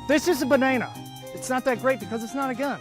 This is a banana. It's not that great because it's not a gun.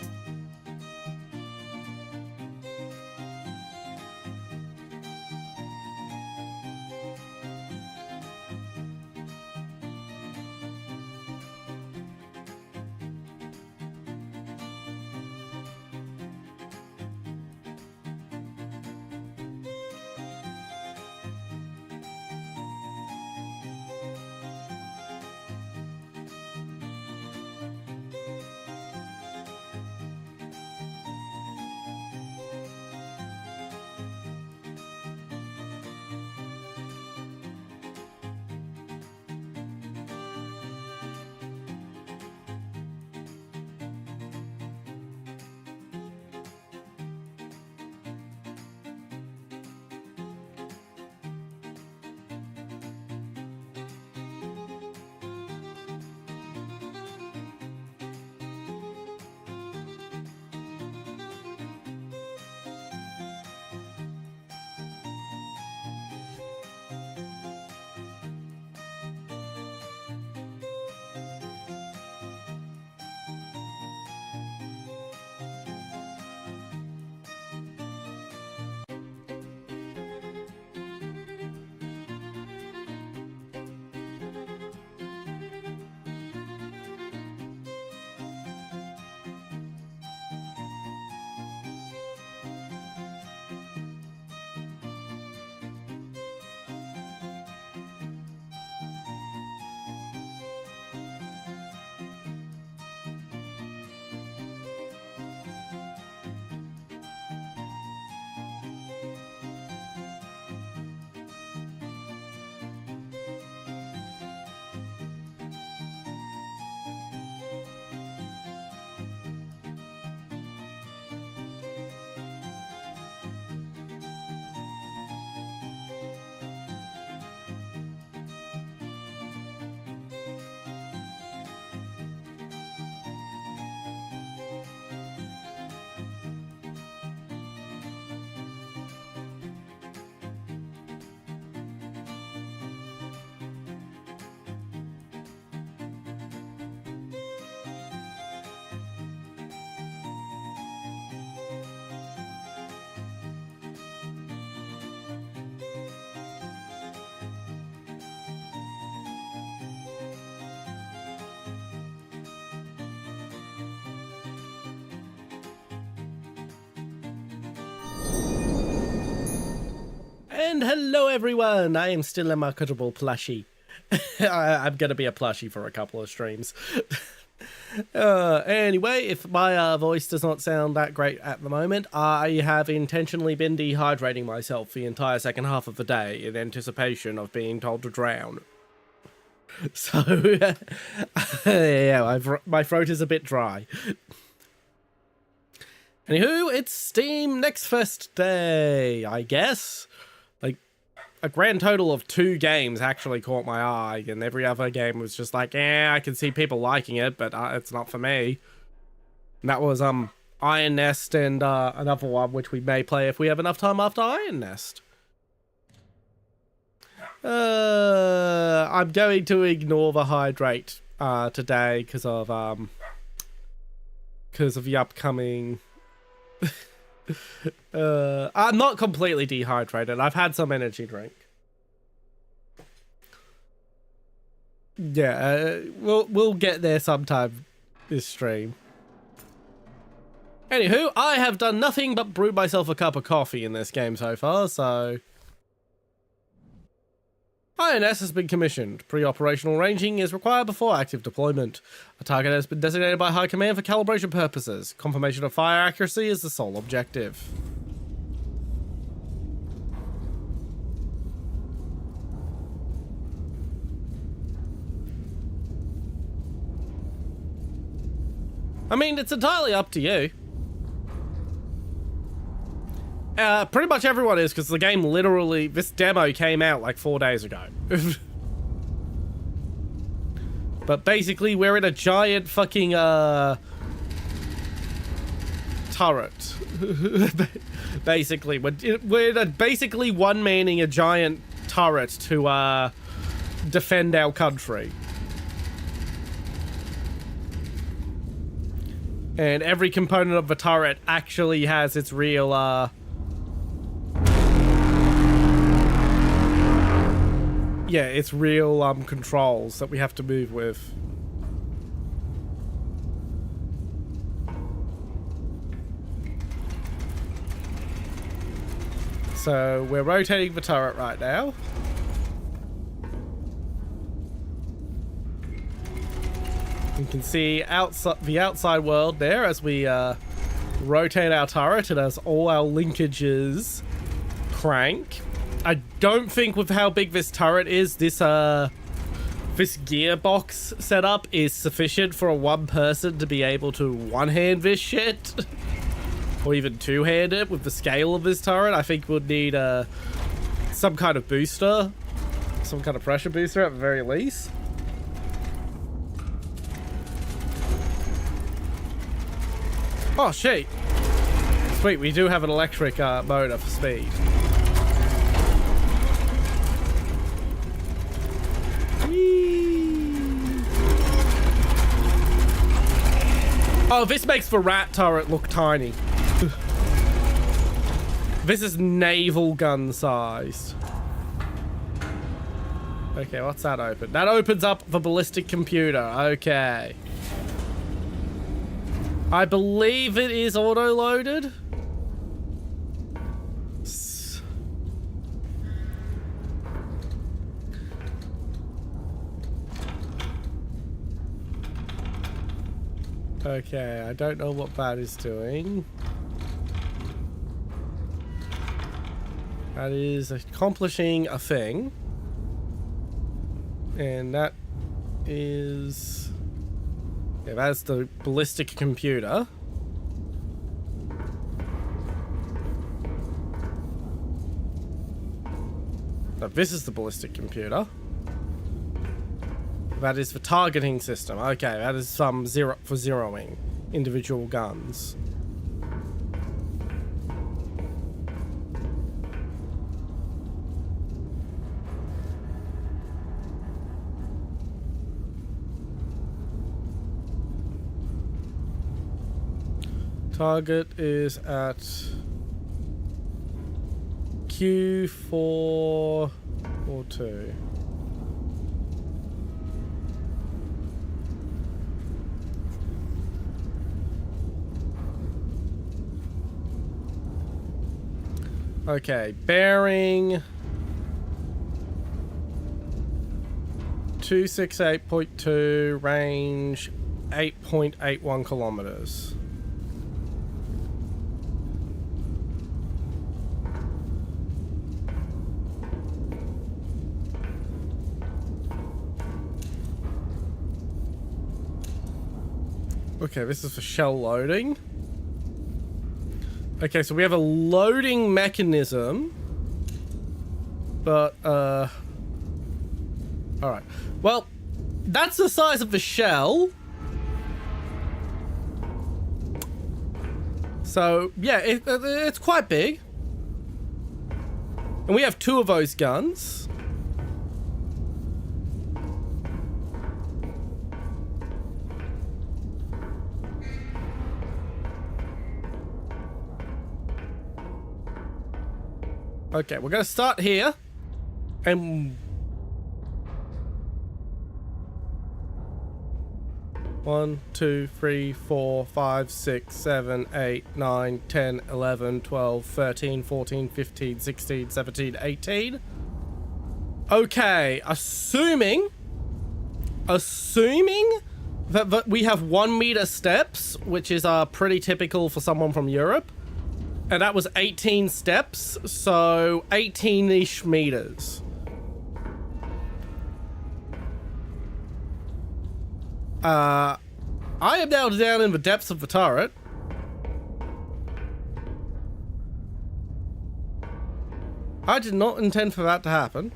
And hello everyone, I am still a marketable plushie. I'm gonna be a plushie for a couple of streams. Anyway, if my voice does not sound that great at the moment, I have intentionally been dehydrating myself the entire second half of the day in anticipation of being told to drown. So, yeah, my throat is a bit dry. Anywho, it's Steam Nextfest Day, I guess. Like, a grand total of 2 games actually caught my eye, and every other game was just like, I can see people liking it, but it's not for me. And that was, Iron Nest and another one which we may play if we have enough time after Iron Nest. I'm going to ignore the hydrate today because of the upcoming... I'm not completely dehydrated. I've had some energy drink. Yeah, we'll get there sometime this stream. Anywho, I have done nothing but brew myself a cup of coffee in this game so far, so... INS has been commissioned. Pre-operational ranging is required before active deployment. A target has been designated by High Command for calibration purposes. Confirmation of fire accuracy is the sole objective. I mean, it's entirely up to you. Pretty much everyone is, because the game literally, this demo came out like 4 days ago. But basically, we're in a giant fucking, turret. Basically, we're basically one-manning a giant turret to, defend our country. And every component of the turret actually has its real, yeah, it's real, controls that we have to move with. So, we're rotating the turret right now. You can see the outside world there as we rotate our turret and as all our linkages crank. I don't think with how big this turret is, this gearbox setup is sufficient for a one person to be able to one-hand this shit. Or even two-hand it with the scale of this turret. I think we'll need some kind of booster. Some kind of pressure booster at the very least. Oh, shit. Sweet, we do have an electric motor for speed. Whee! Oh, this makes the rat turret look tiny. This is naval gun sized. Okay, what's that open? That opens up the ballistic computer. Okay. I believe it is auto-loaded. Okay, I don't know what that is doing. That is accomplishing a thing. And that is... yeah, that's the ballistic computer. Now, this is the ballistic computer. That is the targeting system. Okay, that is for zeroing individual guns. Target is at Q442. Okay, bearing 268.2, range 8.81 kilometers. Okay, this is for shell loading. Okay, so we have a loading mechanism. But, alright. Well, that's the size of the shell. So, yeah, it's quite big. And we have 2 of those guns. Okay, we're gonna start here, and 1, 2, 3, 4, 5, 6, 7, 8, 9, 10, 11, 12, 13, 14, 15, 16, 17, 18. Okay, assuming that we have 1 meter steps, which is pretty typical for someone from Europe. And that was 18 steps, so 18-ish meters. I am now down in the depths of the turret. I did not intend for that to happen.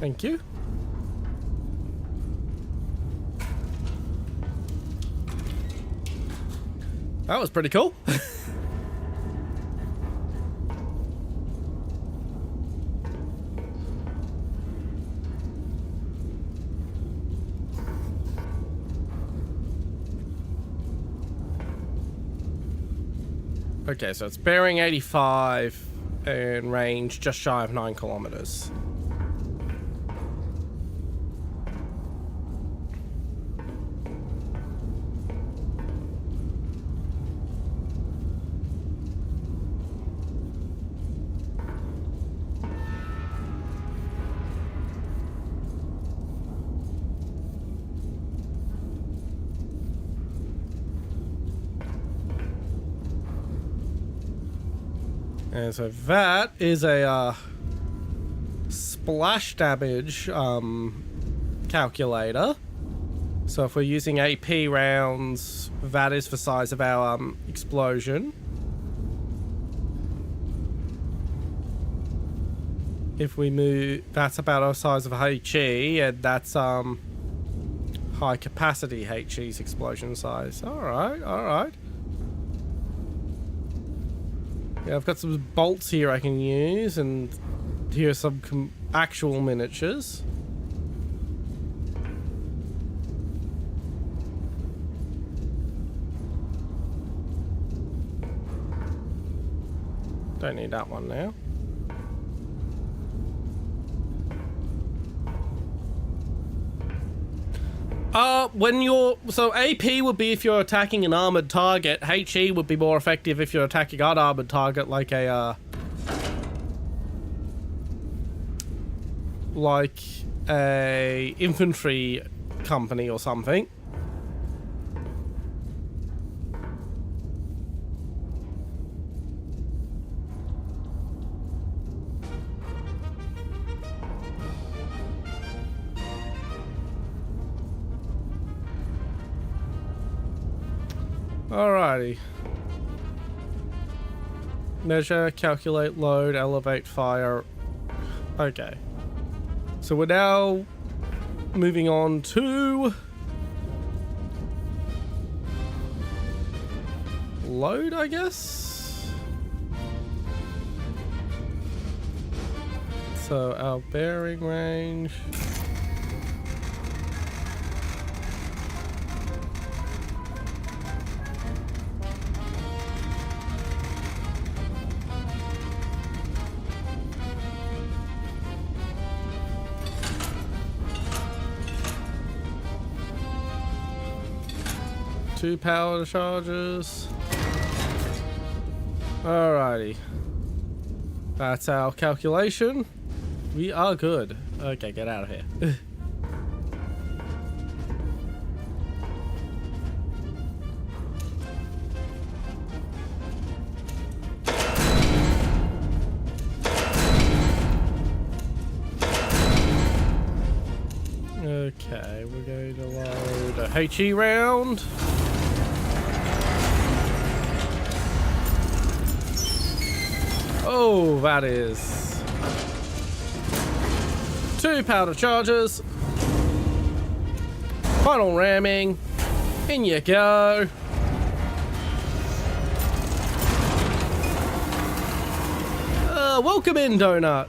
Thank you. That was pretty cool. Okay, so it's bearing 85 and range just shy of 9 kilometers. And so that is a splash damage calculator. So if we're using AP rounds, that is the size of our explosion. If we move, that's about our size of HE, and that's high capacity HE's explosion size. Alright, alright. Yeah, I've got some bolts here I can use, and here are some actual miniatures. Don't need that one now. So AP would be if you're attacking an armored target. HE would be more effective if you're attacking an unarmored target, like a infantry company or something. Alrighty. Measure, calculate, load, elevate, fire. Okay. So we're now moving on to load, I guess. So our bearing range. Two power charges. Alrighty. That's our calculation. We are good. Okay, get out of here. Okay, we're going to load a HE round. Oh, that is 2 powder charges. Final ramming. In you go. Welcome in, Donut.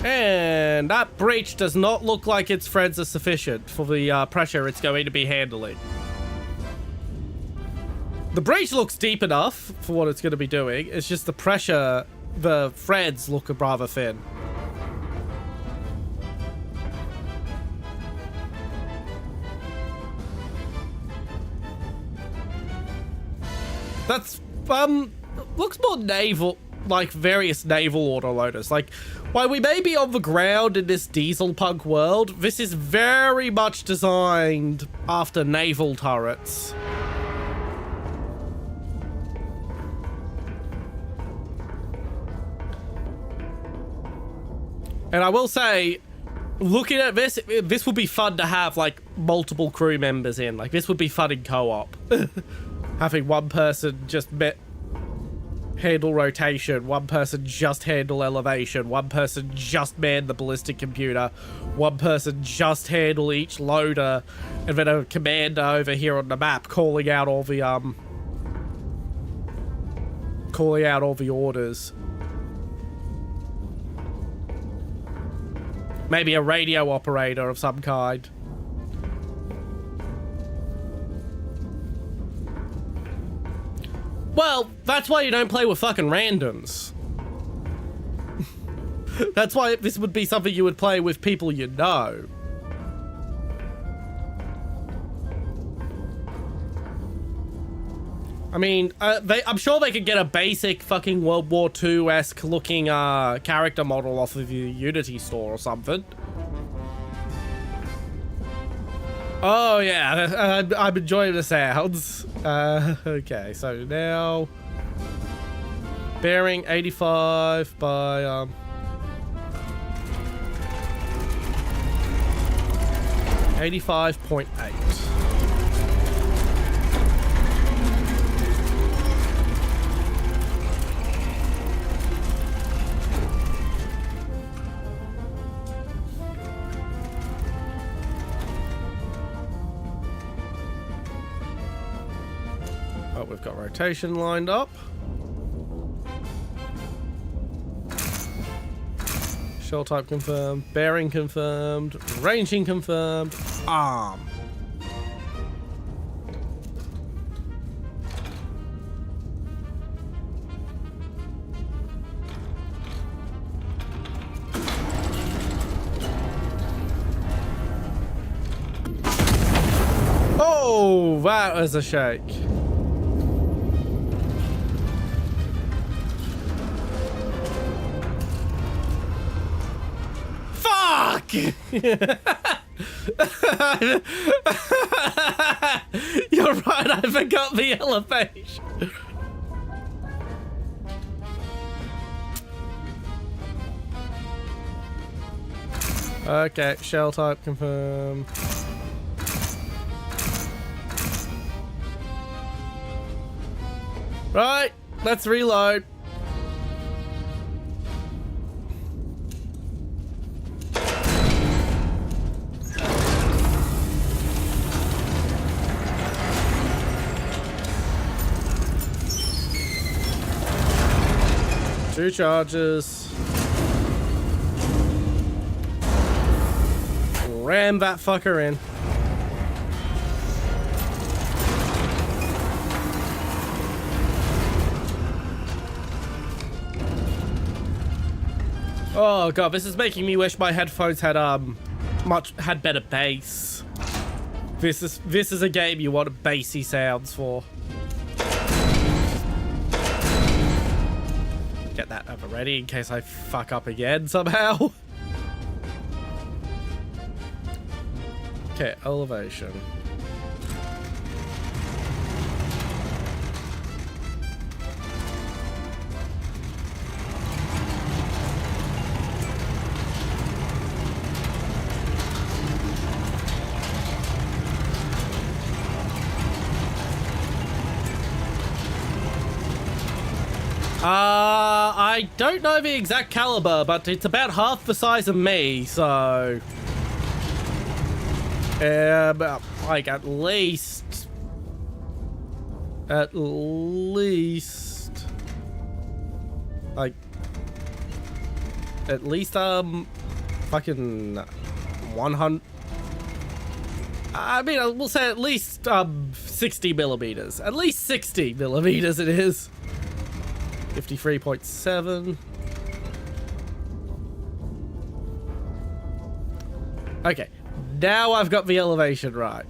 And that breach does not look like its threads are sufficient for the pressure it's going to be handling. The breach looks deep enough for what it's going to be doing. It's just the pressure, the threads look rather thin. That's, looks more naval, like various naval autoloaders. Like, while we may be on the ground in this diesel punk world, this is very much designed after naval turrets. And I will say, looking at this, this would be fun to have, like, multiple crew members in. Like, this would be fun in co-op. Having one person just handle rotation, one person just handle elevation, one person just man the ballistic computer, one person just handle each loader, and then a commander over here on the map calling out all the orders. Maybe a radio operator of some kind. Well, that's why you don't play with fucking randoms. That's why this would be something you would play with people you know. I mean, I'm sure they could get a basic fucking World War II-esque looking character model off of the Unity store or something. Oh yeah, I'm enjoying the sounds. Okay, so now bearing 85 by 85.8. Oh, we've got rotation lined up. Shell type confirmed, bearing confirmed, ranging confirmed, arm. Oh, that was a shake. Fuck! You're right, I forgot the elevation. Okay, shell type confirmed. Right, let's reload. Two charges. Ram that fucker in. Oh god, this is making me wish my headphones had had better bass. This is a game you want bassy sounds for. Get that over ready in case I fuck up again somehow. Okay, elevation. I don't know the exact caliber, but it's about half the size of me, so... like at least... Like... At least, fucking... 100... I mean, we'll say at least, 60 millimeters. At least 60 millimeters it is. 53.7. Okay, now I've got the elevation right.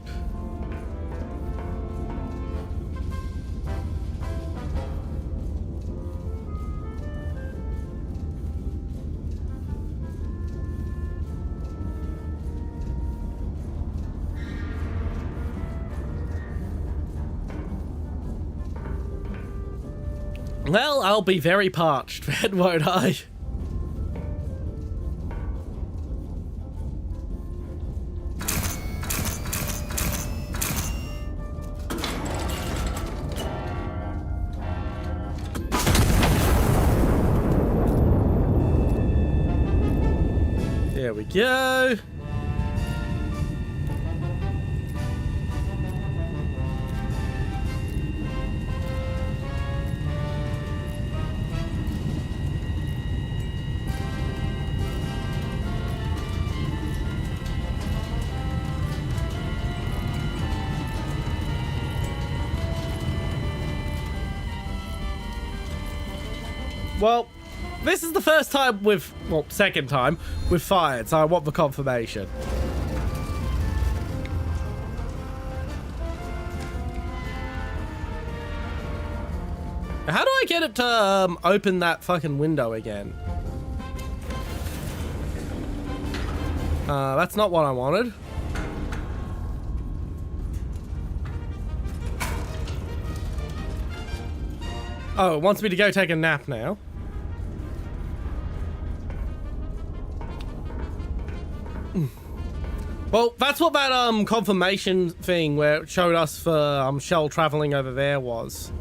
Well, I'll be very parched then, won't I? There we go. Well, this is the first time second time we've fired, so I want the confirmation. How do I get it to open that fucking window again? That's not what I wanted. Oh, it wants me to go take a nap now. Well, that's what that confirmation thing where it showed us for Shell traveling over there was.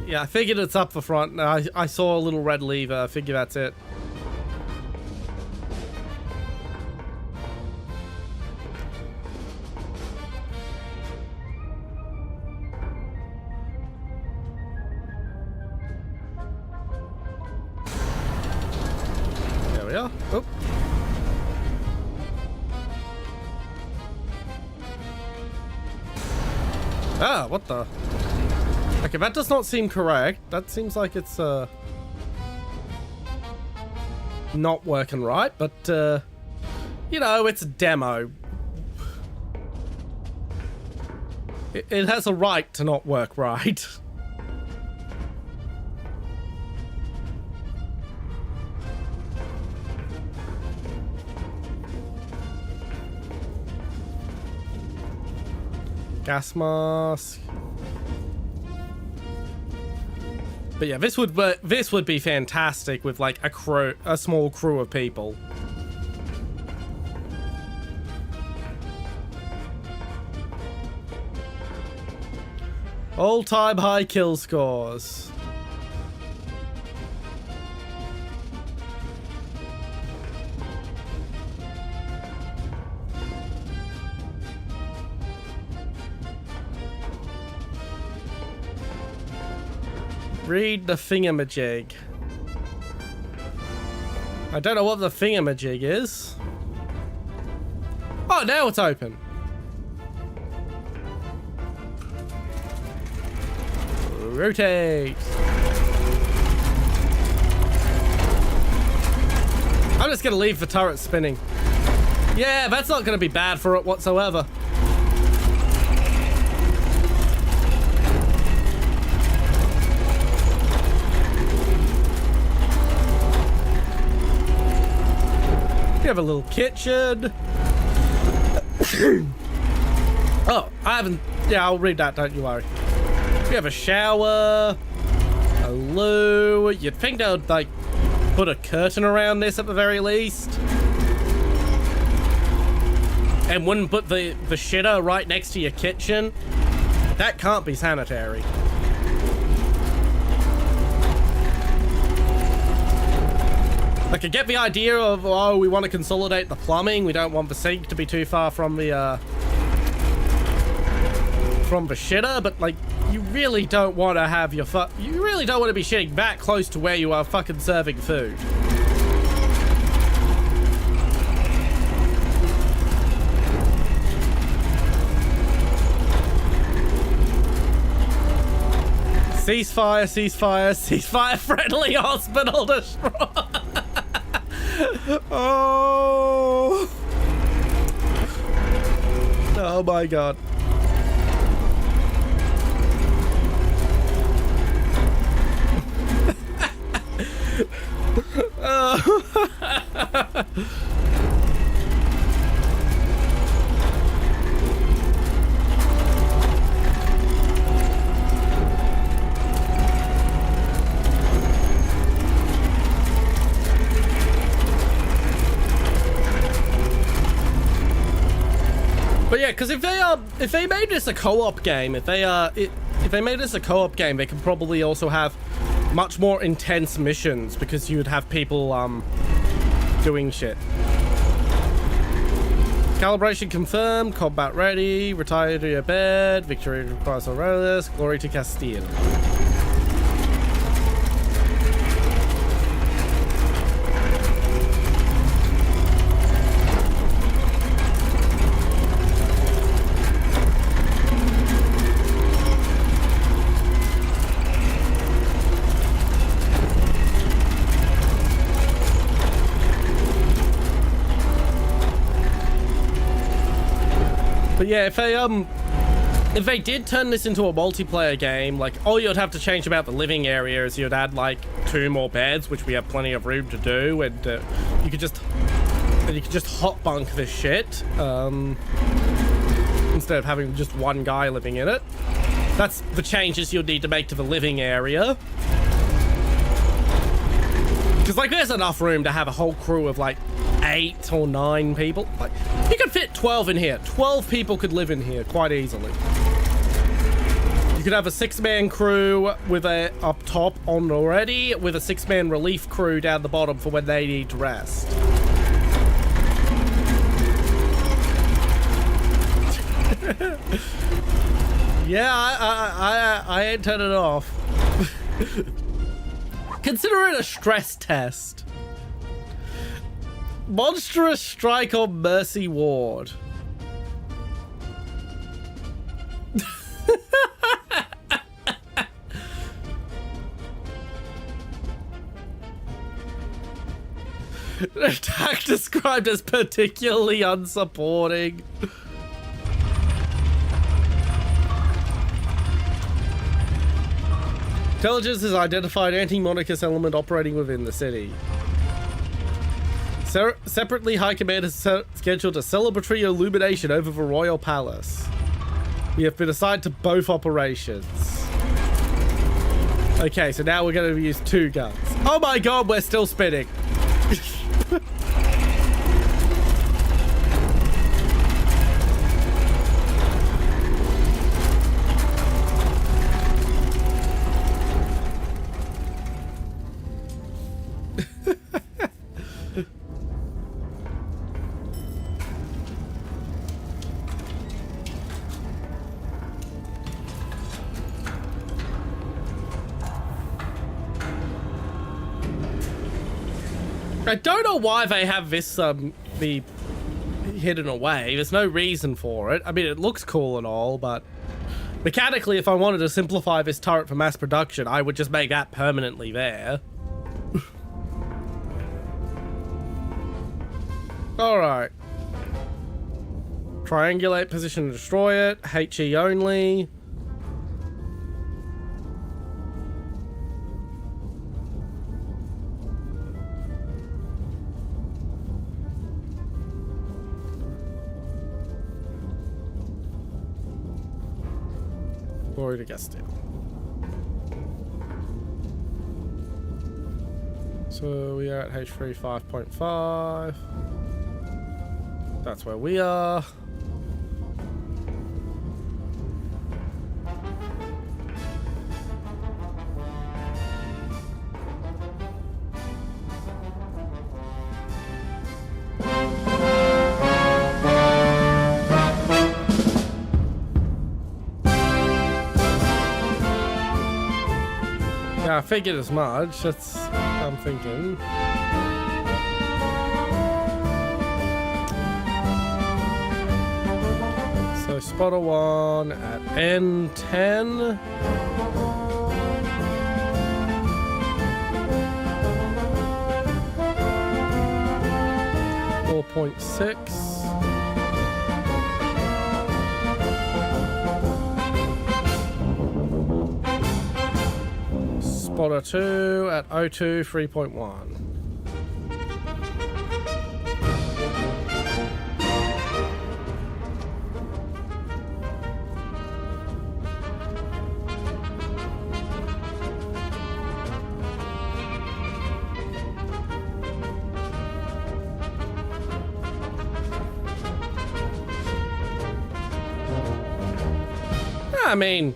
Yeah, I figured it's up the front. I saw a little red lever. I figure that's it. There we are. Oh. Ah, what the? Okay, that does not seem correct. That seems like it's, not working right, but, you know, it's a demo. It has a right to not work right. Gas mask. But yeah, this would be fantastic with like a small crew of people. All-time high kill scores. Read the thingamajig. I don't know what the thingamajig is. Oh, now it's open. Rotate. I'm just gonna leave the turret spinning. Yeah, that's not gonna be bad for it whatsoever. We have a little kitchen. Oh, I haven't... Yeah, I'll read that, don't you worry. We have a shower. A loo. You'd think they would, like, put a curtain around this at the very least. And wouldn't put the shitter right next to your kitchen. That can't be sanitary. I could get the idea of, oh, we want to consolidate the plumbing. We don't want the sink to be too far from the shitter, but like, you really don't want to have your you really don't want to be shitting that close to where you are fucking serving food. Ceasefire, ceasefire, ceasefire, friendly hospital destroyed. Oh. Oh my god. But yeah, because if they made this a co-op game, if they made this a co-op game, they could probably also have much more intense missions because you would have people doing shit. Calibration confirmed, combat ready, retire to your bed, victory requires Aurelius, glory to Castile. But yeah, if they did turn this into a multiplayer game, like, all you'd have to change about the living area is you'd add, like, 2 more beds, which we have plenty of room to do, and you could just hot bunk this shit, instead of having just one guy living in it. That's the changes you'll need to make to the living area. Because, like, there's enough room to have a whole crew of, like, 8 or 9 people. Like, you could fit 12 in here. 12 people could live in here quite easily. You could have a 6-man crew with a up top on already, with a 6-man relief crew down the bottom for when they need to rest. Yeah, I ain't turn it off. Consider it a stress test. Monstrous strike on Mercy Ward. Attack described as particularly unsupporting. Intelligence has identified anti-monarchist element operating within the city. Separately, High Command has scheduled a celebratory illumination over the Royal Palace. We have been assigned to both operations. Okay, so now we're going to use 2 guns. Oh my god, we're still spinning. I don't know why they have this be hidden away. There's no reason for it. I mean, it looks cool and all, but mechanically, if I wanted to simplify this turret for mass production, I would just make that permanently there. Alright. Triangulate position to destroy it. HE only. Glory to guest it. So we are at H3 5.5. That's where we are. Yeah, I figured as much. That's what I'm thinking. So spotter 1 at N10. .6. Spotter 2 at O2 3.1. I mean,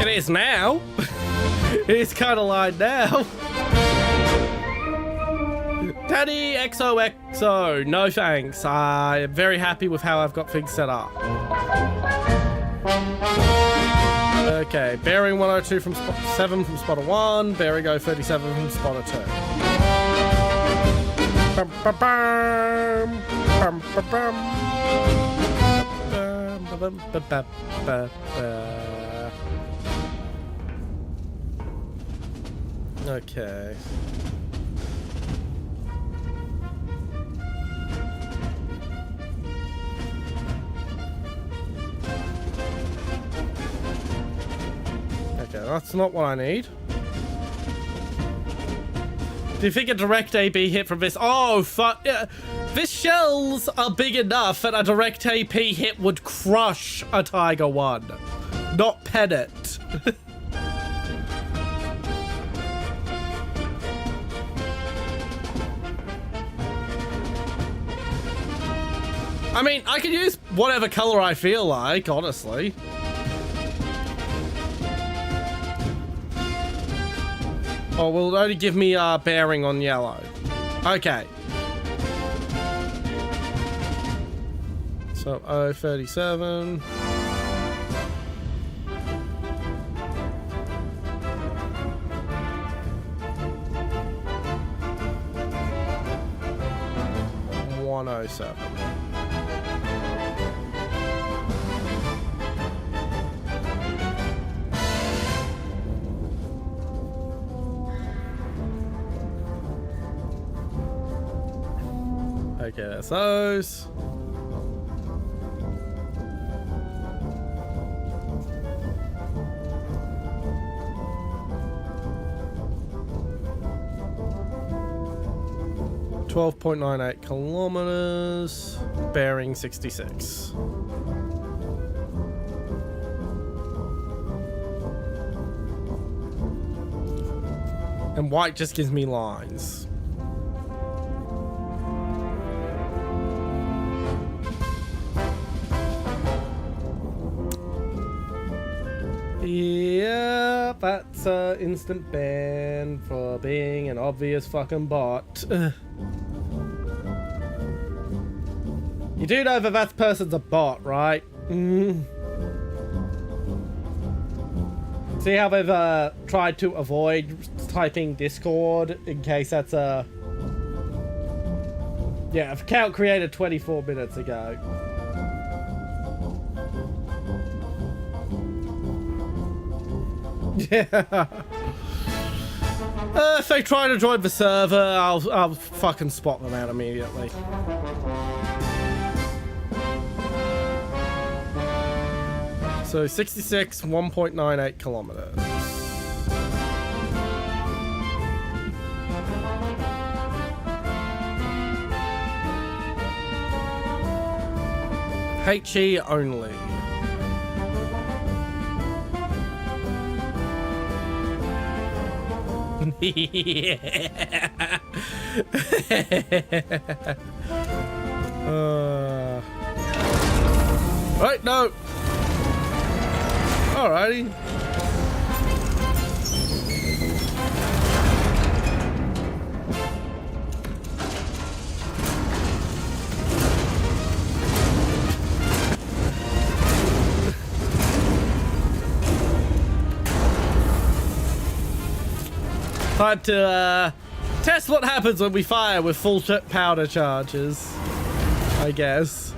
it is now. It is kind of like now. Daddy XOXO, no thanks. I'm very happy with how I've got things set up. Okay, bearing 102 from 7 from spotter 1, bearing 037 from spotter 2. Bum, bum, bum. Bum, bum, bum. Bum, bum, bum, bum, bum. Okay. That's not what I need. Do you think a direct AB hit from this? Oh, fuck. Yeah. This shells are big enough that a direct AP hit would crush a Tiger 1. Not pen it. I mean, I can use whatever color I feel like, honestly. Oh, will it only give me bearing on yellow? Okay. So 037. $107. Okay, that's those. $12.98 kilometers, bearing 66. And white just gives me lines. Yeah, that's an instant ban for being an obvious fucking bot. You do know that person's a bot, right? See how they've tried to avoid typing Discord in case that's a... Yeah, account created 24 minutes ago. Yeah. If they try to join the server, I'll fucking spot them out immediately. So 66, 1.98 kilometers. HE only. Right, no. Alrighty. Time to test what happens when we fire with full powder charges, I guess.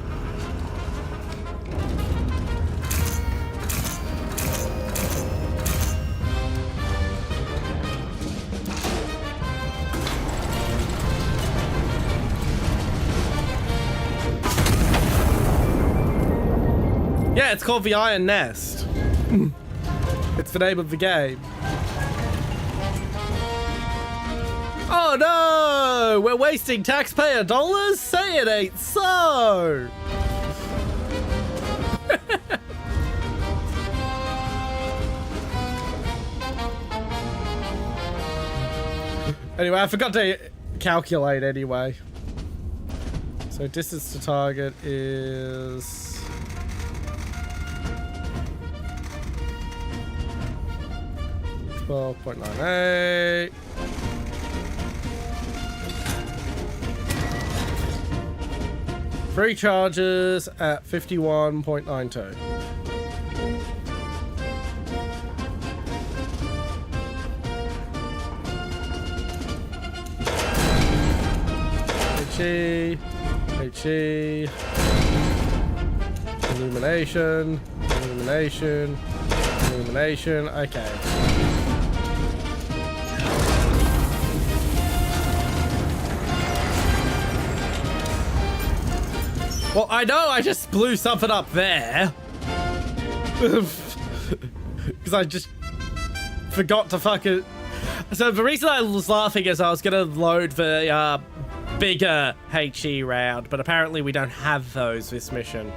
Yeah, it's called the Iron Nest. It's the name of the game. Oh no! We're wasting taxpayer dollars? Say it ain't so! Anyway, I forgot to calculate anyway. So distance to target is... 12.98. Free charges at 51.92. HE, illumination, okay. Well, I know I just blew something up there. Because I just forgot to fucking... So the reason I was laughing is I was going to load the bigger HE round, but apparently we don't have those this mission.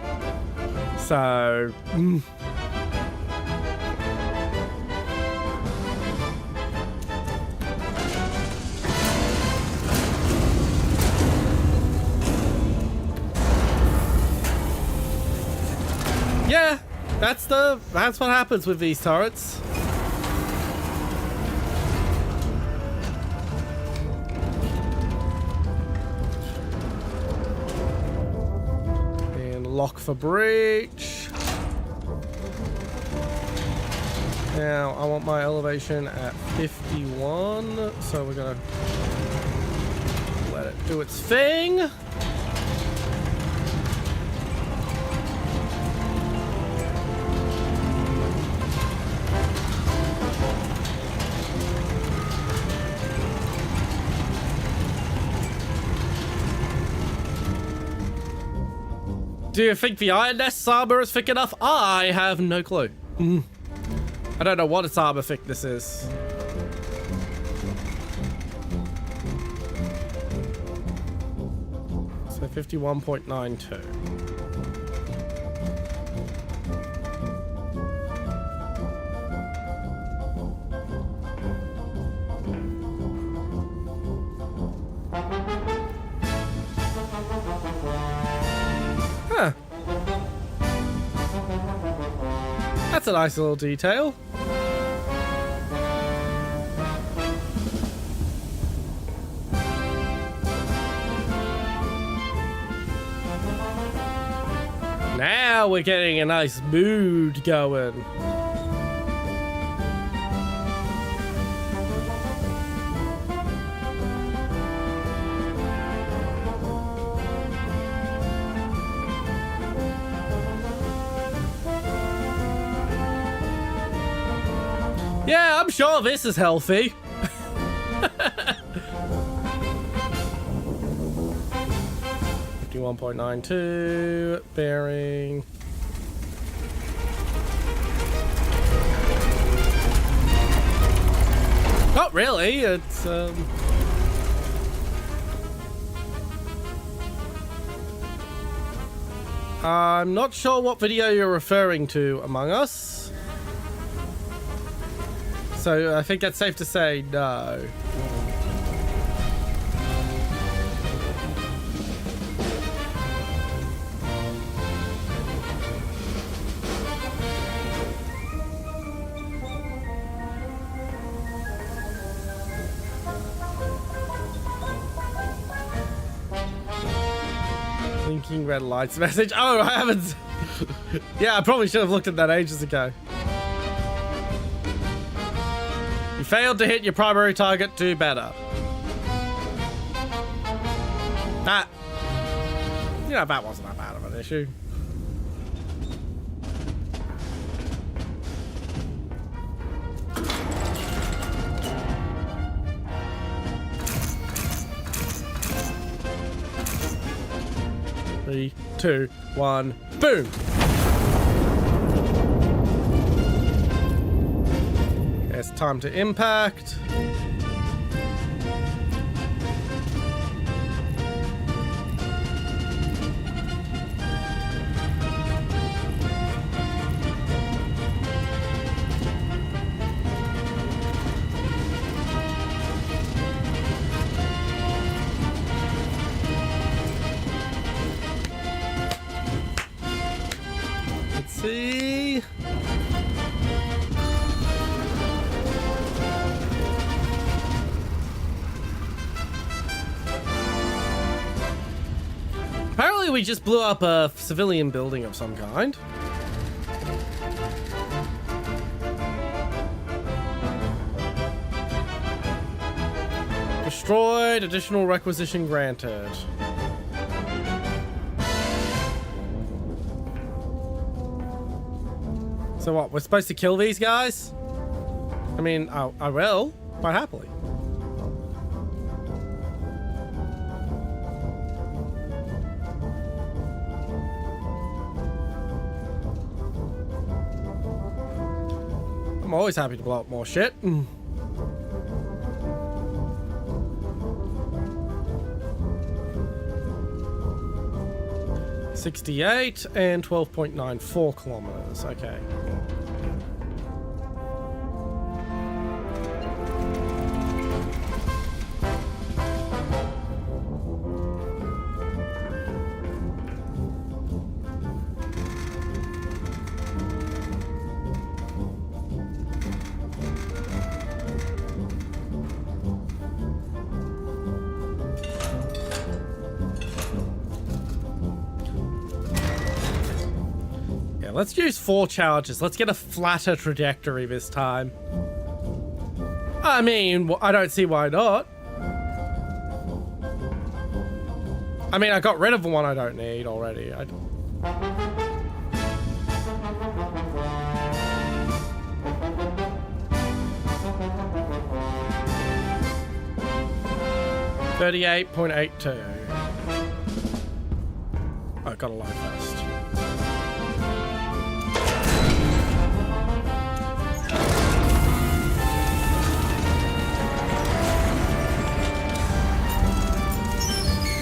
So... Yeah, that's what happens with these turrets. And lock for breach. Now I want my elevation at 51, so we're gonna let it do its thing. Do you think the Iron Nest's armor is thick enough? I have no clue. I don't know what its armor thickness is. So 51.92. Huh. That's a nice little detail. Now we're getting a nice mood going. Yeah, I'm sure this is healthy. .92 bearing. Not really. It's I'm not sure what video you're referring to, Among Us. So I think that's safe to say no. Blinking red lights message. Oh, I haven't. Yeah, I probably should have looked at that ages ago. You failed to hit your primary target. Do better. That, you know, that wasn't that bad of an issue. Three, two, one, boom! It's time to impact. Let's see. Apparently we just blew up a civilian building of some kind. Destroyed, additional requisition granted. So what, we're supposed to kill these guys? I mean, I will, quite happily. I'm always happy to blow up more shit. 68 and 12.94 kilometers. Okay. Let's use 4 charges. Let's get a flatter trajectory this time. I mean, I don't see why not. I mean, I got rid of the one I don't need already. $38.82. Oh, got a load first.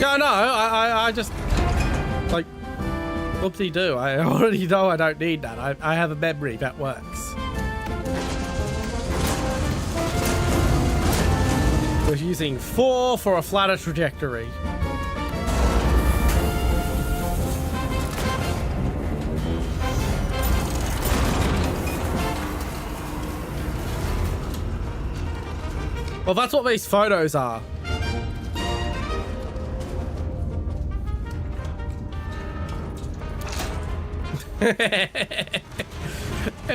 Yeah, no, I just, like, whoopsie-doo. I already know I don't need that. I have a memory that works. We're using 4 for a flatter trajectory. Well, that's what these photos are. And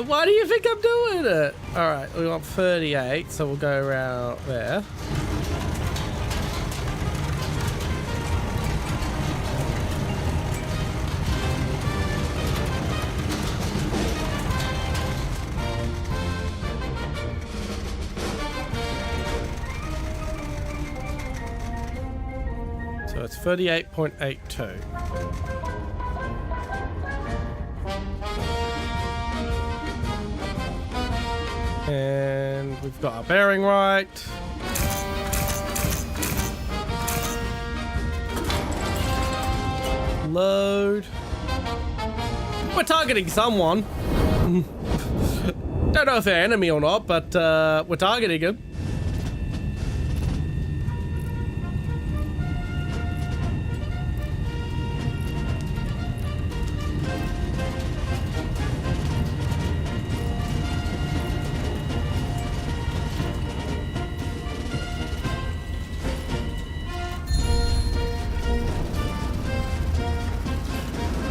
why do you think I'm doing it? All right, we want 38, so we'll go around there. So it's 38.82. And we've got our bearing right. Load. We're targeting someone. Don't know if they're enemy or not, but we're targeting him.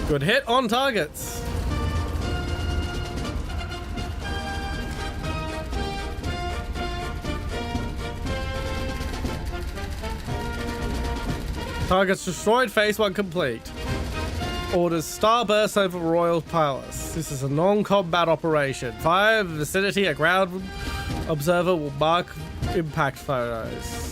Good hit on targets. Targets destroyed, phase 1 complete. Orders starburst over Royal Palace. This is a non-combat operation. Fire in the vicinity, a ground observer will mark impact photos.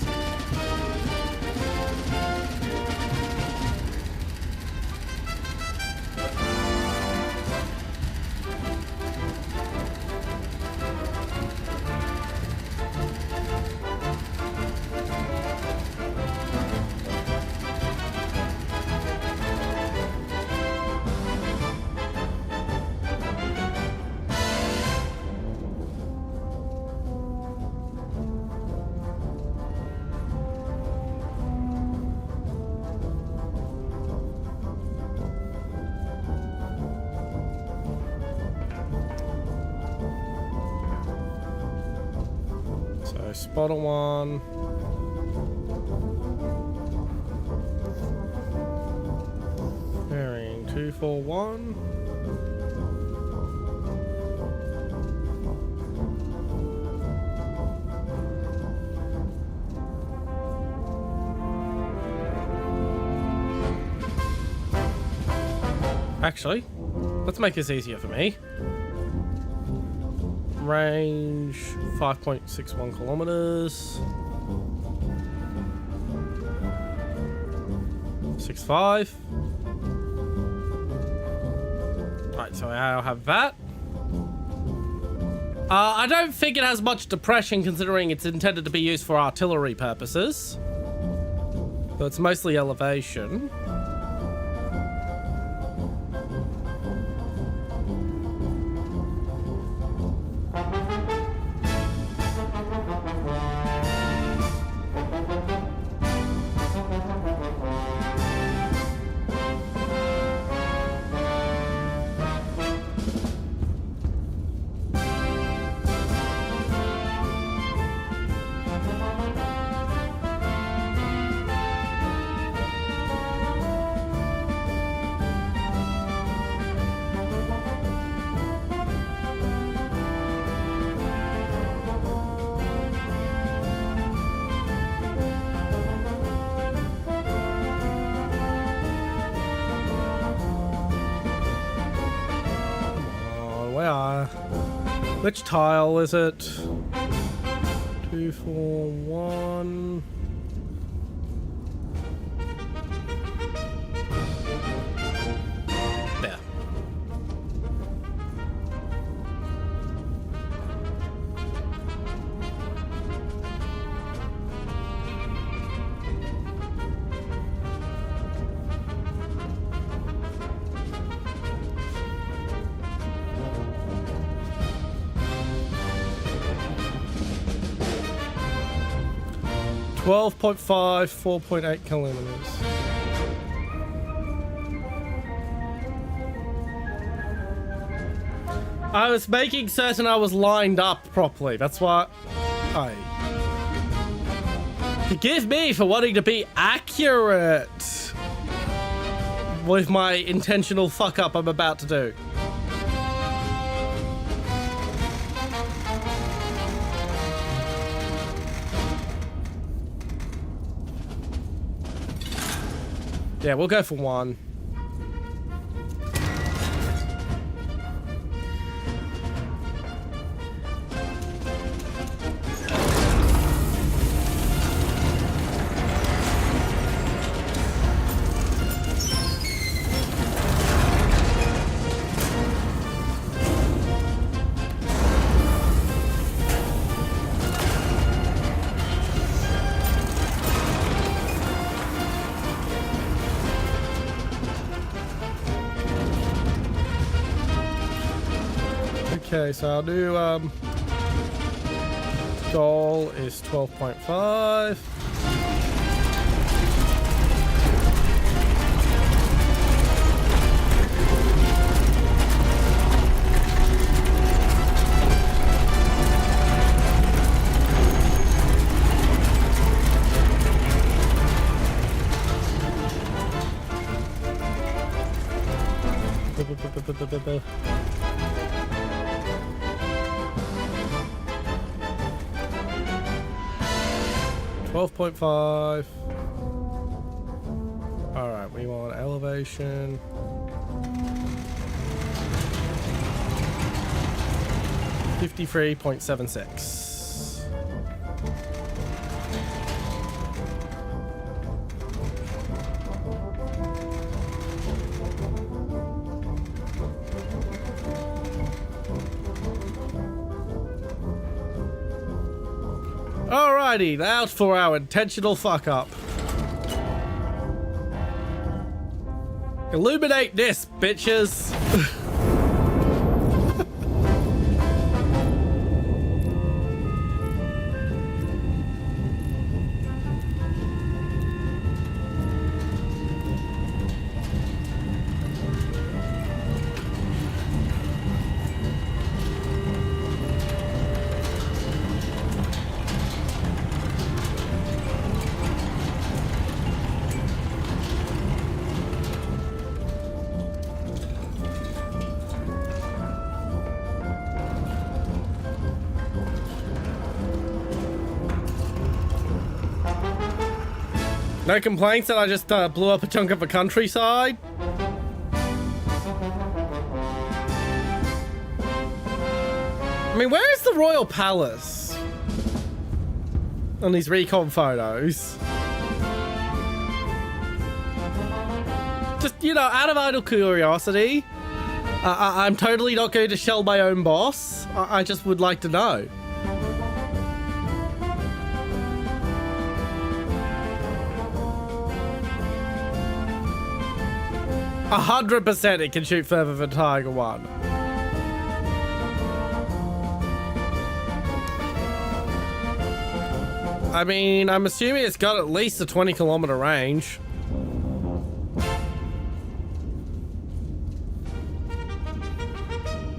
Spotter 1. Bearing 241. Actually, let's make this easier for me. Range 5.61 kilometers. 65. Right, so I'll have that. I don't think it has much depression considering it's intended to be used for artillery purposes. So it's mostly elevation. Which tile is it? 2, 4, 1. There. .5, 4.8 kilometers. I was making certain I was lined up properly. That's why I... Forgive me for wanting to be accurate with my intentional fuck up I'm about to do. Yeah, we'll go for 1. Okay, so I'll do, goal is 12.5. .5. All right, we want elevation. .56. Alrighty, now for our intentional fuck up. Illuminate this, bitches! No complaints that I just blew up a chunk of a countryside? I mean, where is the royal palace on these recon photos? Just, you know, out of idle curiosity, I'm totally not going to shell my own boss. I just would like to know. A 100% it can shoot further than Tiger 1. I mean, I'm assuming it's got at least a 20-kilometer range.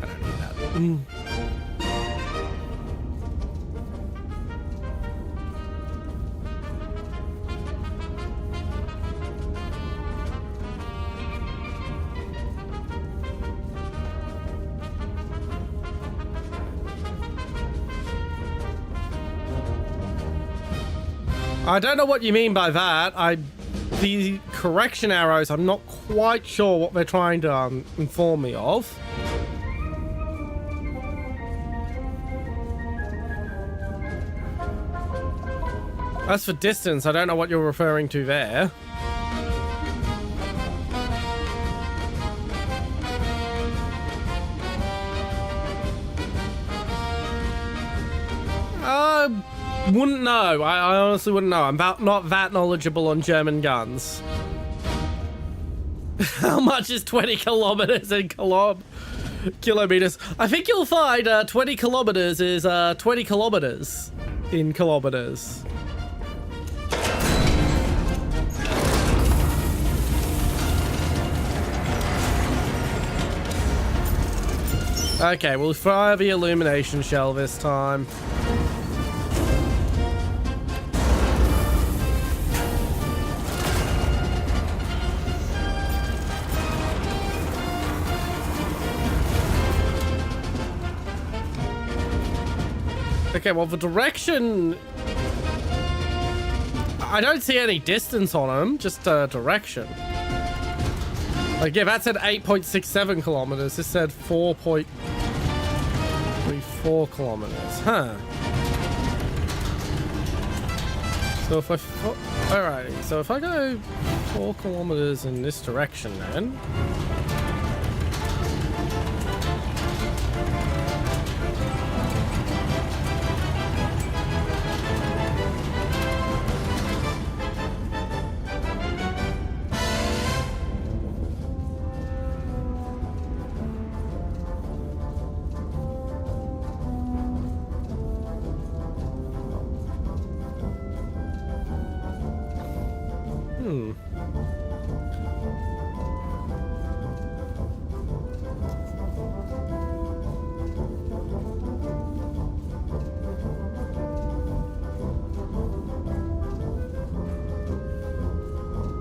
I don't need that. I don't know what you mean by that. The correction arrows, I'm not quite sure what they're trying to inform me of. As for distance, I don't know what you're referring to there. Wouldn't know. I honestly wouldn't know. I'm not that knowledgeable on German guns. How much is 20 kilometers in kilometers? I think you'll find 20 kilometers is 20 kilometers in kilometers. Okay, we'll fire the illumination shell this time. Okay, well, the direction... I don't see any distance on them, just direction. Like, yeah, that said 8.67 kilometers. This said 4.34 kilometers. Huh. So if I... Alrighty, so if I go 4 kilometers in this direction, then...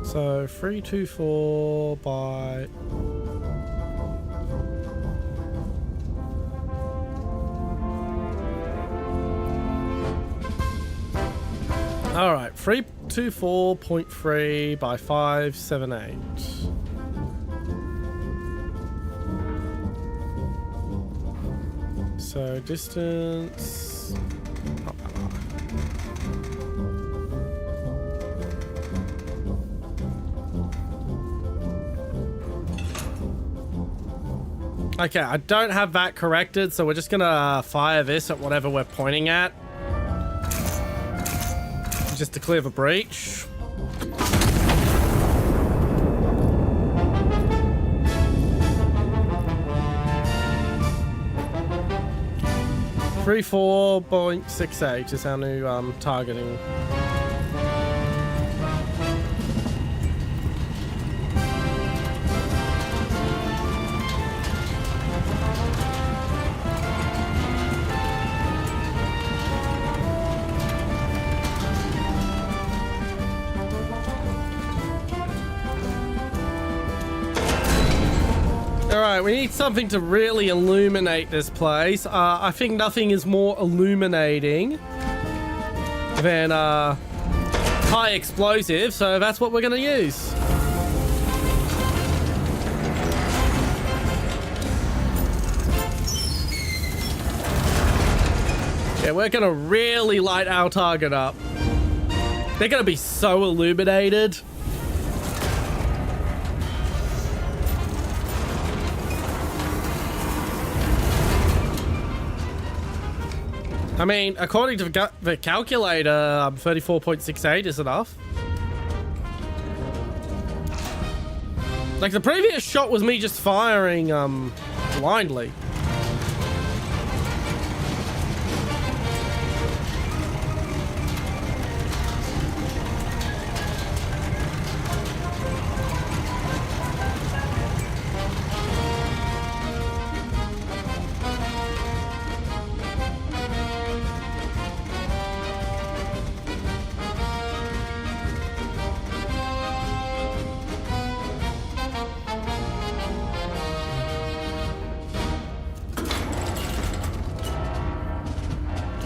So 324 by... Alright, 324.3 by 578. So distance... Not that high. Okay, I don't have that corrected, so we're just gonna fire this at whatever we're pointing at. Just to clear the breach. .68 is our new targeting. Alright, we need something to really illuminate this place. I think nothing is more illuminating than high explosive, so that's what we're going to use. Yeah, we're going to really light our target up. They're going to be so illuminated. I mean, according to the calculator, 34.68 is enough. Like, the previous shot was me just firing, blindly.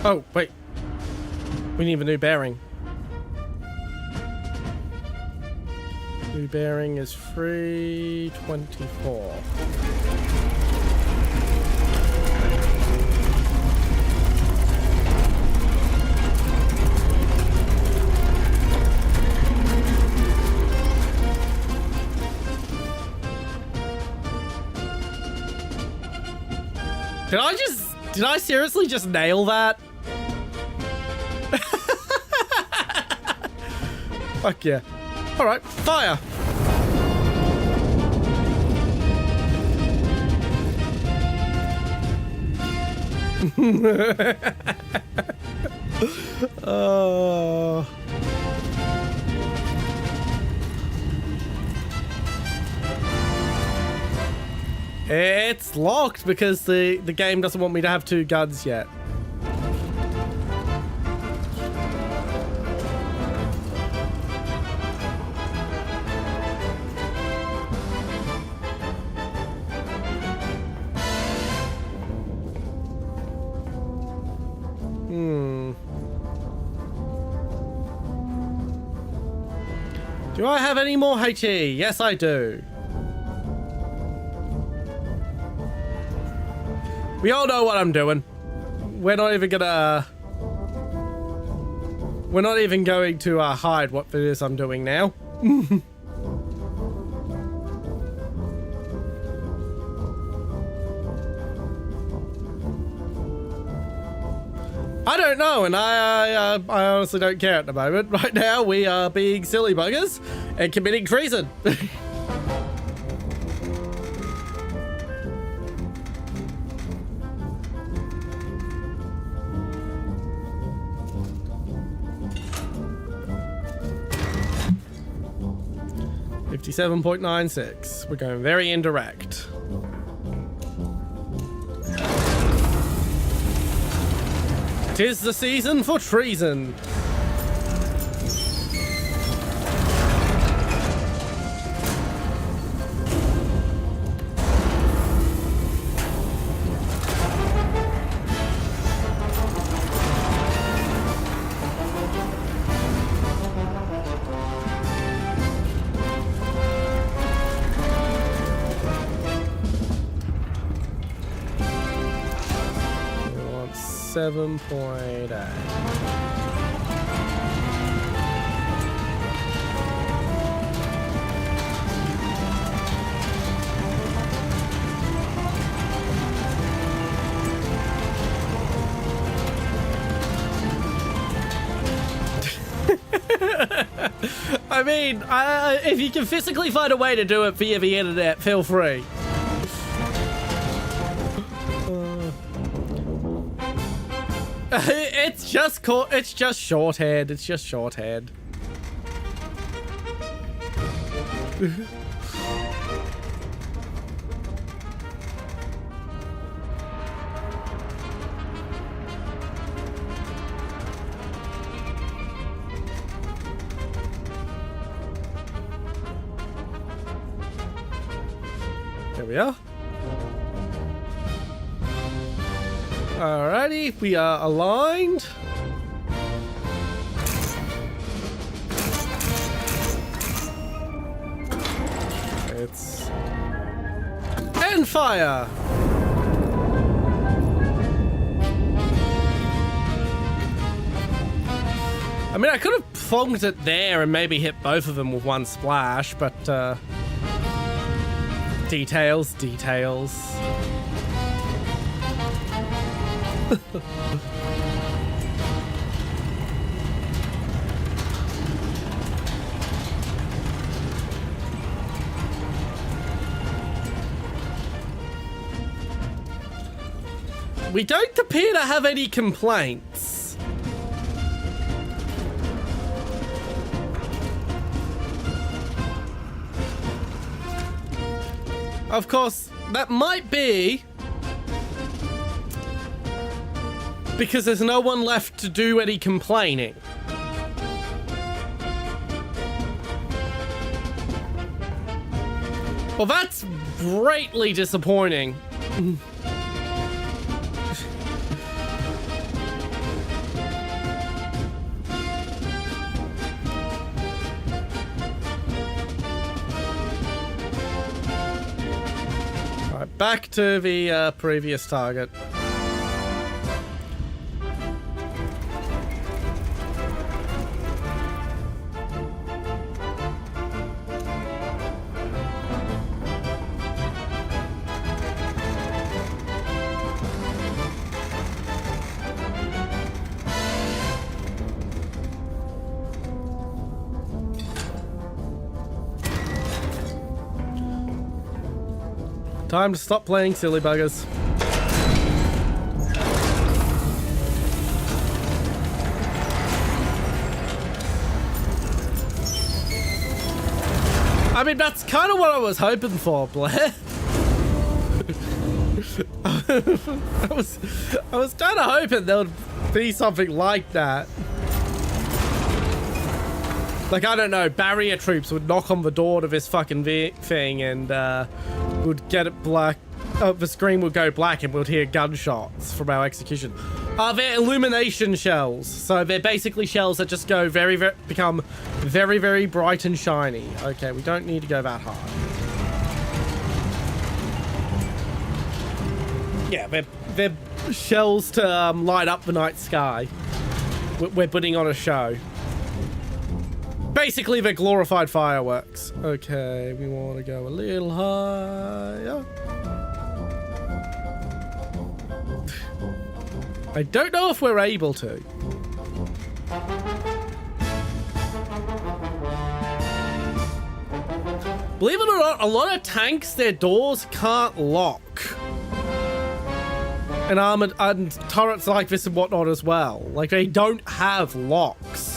Oh, wait. We need a new bearing. New bearing is 324. Did I seriously just nail that? Fuck yeah. Alright, fire! Oh. It's locked because the game doesn't want me to have two guns yet. Do I have any more HE? Yes, I do. We all know what I'm doing. We're not even gonna... We're not even going to hide what it is I'm doing now. I don't know, and I honestly don't care at the moment. Right now, we are being silly buggers and committing treason. $57.96. We're going very indirect. Tis the season for treason. We want 7.8. I mean, if you can physically find a way to do it via the internet, feel free. It's just shorthand. It's just shorthand. There we are. Alrighty, we are aligned. It's... And fire! I mean, I could have plonked it there and maybe hit both of them with one splash, but, details. We don't appear to have any complaints. Of course, that might be because there's no one left to do any complaining. Well, that's greatly disappointing. Alright, back to the previous target. Time to stop playing silly buggers. I mean, that's kind of what I was hoping for, Blair. I was kind of hoping there would be something like that. Like, I don't know, barrier troops would knock on the door to this fucking thing and would get it black. The screen would go black and we'd hear gunshots from our execution. They're illumination shells. So they're basically shells that just go become very, very bright and shiny. Okay, we don't need to go that hard. Yeah, they're shells to light up the night sky. We're putting on a show. Basically, they're glorified fireworks. Okay, we want to go a little higher. I don't know if we're able to. Believe it or not, a lot of tanks, their doors can't lock. And armored and turrets like this and whatnot as well. Like, they don't have locks.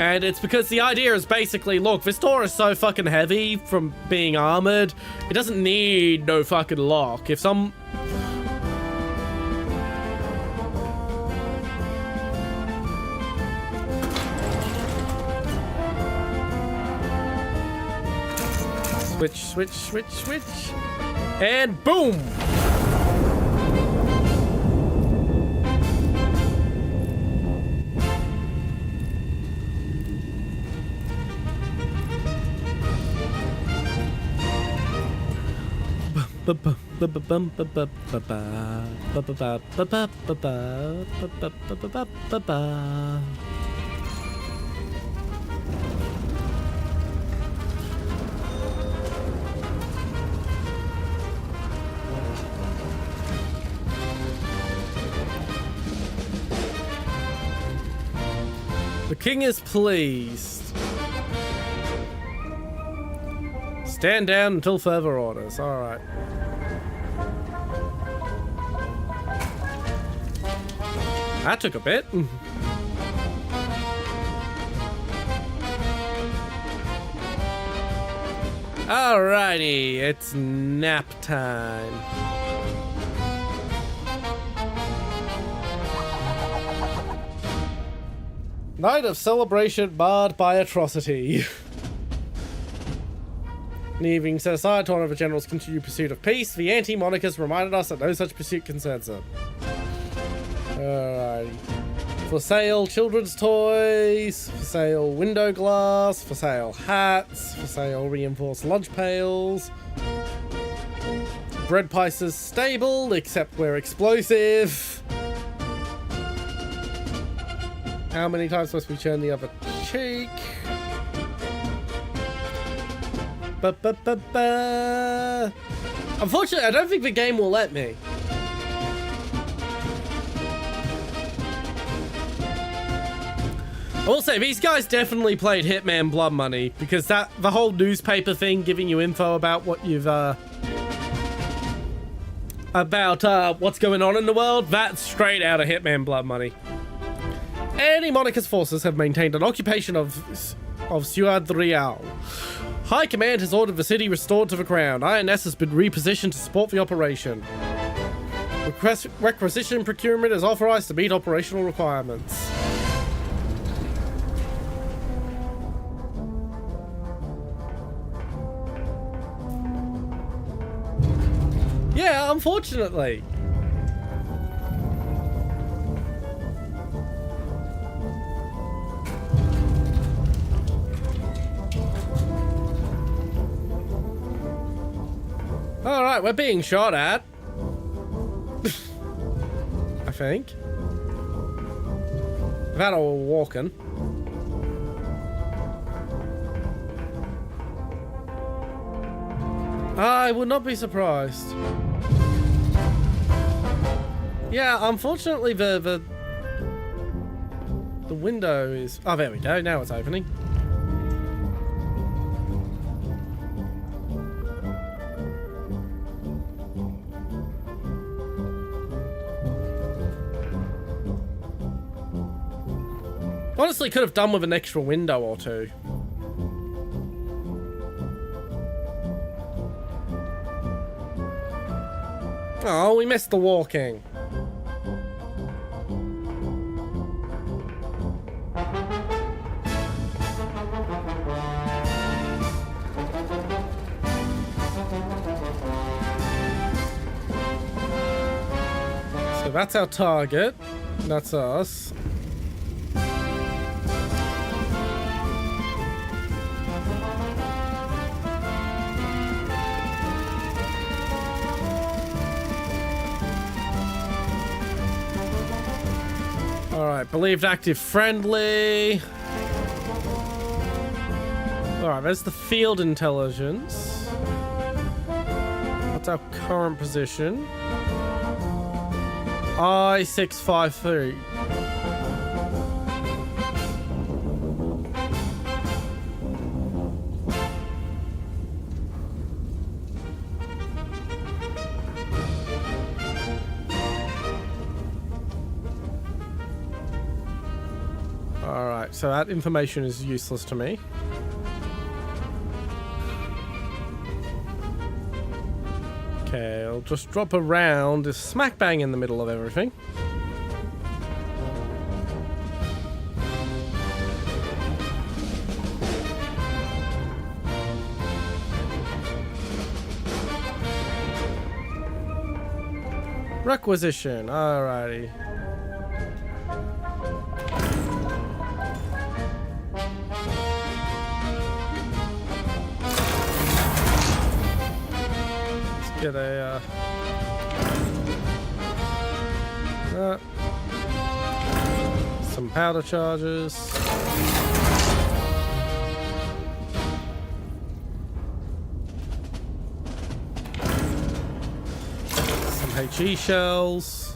And it's because the idea is basically, look, this door is so fucking heavy from being armored, it doesn't need no fucking lock. If some... Switch. And boom! The king is pleased. Stand down until further orders. All right. That took a bit. Alrighty, it's nap time. Night of celebration marred by atrocity. An evening set aside to honor the general's continued pursuit of peace, the anti-monarchists reminded us that no such pursuit concerns them. Alrighty. For sale, children's toys. For sale, window glass. For sale, hats. For sale, reinforced lunch pails. Bread prices stable, except we're explosive. How many times must we turn the other cheek? Unfortunately, I don't think the game will let me. I will say, these guys definitely played Hitman Blood Money, because the whole newspaper thing giving you info about what you've, what's going on in the world, that's straight out of Hitman Blood Money. Anti-monarchist forces have maintained an occupation of Ciudad Real. High Command has ordered the city restored to the crown. INS has been repositioned to support the operation. Requisition procurement is authorized to meet operational requirements. Yeah, unfortunately. Alright, we're being shot at. I think. That or walking. I would not be surprised. Yeah, unfortunately the window is... Oh, there we go. Now it's opening. Honestly, could have done with an extra window or two. Oh, we missed the walking. So that's our target. That's us. Alright, believed active friendly. Alright, there's the field intelligence. What's our current position? I-653. Alright, so that information is useless to me. Okay, I'll just drop around, just smack bang in the middle of everything. Requisition, alrighty. Get a some powder charges. Some HE shells.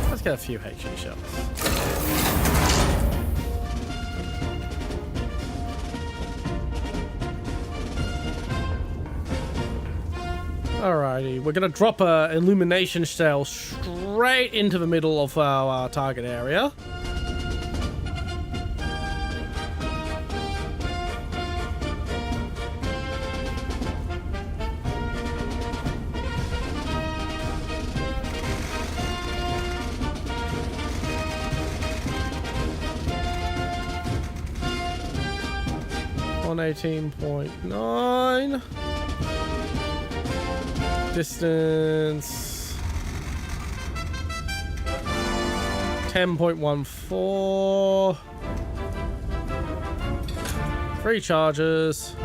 Let's get a few HE shells. Alrighty, we're gonna drop a illumination shell straight into the middle of our target area. $118.9. Distance 10.14. 3 charges.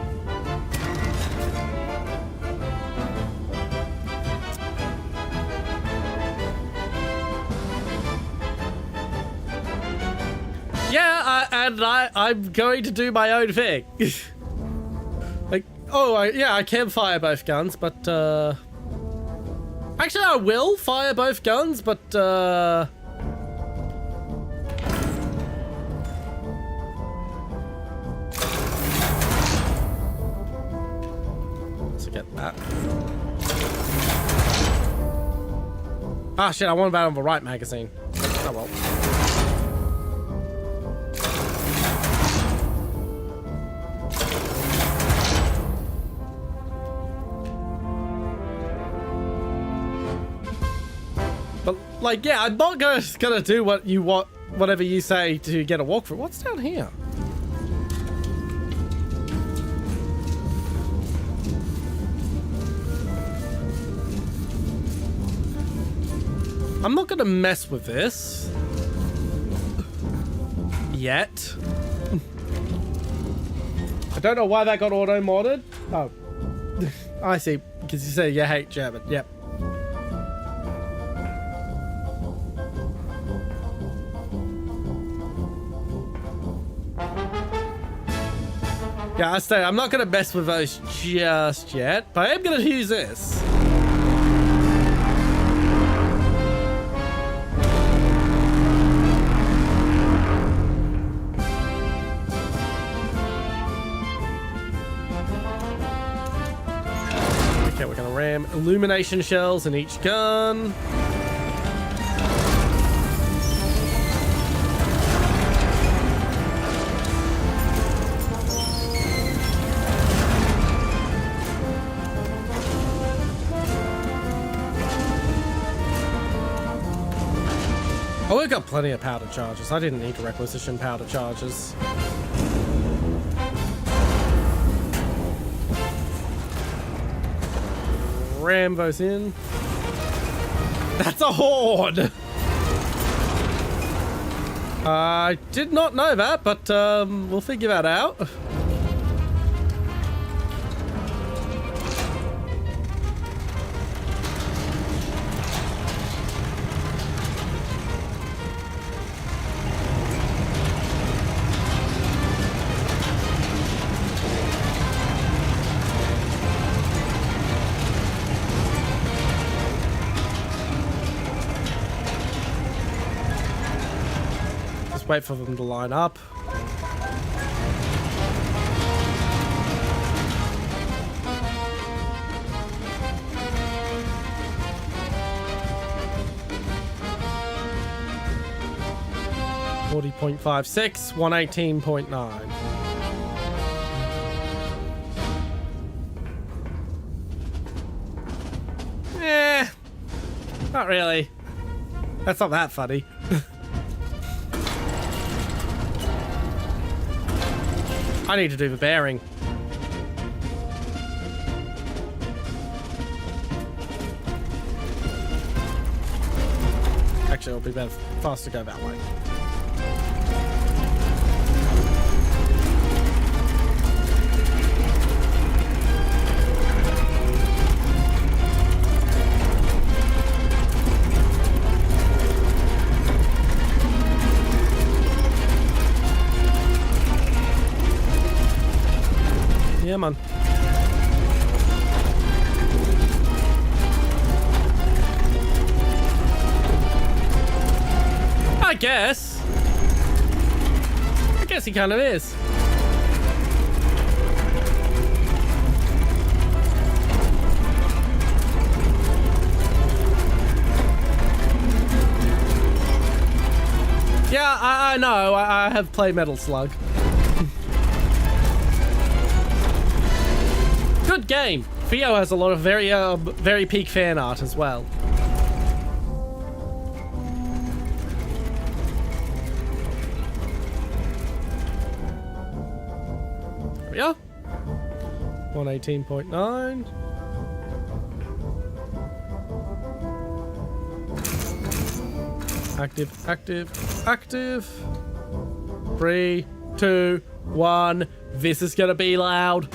Yeah, I'm going to do my own thing. Like, oh, I can fire both guns, but actually, I will fire both guns, but Ah, shit, I want to battle the right magazine. Oh, well. But, like, yeah, I'm not gonna do whatever you say to get a walkthrough. What's down here? I'm not gonna mess with this. Yet. I don't know why that got auto-modded. Oh. I see. Because you say you hate German. Yep. Yeah, I say I'm not gonna mess with those just yet, but I am gonna use this. Okay, we're gonna ram illumination shells in each gun. Oh, we've got plenty of powder charges. I didn't need to requisition powder charges. Ram those in. That's a horde! I did not know that, but we'll figure that out. Wait for them to line up. $40.56, 118.9. Not really. That's not that funny. I need to do the bearing. Actually, it'll be better faster to go that way. Yeah, man. I guess he kind of is. Yeah, I know. I have played Metal Slug. Good game. Theo has a lot of very peak fan art as well. There we are. 118.9. Active, active, active. 3, 2, 1. This is gonna be loud.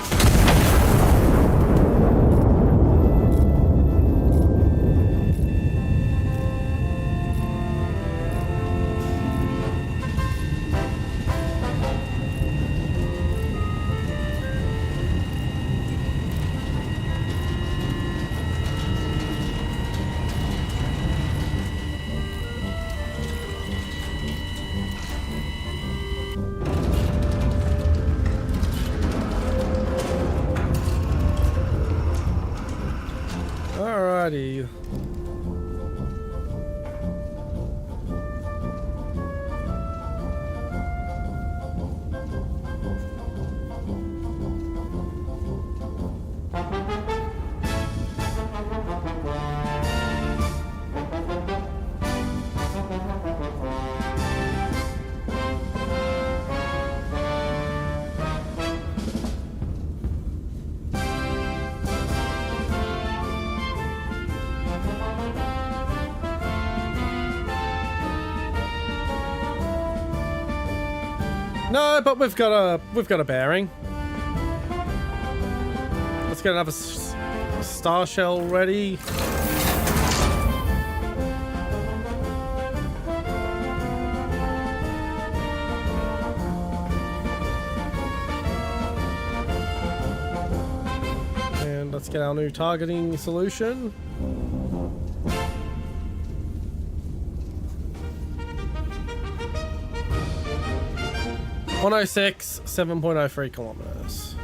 Alrighty. No, but we've got a bearing. Let's get another star shell ready. And let's get our new targeting solution. (106), 7.03 kilometers.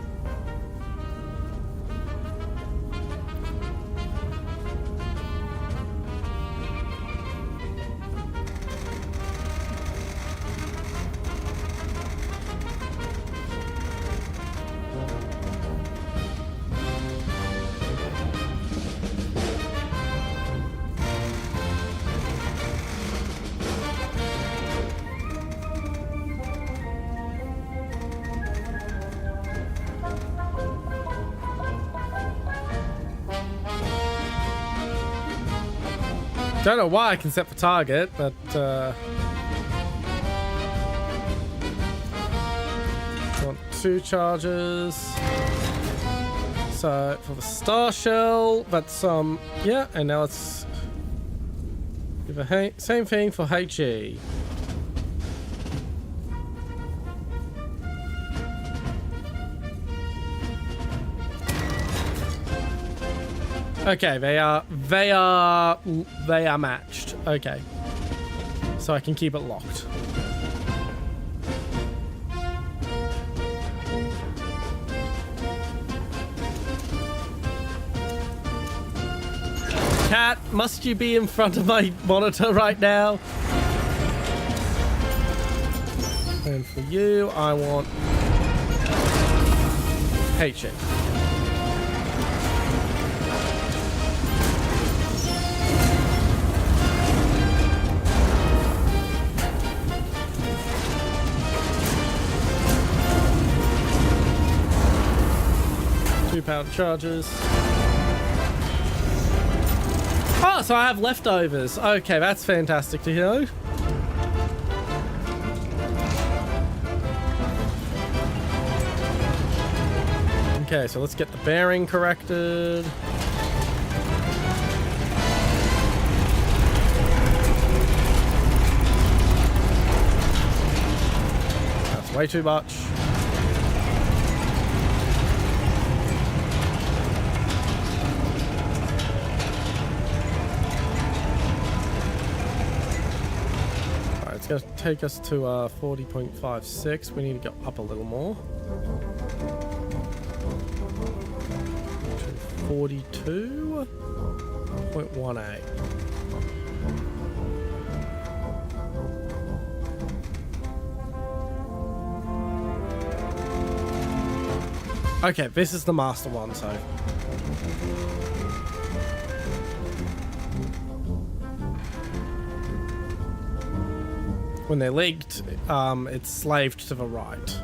Don't know why I can set the target, but want 2 charges. So for the star shell, that's yeah, and now let's give a same thing for HE. Okay, they are matched. Okay. So I can keep it locked. Cat, must you be in front of my monitor right now? And for you, I want HE. £2 charges. Oh, so I have leftovers. Okay, that's fantastic to hear. Okay, so let's get the bearing corrected. That's way too much. It's going to take us to 40.56. We need to go up a little more. To 42.18. Okay, this is the master one, so... When they're leaked, it's slaved to the right.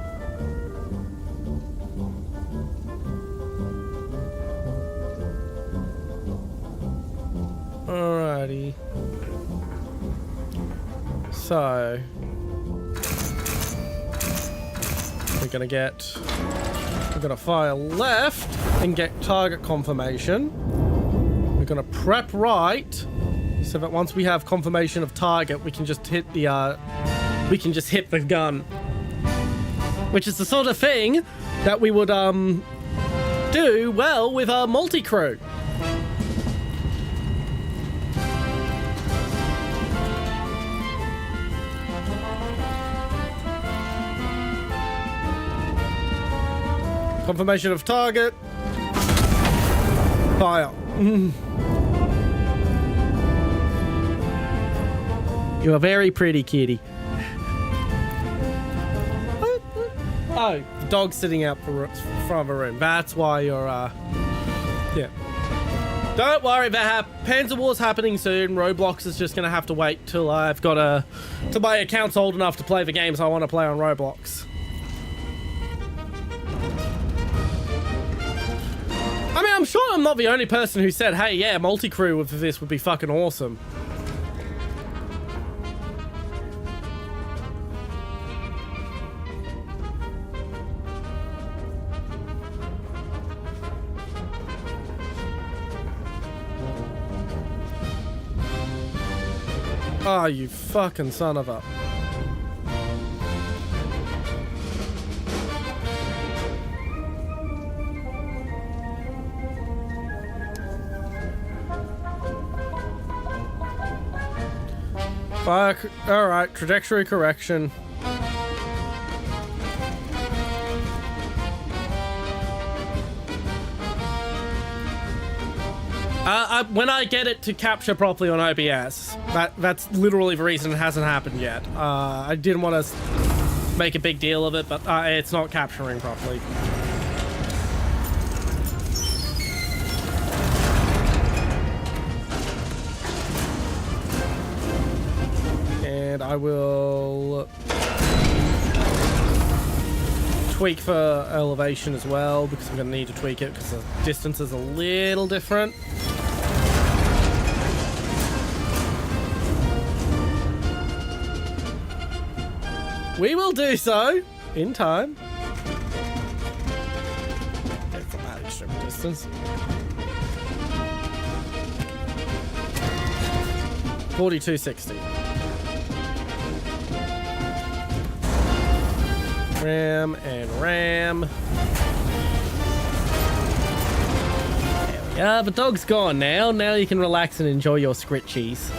Alrighty. So... We're gonna fire left and get target confirmation. We're gonna prep right, so that once we have confirmation of target, we can just hit the gun. Which is the sort of thing that we would do well with our multi-crew. Confirmation of target. Fire. You're a very pretty kitty. Oh, the dog's sitting out front of a room. That's why you're, yeah. Don't worry about Panzer War's happening soon. Roblox is just gonna have to wait till I've got till my account's old enough to play the games I want to play on Roblox. I mean, I'm sure I'm not the only person who said, hey, yeah, multi-crew with this would be fucking awesome. Oh, you fucking son of a... Fuck. Alright, trajectory correction. When I get it to capture properly on OBS, that's literally the reason it hasn't happened yet. I didn't want to make a big deal of it, but it's not capturing properly. And I will tweak for elevation as well, because I'm going to need to tweak it because the distance is a little different. We will do so in time. Go for that extreme distance. 4260. Ram and ram. There we are. The dog's gone now. Now you can relax and enjoy your scritchies.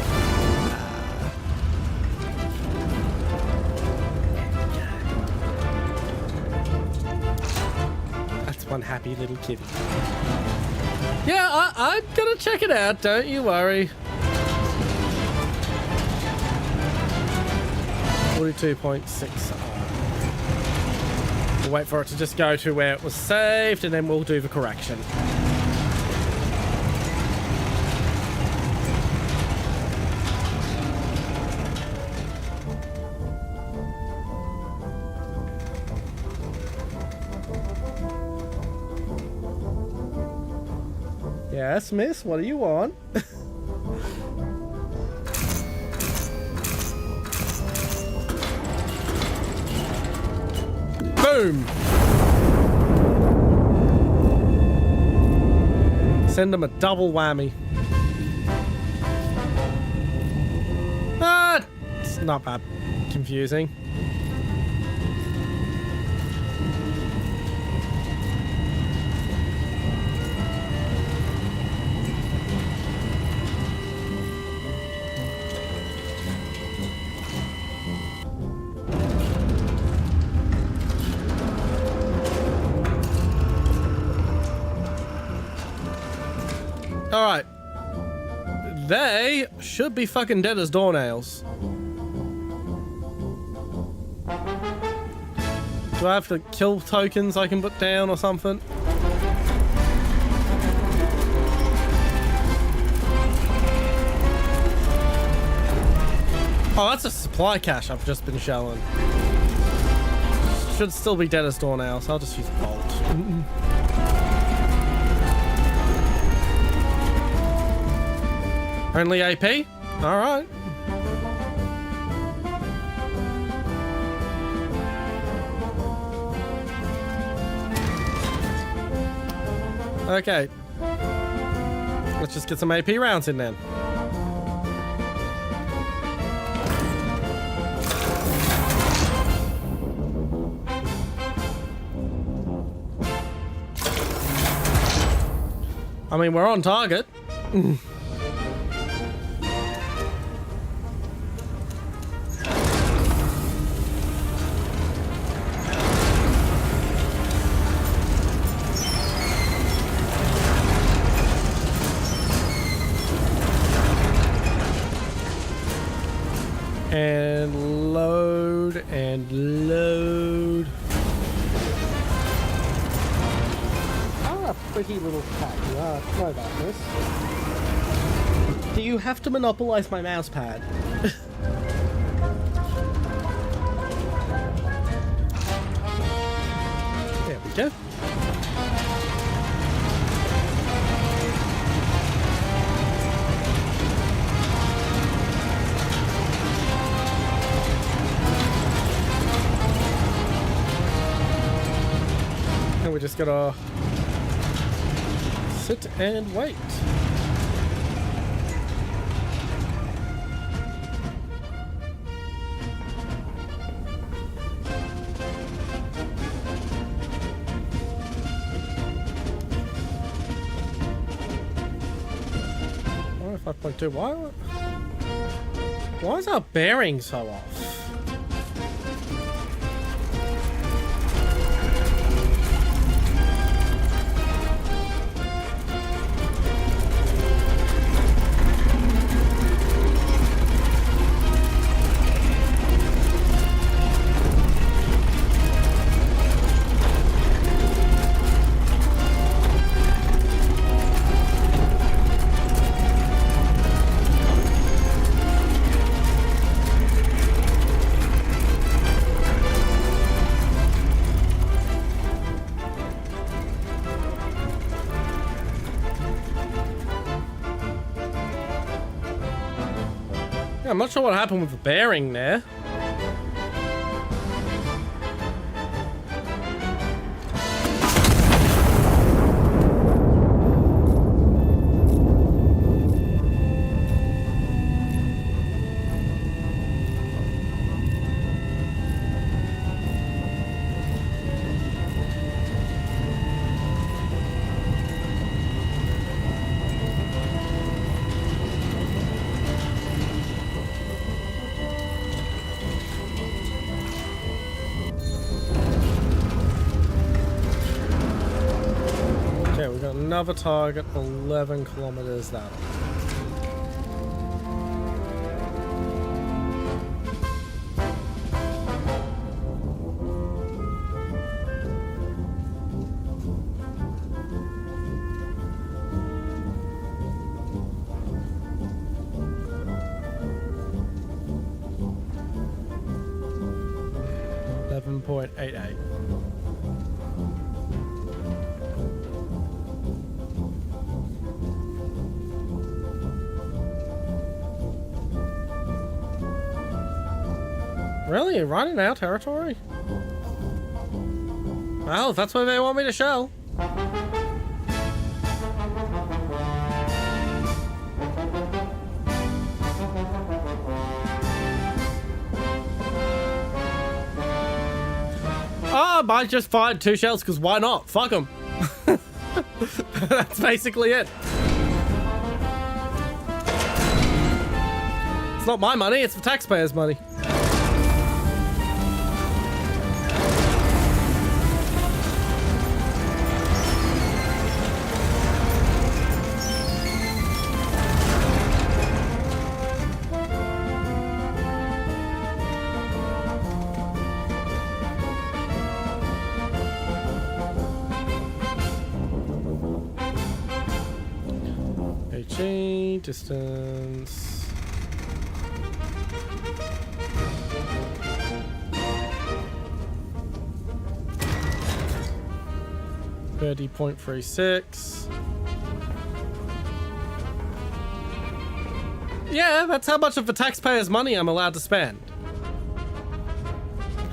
One happy little kitty. Yeah, I'm gonna check it out, don't you worry. 42.6. We'll wait for it to just go to where it was saved and then we'll do the correction. Yes, miss, what do you want? Boom! Send them a double whammy. Ah, it's not that confusing. Alright. They should be fucking dead as doornails. Do I have to kill tokens I can put down or something? Oh, that's a supply cache I've just been showing. Should still be dead as doornails. I'll just use bolt. Only AP? Alright. Okay. Let's just get some AP rounds in then. I mean, we're on target. And load and load. Ah, pretty little cat you are. Sorry about this. Do you have to monopolize my mouse pad? There we go. And we just gotta sit and wait. Oh, 5.2. Why is our bearing so off? I'm not sure what happened with the bearing there. Another target 11 kilometers that way. .88. Really? You're right in our territory? Well, if that's where they want me to shell. Oh, I just fired 2 shells because why not? Fuck them. That's basically it. It's not my money, it's the taxpayers' money. Distance. .36. Yeah, that's how much of the taxpayers' money I'm allowed to spend.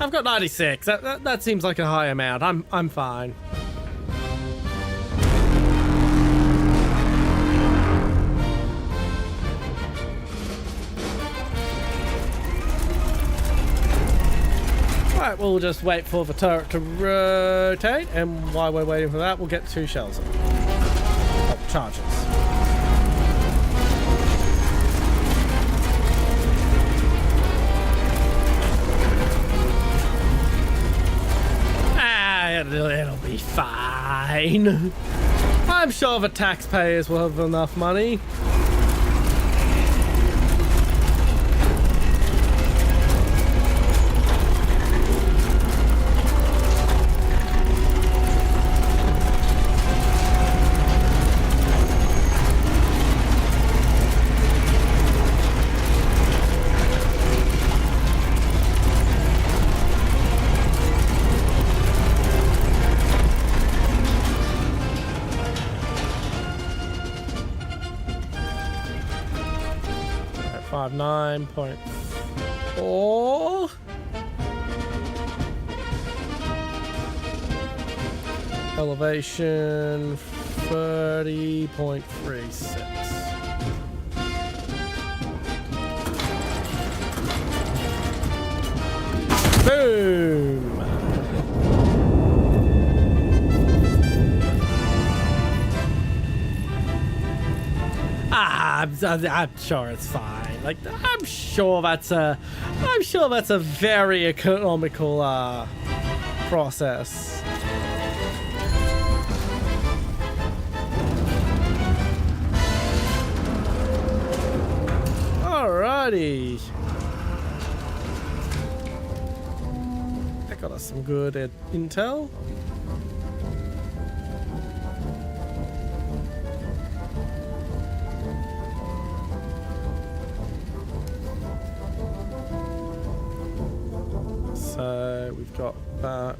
I've got 96. That seems like a high amount. I'm fine. Alright, we'll just wait for the turret to rotate, and while we're waiting for that, we'll get 2 shells in. Oh, charges. Ah, it'll be fine. I'm sure the taxpayers will have enough money. 59.4. Elevation 30.36. Boom! I'm sure it's fine. Like, I'm sure that's a very economical process. Alrighty. That got us some good intel. So we've got that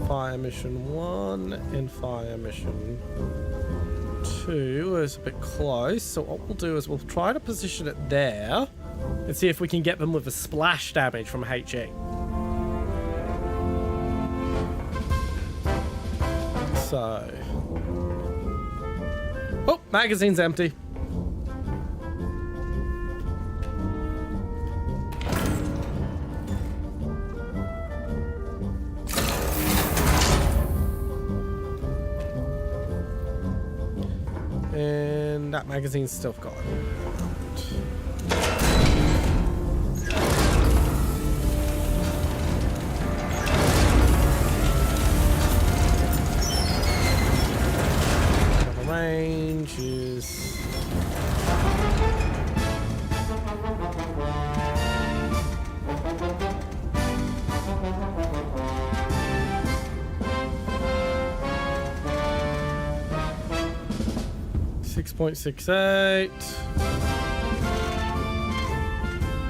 fire mission 1 and fire mission 2 is a bit close. So what we'll do is we'll try to position it there and see if we can get them with a splash damage from HE. So, oh, magazine's empty. And that magazine's still gone. The range is... .68.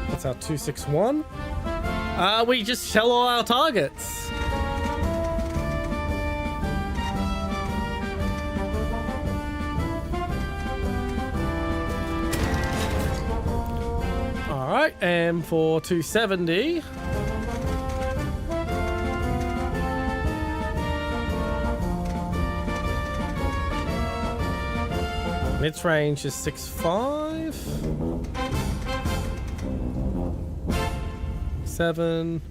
That's our 261. We just shell all our targets. All right, and for 270. Its range is 6.5. 7.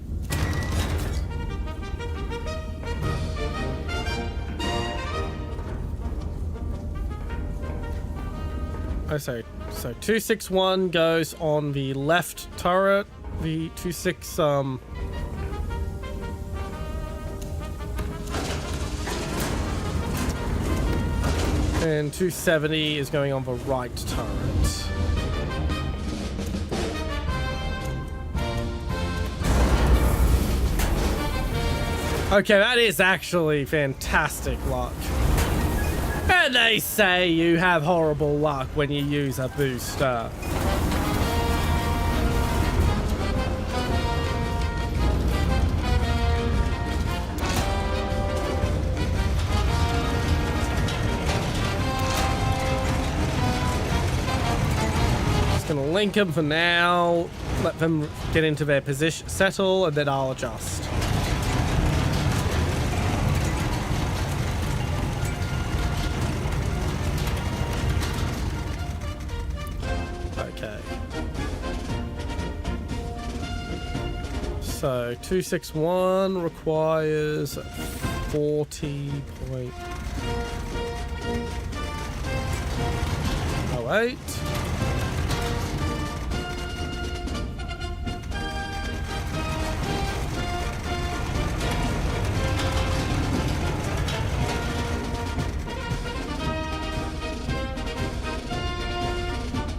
Oh, sorry. So 261 goes on the left turret. The 26 and 270 is going on the right turret. Okay, that is actually fantastic luck. And they say you have horrible luck when you use a booster. Gonna link them for now, let them get into their position, settle, and then I'll adjust. Okay. So 261 requires 40.08.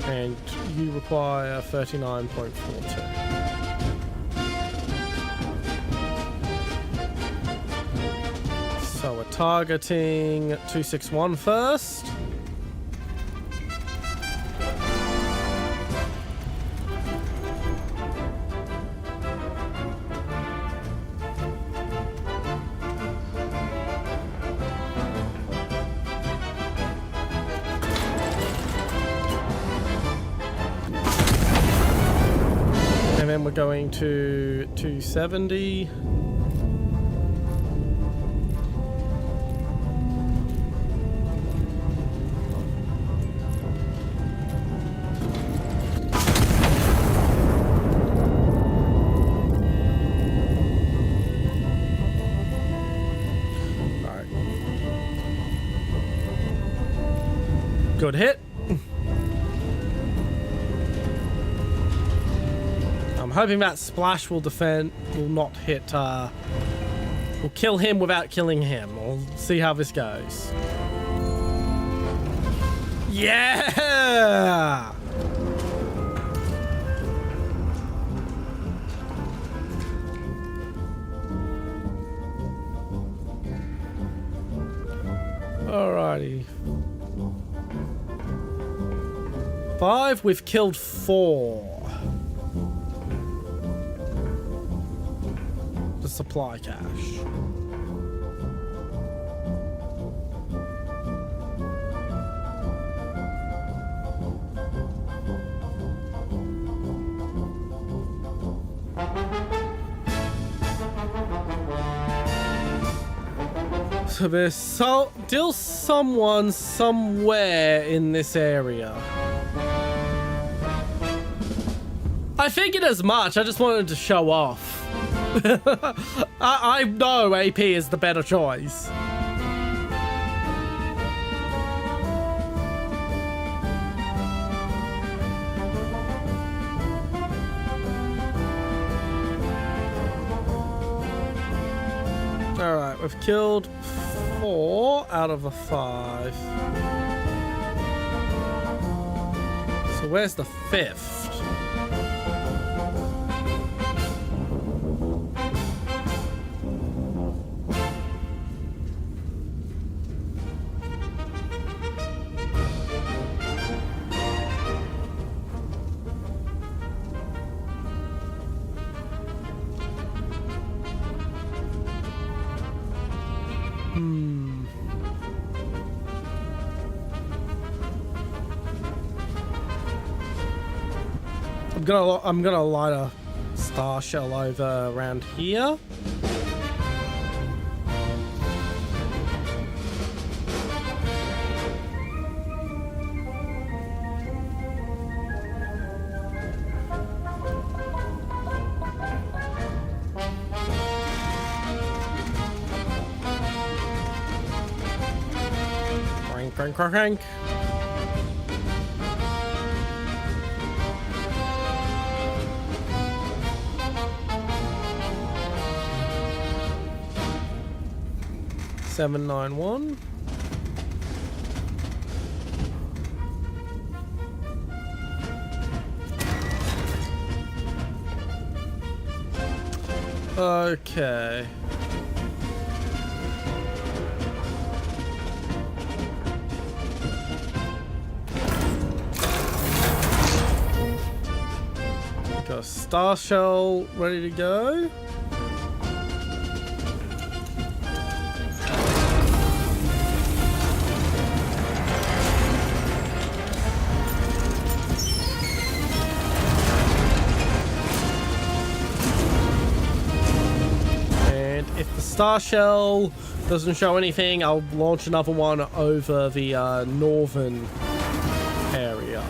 And you require 39.42. So we're targeting 261 first. then we're going to 270. Alright. Good hit. I'm hoping that splash will not hit, will kill him without killing him. We'll see how this goes. Yeah! Alrighty. 5, we've killed 4. The supply cache. So there's still someone somewhere in this area. I figured as much, I just wanted to show off. I know AP is the better choice. Alright, we've killed 4 out of the 5. So where's the 5th? I'm gonna light a star shell over around here. Crank, crank, crank, crank. Seven, 9, 1. Okay. Got a star shell ready to go. Star shell doesn't show anything. I'll launch another one over the northern area.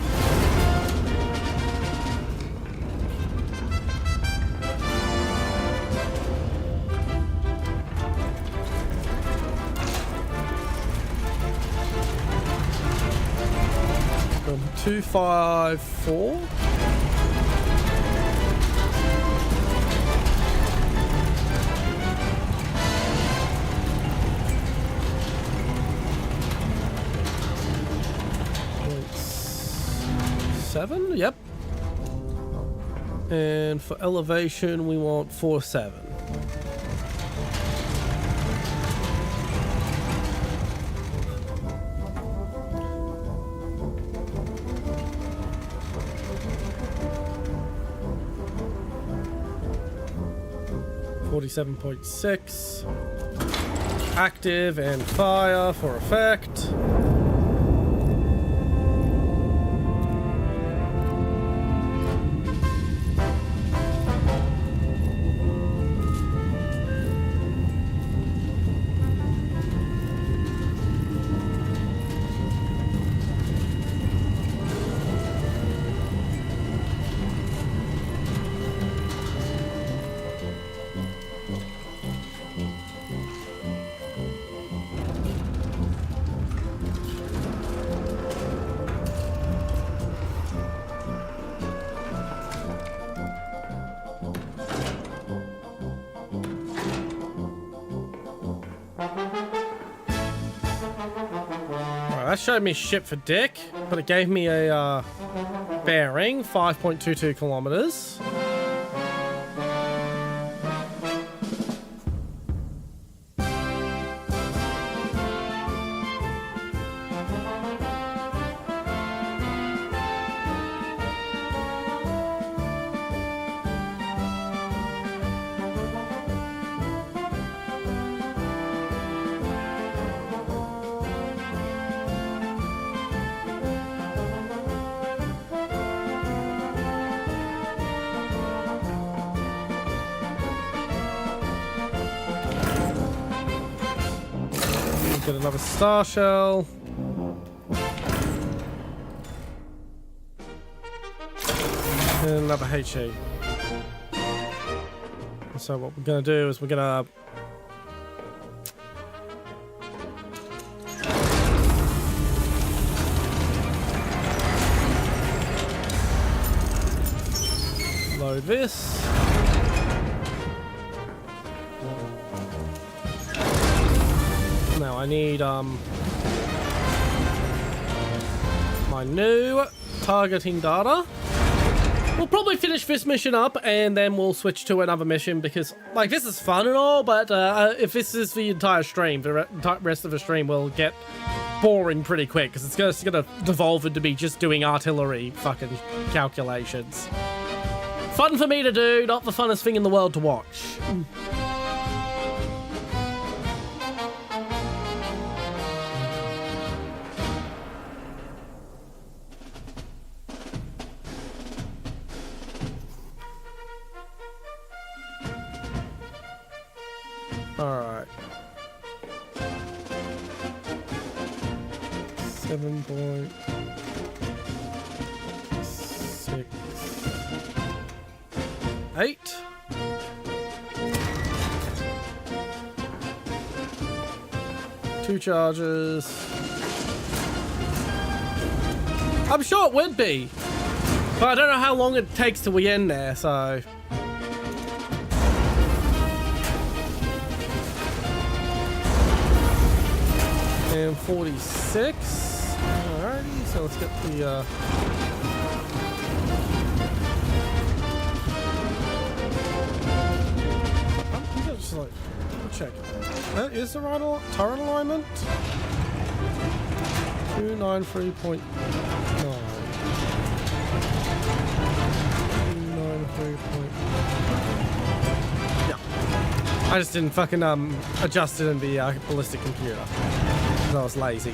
From 254. Yep. And for elevation, we want 4-7. .6 active and fire for effect. that showed me shit for dick, but it gave me a bearing, 5.22 kilometers. Get another star shell. And another HE. So what we're gonna do is we're gonna load this. Now I need my new targeting data. We'll probably finish this mission up and then we'll switch to another mission because like this is fun and all, but if this is the entire stream, the rest of the stream will get boring pretty quick because it's just gonna devolve into me just doing artillery fucking calculations. Fun for me to do, not the funnest thing in the world to watch. Alright. 7.68. Two charges. I'm sure it would be, but I don't know how long it takes till we end there, so. And 46. Alrighty, so let's get the I'm just like check. That is the right turret alignment. 293.9. 293. Yeah. I just didn't fucking adjust it in the ballistic computer. I was lazy.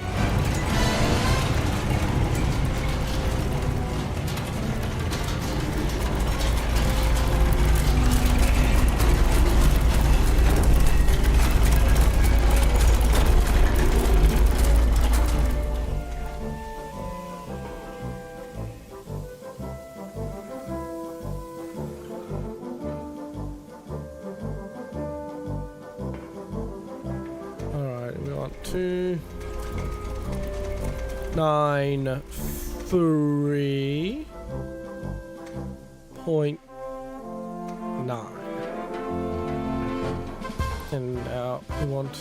All right, we want 293.9. And we want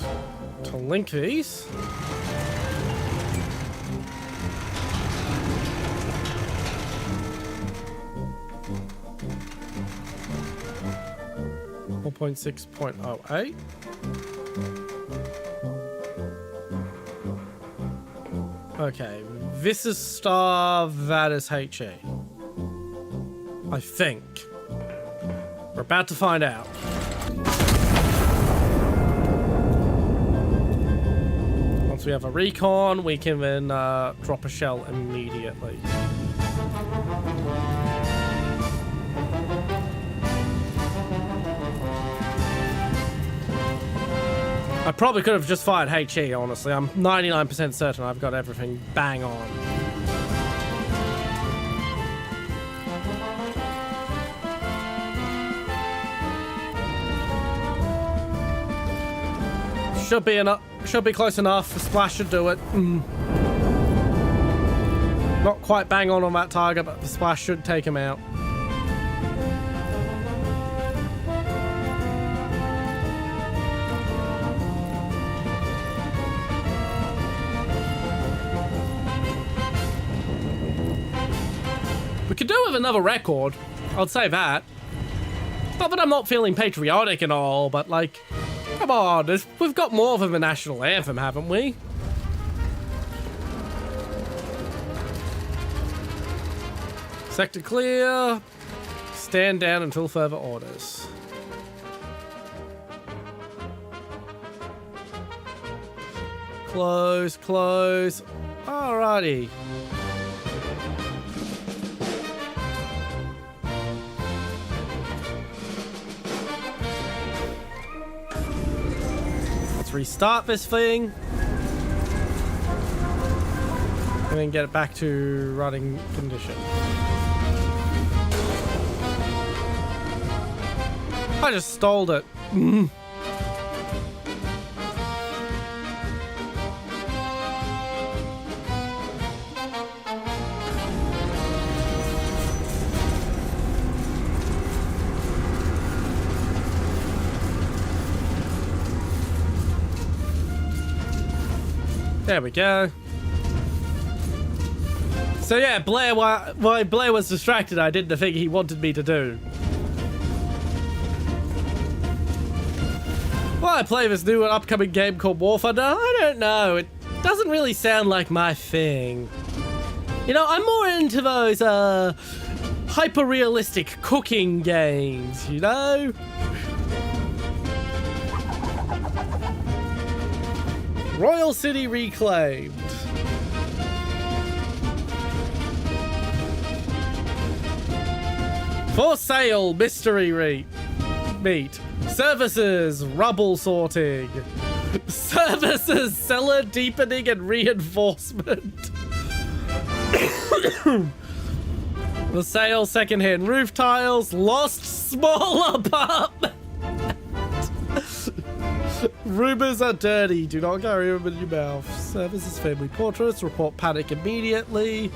to link these. .6.08. Okay, this is star, that is HE. I think. We're about to find out. Once we have a recon, we can then drop a shell immediately. I probably could have just fired HE, honestly. I'm 99% certain I've got everything bang on. Should be enough. Should be close enough. The splash should do it. Not quite bang on that target, but the splash should take him out. We could do with another record. I'd say that. Not that I'm not feeling patriotic and all, but like, come on, we've got more of a national anthem, haven't we? Sector clear. Stand down until further orders. Close, close. Alrighty. Let's restart this thing. And then get it back to running condition. I just stalled it. There we go. So yeah, Blair, while Blair was distracted, I did the thing he wanted me to do. Why I play this new and upcoming game called War Thunder? I don't know. It doesn't really sound like my thing. You know, I'm more into those hyper-realistic cooking games, you know? Royal City reclaimed. For sale, mystery meat. Services, rubble sorting. Services, cellar deepening and reinforcement. For sale, secondhand roof tiles. Lost small apartment. Rumors are dirty. Do not carry them in your mouth. Services, family portraits. Report panic immediately.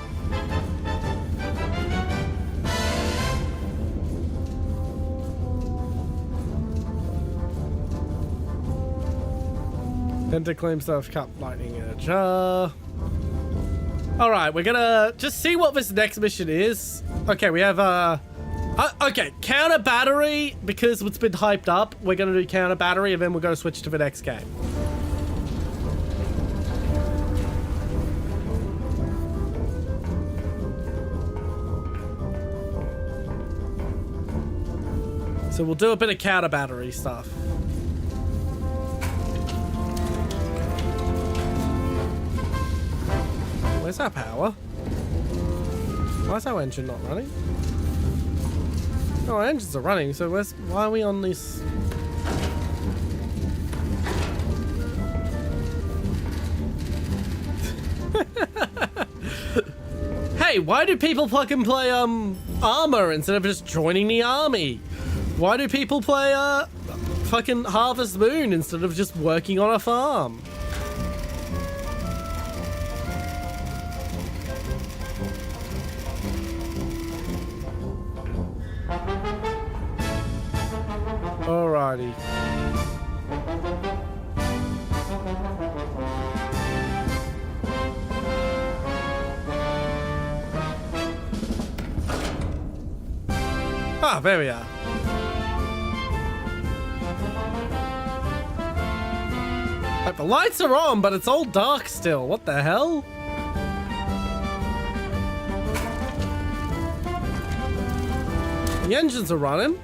Enter claim stuff, cup lightning in a jar. Alright, we're gonna just see what this next mission is. Okay, we have okay, counter battery, because it's been hyped up. We're gonna do counter battery and then we're gonna switch to the next game. So we'll do a bit of counter battery stuff. Where's our power? Why is our engine not running? Oh, our engines are running, so why are we on this? Hey, why do people fucking play armor instead of just joining the army? Why do people play fucking Harvest Moon instead of just working on a farm? Alrighty. Ah, there we are. Like, the lights are on, but it's all dark still. What the hell? The engines are running.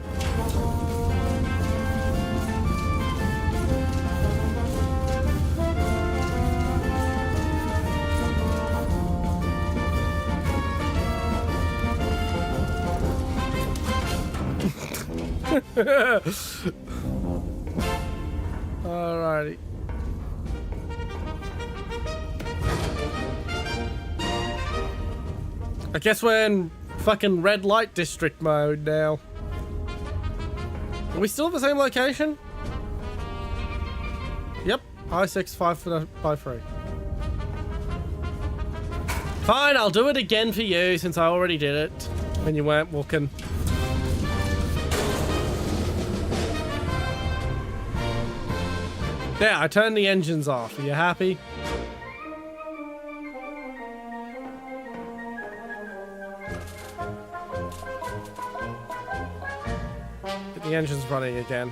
Alrighty. I guess we're in fucking red light district mode now. Are we still at the same location? Yep, I-6-5-3. Fine, I'll do it again for you since I already did it when you weren't walking. Yeah, I turned the engines off. Are you happy? the engine's running again.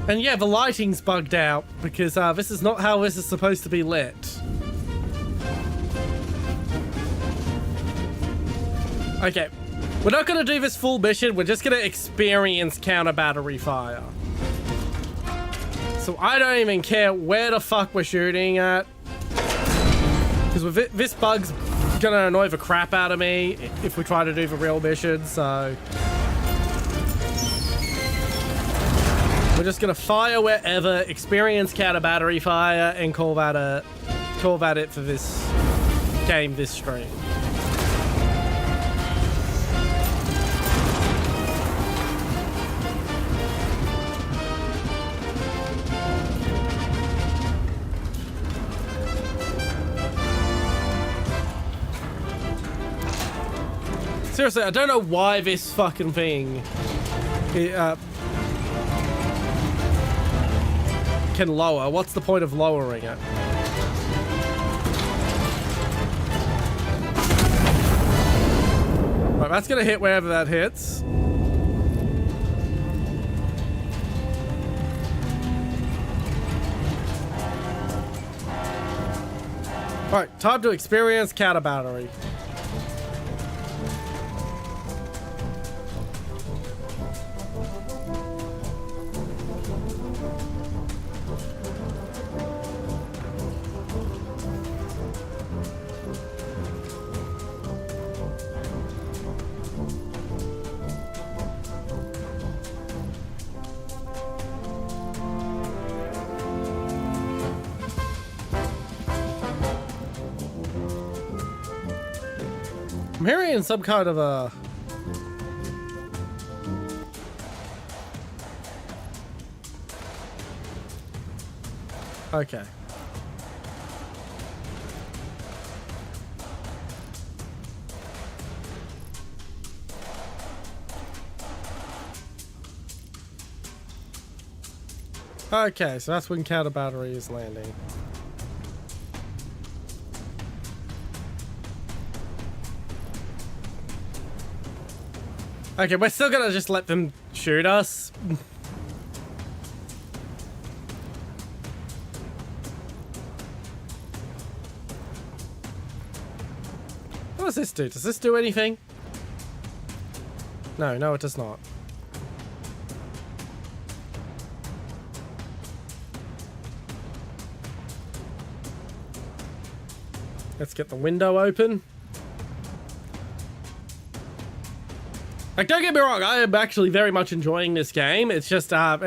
And yeah, the lighting's bugged out because this is not how this is supposed to be lit. Okay, we're not gonna do this full mission, we're just gonna experience counter battery fire. So I don't even care where the fuck we're shooting at. Because with this bug's gonna annoy the crap out of me if we try to do the real mission, so... We're just gonna fire wherever, experience counter battery fire, and call that it for this game, this stream. Seriously, I don't know why this fucking thing can lower. What's the point of lowering it? Right, that's gonna hit wherever that hits. Right, time to experience counter battery. I'm hearing some kind of a... Okay. Okay, so that's when counter battery is landing. Okay, we're still gonna just let them shoot us. What does this do? Does this do anything? No, it does not. Let's get the window open. Like, don't get me wrong, I am actually very much enjoying this game. It's just some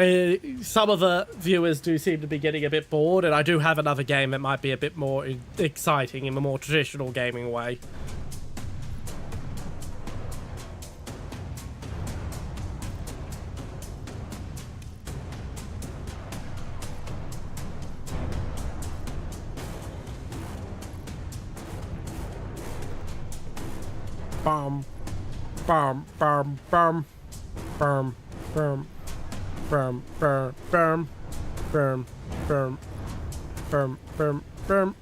of the viewers do seem to be getting a bit bored, and I do have another game that might be a bit more exciting in a more traditional gaming way. Bum. Bum, bum, bum, bum, bum, bum, bum, bum, bum, bum, bum, bum, bum.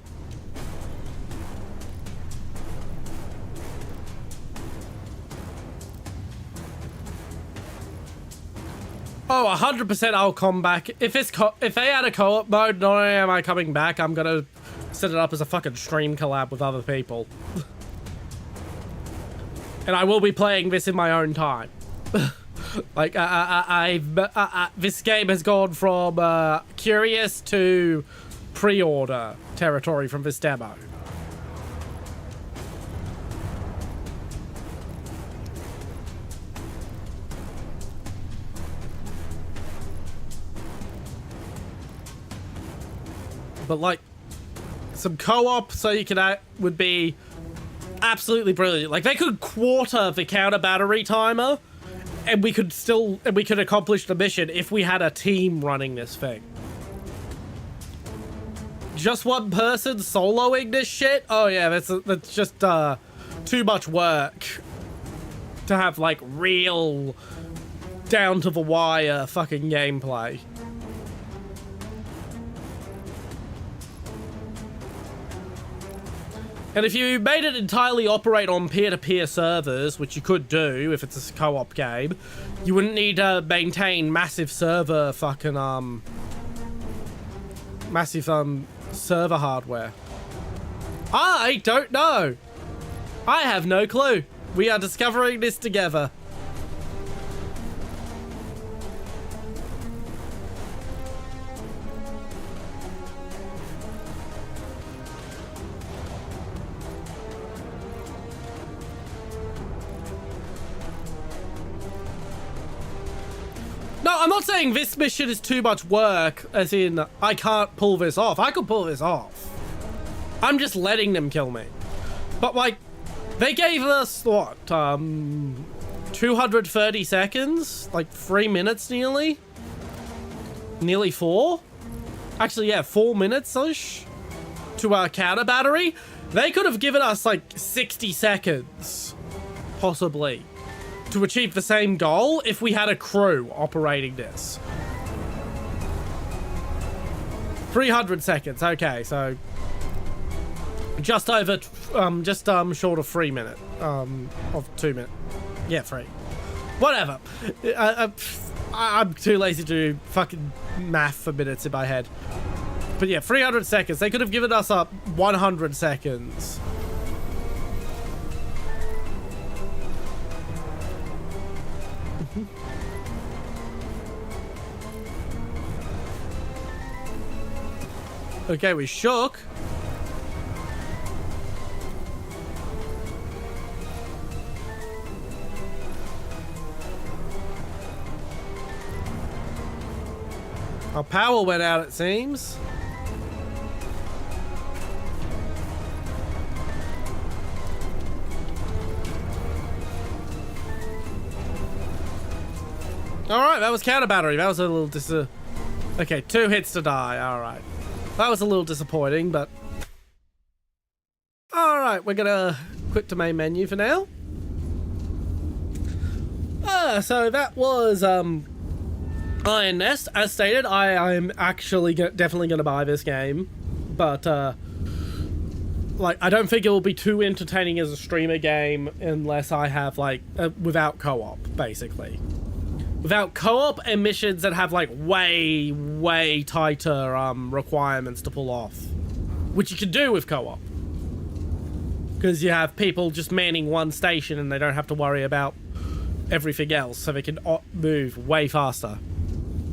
Oh, 100% I'll come back. If they add a co-op mode, not only am I coming back, I'm gonna set it up as a fucking stream collab with other people. And I will be playing this in my own time. Like, this game has gone from curious to pre-order territory from this demo. But like, some co-op so you can would be absolutely brilliant. Like, they could quarter the counter battery timer, and we could accomplish the mission if we had a team running this thing. just one person soloing this shit? Oh yeah, that's just too much work to have like real down to the wire fucking gameplay. And if you made it entirely operate on peer-to-peer servers, which you could do if it's a co-op game, you wouldn't need to maintain massive server fucking server hardware. I don't know. I have no clue. We are discovering this together. No, I'm not saying this mission is too much work, as in, I can't pull this off. I could pull this off. I'm just letting them kill me. But, like, they gave us, what, 230 seconds? Like, 3 minutes nearly? Nearly 4? Actually, yeah, 4 minutes-ish to our counter battery. They could have given us, like, 60 seconds, possibly, to achieve the same goal if we had a crew operating this. 300 seconds. Okay, so just over, short of 3 minutes, of 2 minutes. Yeah, 3. Whatever. I'm too lazy to do fucking math for minutes in my head. But yeah, 300 seconds. They could have given us up 100 seconds. Okay, we shook. Our power went out, it seems. Alright, that was counter battery. That was a little okay, 2 hits to die. Alright. That was a little disappointing, but... Alright, we're gonna quit the main menu for now. So that was, Iron Nest. As stated, I'm actually definitely gonna buy this game. But, like, I don't think it will be too entertaining as a streamer game unless I have, like, without co-op, basically. Without co-op and missions that have, like, way tighter requirements to pull off. Which you can do with co-op. Because you have people just manning one station and they don't have to worry about everything else, so they can move way faster.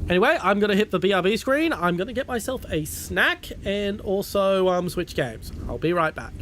Anyway, I'm going to hit the BRB screen. I'm going to get myself a snack and also switch games. I'll be right back.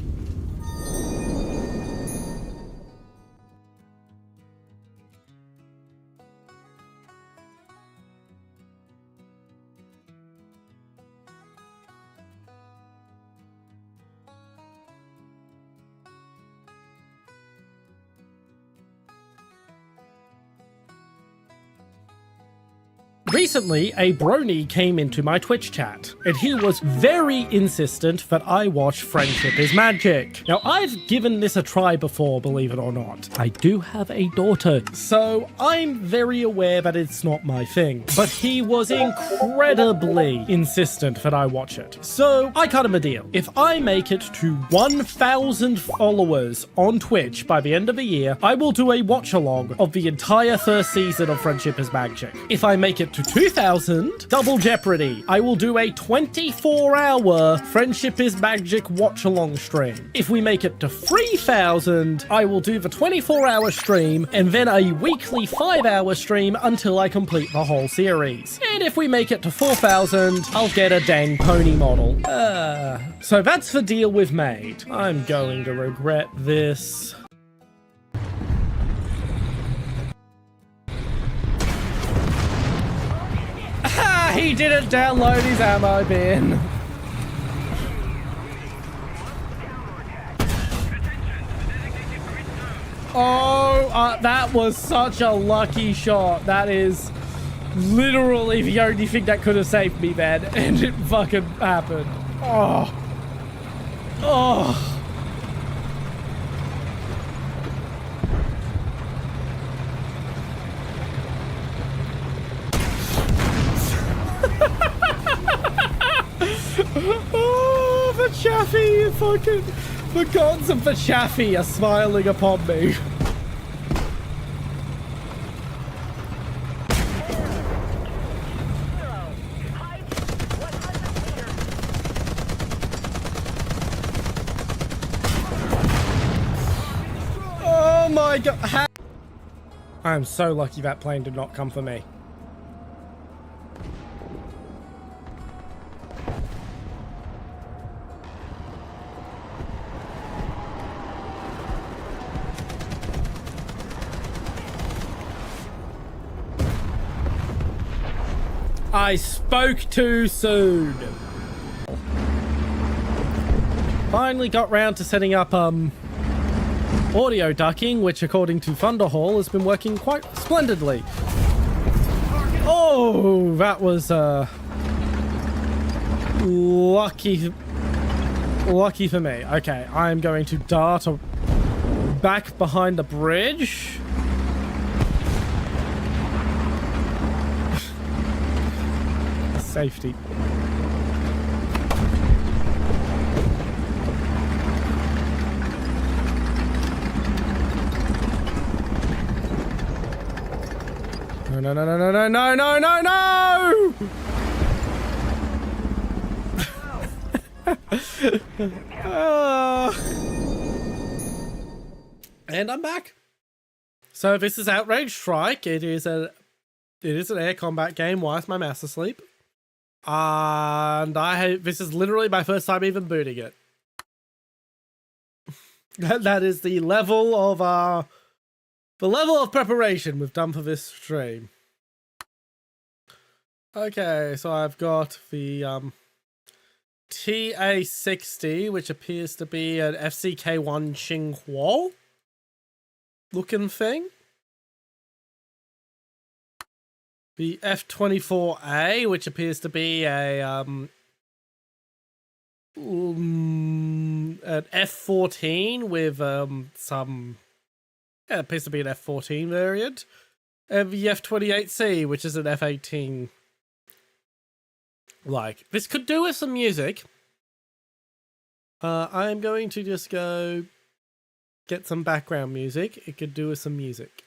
Recently, a brony came into my Twitch chat, and he was very insistent that I watch Friendship is Magic. Now, I've given this a try before, believe it or not. I do have a daughter, so I'm very aware that it's not my thing. But he was incredibly insistent that I watch it. So, I cut him a deal. If I make it to 1,000 followers on Twitch by the end of the year, I will do a watch-along of the entire first season of Friendship is Magic. If I make it to 2,000, double jeopardy. I will do a 24-hour Friendship is Magic watch-along stream. If we make it to 3,000, I will do the 24-hour stream and then a weekly 5-hour stream until I complete the whole series. And if we make it to 4,000, I'll get a dang pony model. So that's the deal we've made. I'm going to regret this. He didn't download his ammo bin. Oh, that was such a lucky shot. That is literally the only thing that could have saved me, man. And it fucking happened. Oh. Oh. Oh, the Chaffee fucking... The gods of the Chaffee are smiling upon me. Oh my god. I am so lucky that plane did not come for me. I spoke too soon. Finally got round to setting up audio ducking, which according to Thunderhall has been working quite splendidly. Oh, that was lucky for me. Okay, I'm going to dart back behind the bridge. Safety. No, no, no, no, no, no, no, no, no, no! And I'm back. So this is Outrage Strike. It is an air combat game whilst my mouse is asleep. And this is literally my first time even booting it. That is the level of preparation we've done for this stream. Okay, so I've got the TA-60, which appears to be an FCK-1 Xinghua looking thing. The F-24A, which appears to be an F-14 with some... Yeah, it appears to be an F-14 variant. And the F-28C, which is an F-18. Like, this could do with some music. I'm going to just go get some background music. It could do with some music.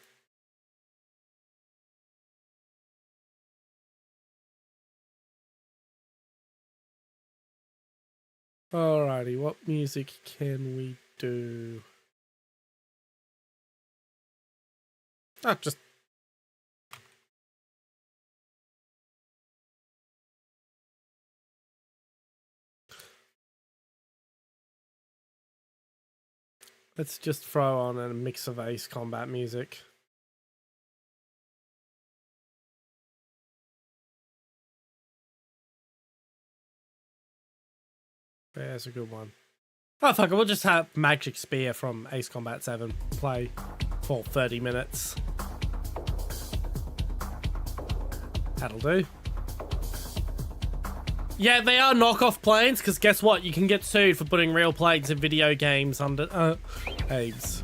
Alrighty, what music can we do? Just... Let's just throw on a mix of Ace Combat music. There's a good one. Oh, fuck it. We'll just have Magic Spear from Ace Combat 7 play for 30 minutes. That'll do. Yeah, they are knockoff planes, because guess what? You can get sued for putting real planes in video games under AIDS.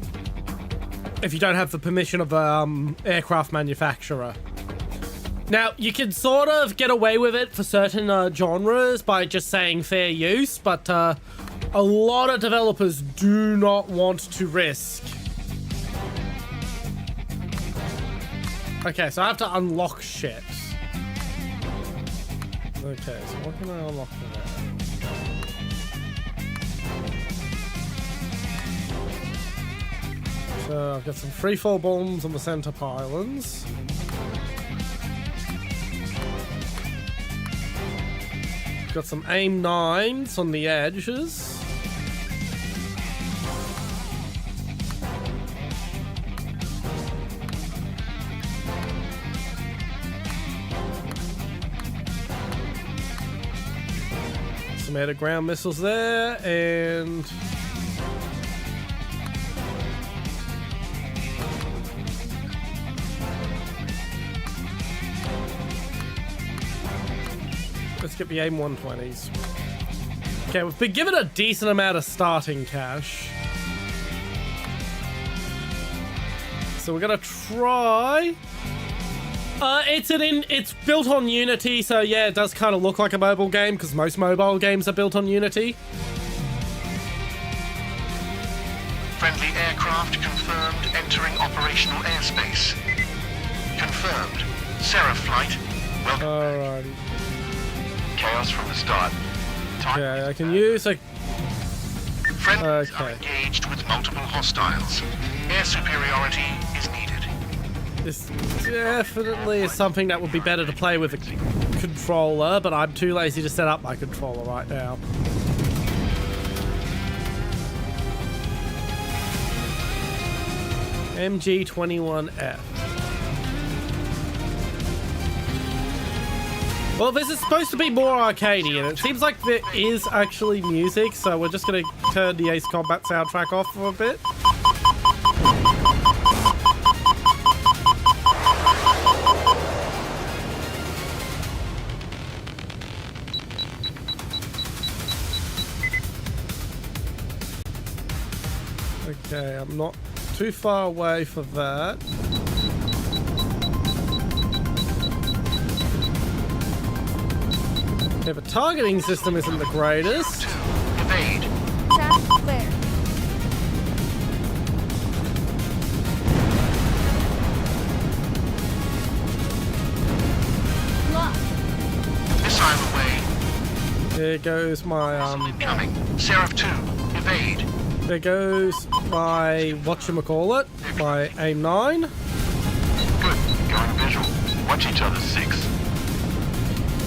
If you don't have the permission of an aircraft manufacturer. Now, you can sort of get away with it for certain genres by just saying fair use, but a lot of developers do not want to risk. Okay, so I have to unlock shit. Okay, so what can I unlock for that? So I've got some freefall bombs on the center pylons. Got some aim 9s on the edges. Some air-to-ground missiles there, and let's get the AIM 120s. Okay, we've been given a decent amount of starting cash. So we're gonna try. It's built on Unity, so yeah, it does kind of look like a mobile game because most mobile games are built on Unity. Friendly aircraft confirmed entering operational airspace. Confirmed. Seraph flight. Welcome. Alrighty. Chaos from the start. Okay, I can use a. Friendlies are Okay. engaged with multiple hostiles. Air superiority is needed. This definitely is something that would be better to play with a controller, but I'm too lazy to set up my controller right now. MG21F. Well, this is supposed to be more arcadey, and it seems like there is actually music, so we're just going to turn the Ace Combat soundtrack off for a bit. Okay, I'm not too far away for that. Okay, the targeting system isn't the greatest. Evade. Trap clear. Lock. Missile away. There goes my Incoming. Seraph 2. Evade. there goes my whatchamacallit, my aim 9. Good. Going visual. Watch each other, 6.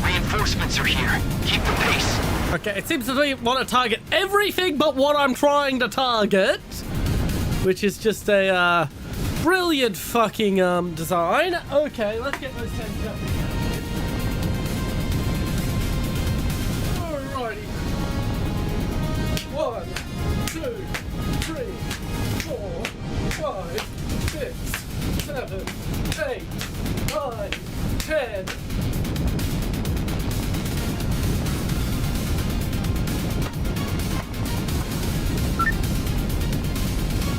Reinforcements are here. Keep the pace. Okay, it seems to me want to target everything but what I'm trying to target, which is just a brilliant fucking design. Okay, let's get those 10 up. Alrighty. 1, 2, 3, 4, 5, 6, 7, 8, 9, 10.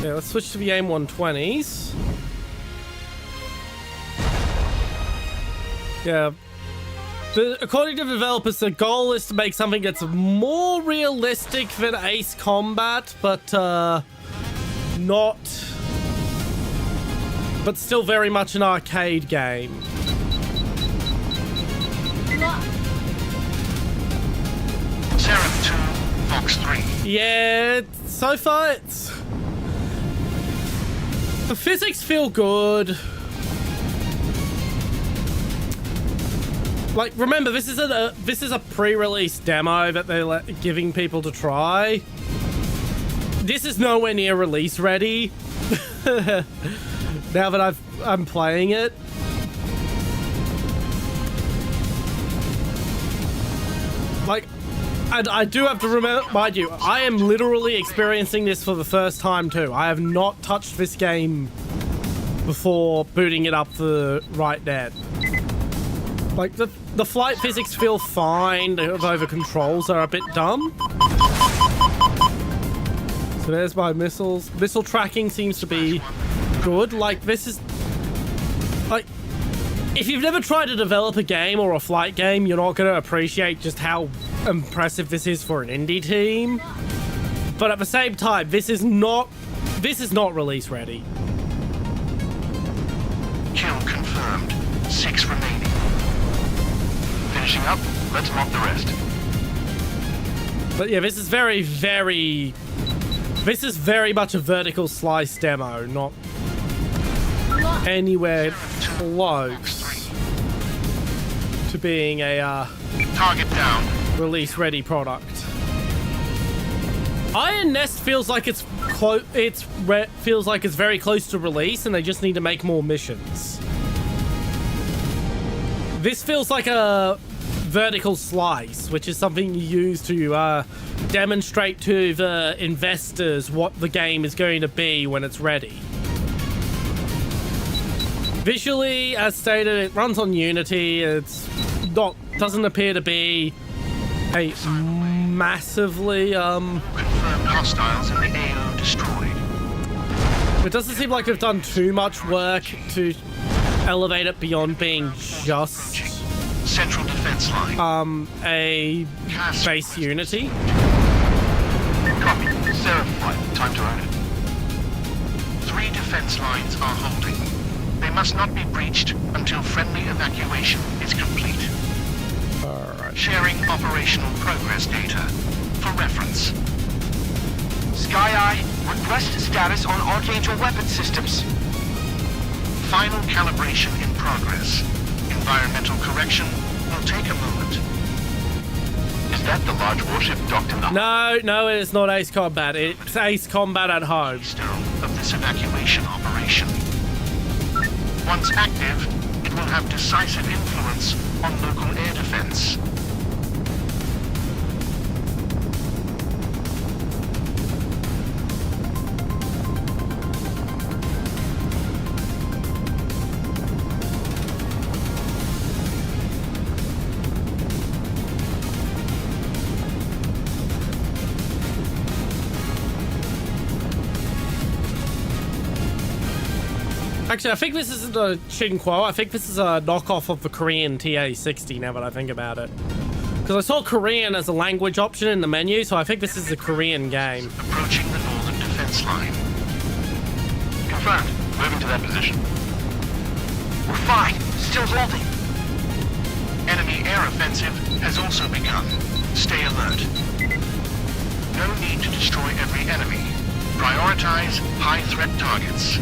Yeah, let's switch to the AIM 120s. Yeah. According to the developers, the goal is to make something that's more realistic than Ace Combat, but not... but still very much an arcade game. Lock. Seraph 2. Fox 3. Yeah, so far it's... the physics feel good. Like, remember, this is a pre-release demo that they're giving people to try. This is nowhere near release ready. Now that I'm playing it. Like, and I do have to remind you, I am literally experiencing this for the first time too. I have not touched this game before booting it up for right now. Like, the flight physics feel fine, although the controls are a bit dumb. So there's my missiles. Missile tracking seems to be good. Like, this is... like, if you've never tried to develop a game or a flight game, you're not going to appreciate just how impressive this is for an indie team. But at the same time, this is not release ready. Kill confirmed. 6 remaining. Finishing up. Let's mop the rest. But yeah, this is very, very... this is very much a vertical slice demo, not anywhere close to being a Target down. release-ready product. Iron Nest feels like it's feels like it's very close to release, and they just need to make more missions. This feels like a vertical slice, which is something you use to demonstrate to the investors what the game is going to be when it's ready. Visually, as stated, it runs on Unity. Doesn't appear to be a massively, Confirmed hostiles in the AO destroyed. it doesn't seem like we've done too much work to elevate it beyond being just, Central defense line. a base unity. Copy. Seraph flight. Time to earn it. 3 defense lines are holding. They must not be breached until friendly evacuation is complete. Alright. Sharing operational progress data for reference. Sky Eye, request status on Archangel weapon systems. Final calibration in progress. Environmental correction will take a moment. Is that the large warship docked in the No, it is not Ace Combat. It's Ace Combat at home. stone of this evacuation operation? Once active, it will have decisive influence on local air defense. Actually, I think this isn't a Chinquo. I think this is a knockoff of the Korean TA60 now that I think about it. Because I saw Korean as a language option in the menu, so I think this is a Korean game. Approaching the northern defense line. Confirmed. Moving to that position. We're fine. Still holding. Enemy air offensive has also begun. Stay alert. No need to destroy every enemy. Prioritize high-threat targets.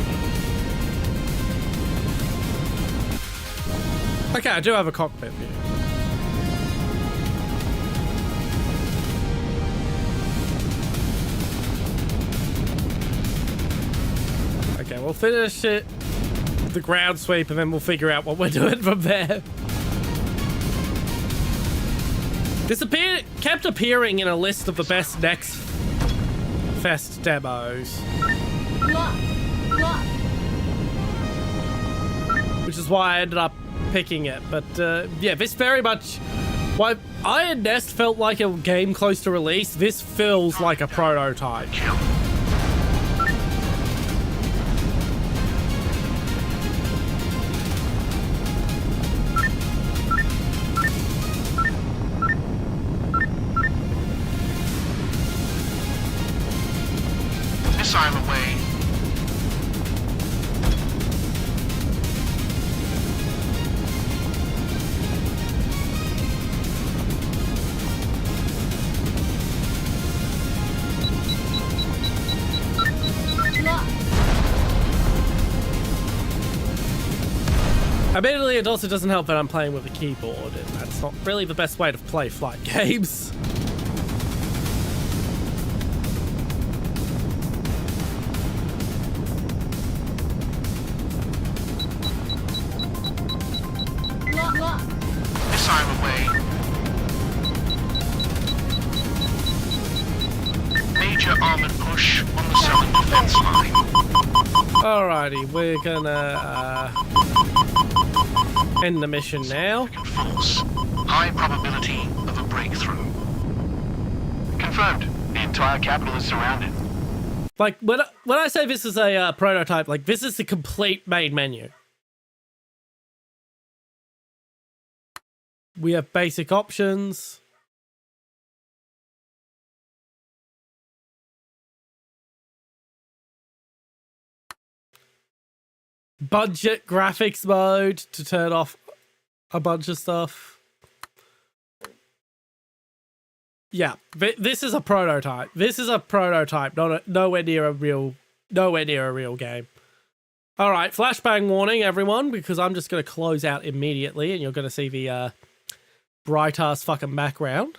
Okay, I do have a cockpit view. Okay, we'll finish it, the ground sweep, and then we'll figure out what we're doing from there. This kept appearing in a list of the best Nextfest demos, Lock. Lock. which is why I ended up picking it. But yeah, this very much, why Iron Nest felt like a game close to release, this feels like a prototype. Kill. Missile away. Lock. Admittedly, it also doesn't help that I'm playing with a keyboard, and that's not really the best way to play flight games. Lock. Lock. Missile away. Major armored push on the southern defense line. Alrighty, we're gonna end the mission now. Force. High probability of a breakthrough. Confirmed. The entire capital is surrounded. Like, when I say this is a prototype, like, this is the complete main menu. We have basic options. Budget graphics mode to turn off a bunch of stuff. Yeah, this is a prototype. This is a prototype, nowhere near a real game. All right, flashbang warning, everyone, because I'm just going to close out immediately, and you're going to see the bright ass fucking background.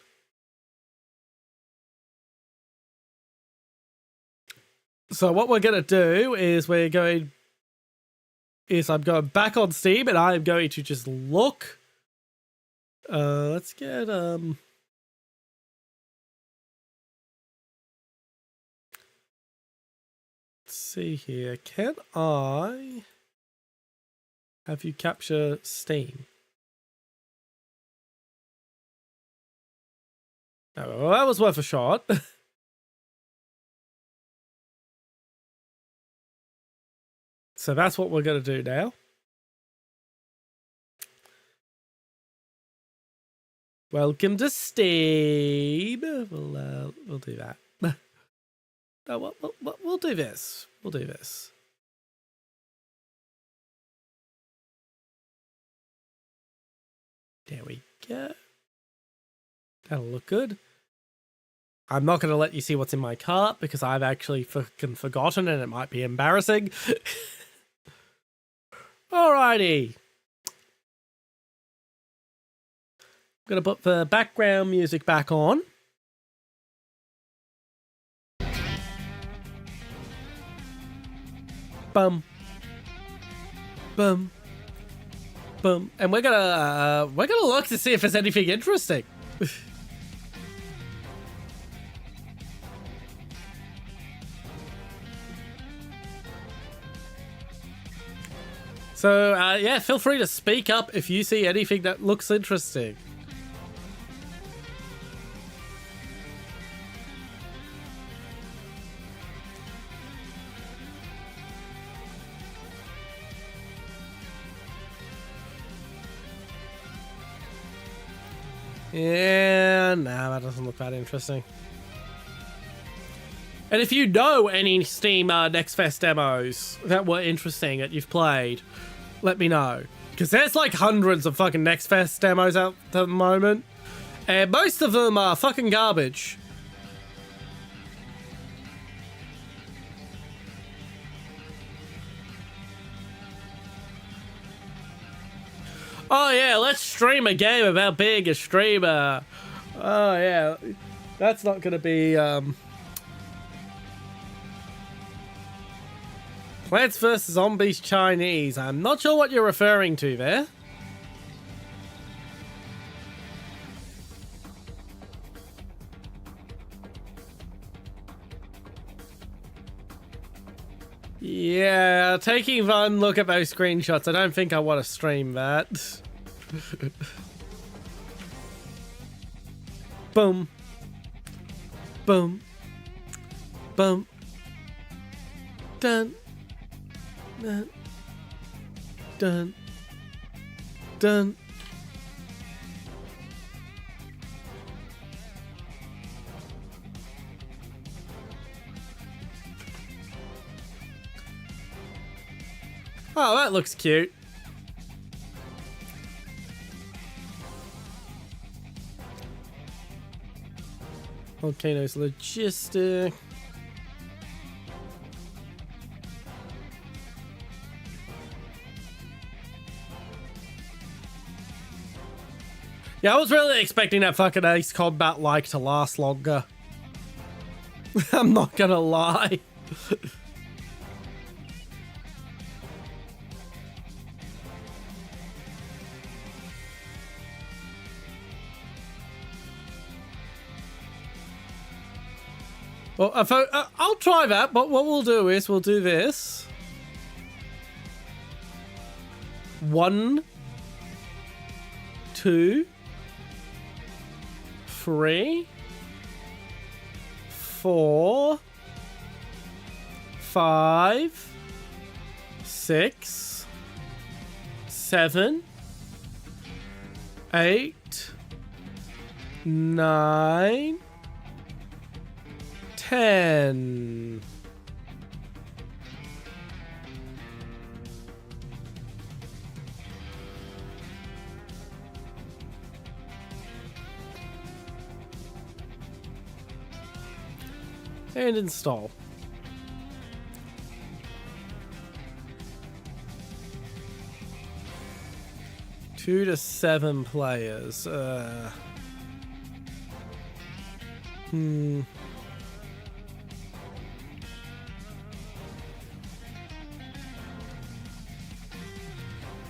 So what we're going to do is I'm going back on Steam, and I am going to just look. Let's get let's see here. Can I have you capture Steam? Oh, well, that was worth a shot. So that's what we're going to do now. Welcome to Steam. We'll do that. No, we'll do this. We'll do this. There we go. That'll look good. I'm not going to let you see what's in my cart because I've actually fucking forgotten and it might be embarrassing. Alrighty. I'm going to put the background music back on. Bum. Bum. Boom. And we're gonna look to see if there's anything interesting. So yeah, feel free to speak up if you see anything that looks interesting. Yeah, nah, that doesn't look that interesting. And if you know any Steam Nextfest demos that were interesting that you've played, let me know. Because there's like hundreds of fucking Nextfest demos out at the moment. And most of them are fucking garbage. Oh yeah, let's stream a game about being a streamer. Oh yeah, that's not gonna be Plants vs. Zombies Chinese. I'm not sure what you're referring to there. Yeah, taking one look at those screenshots, I don't think I want to stream that. Boom. Boom. Boom. Dun. Dun. Dun. Dun. Oh, that looks cute. Volcanoes logistic. Yeah, I was really expecting that fucking Ace Combat like to last longer. I'm not gonna lie. Well, I'll try that, but what we'll do is we'll do this. 1, 2, 3, 4, 5, 6, 7, 8, 9, 10. And install. Two to 7 players.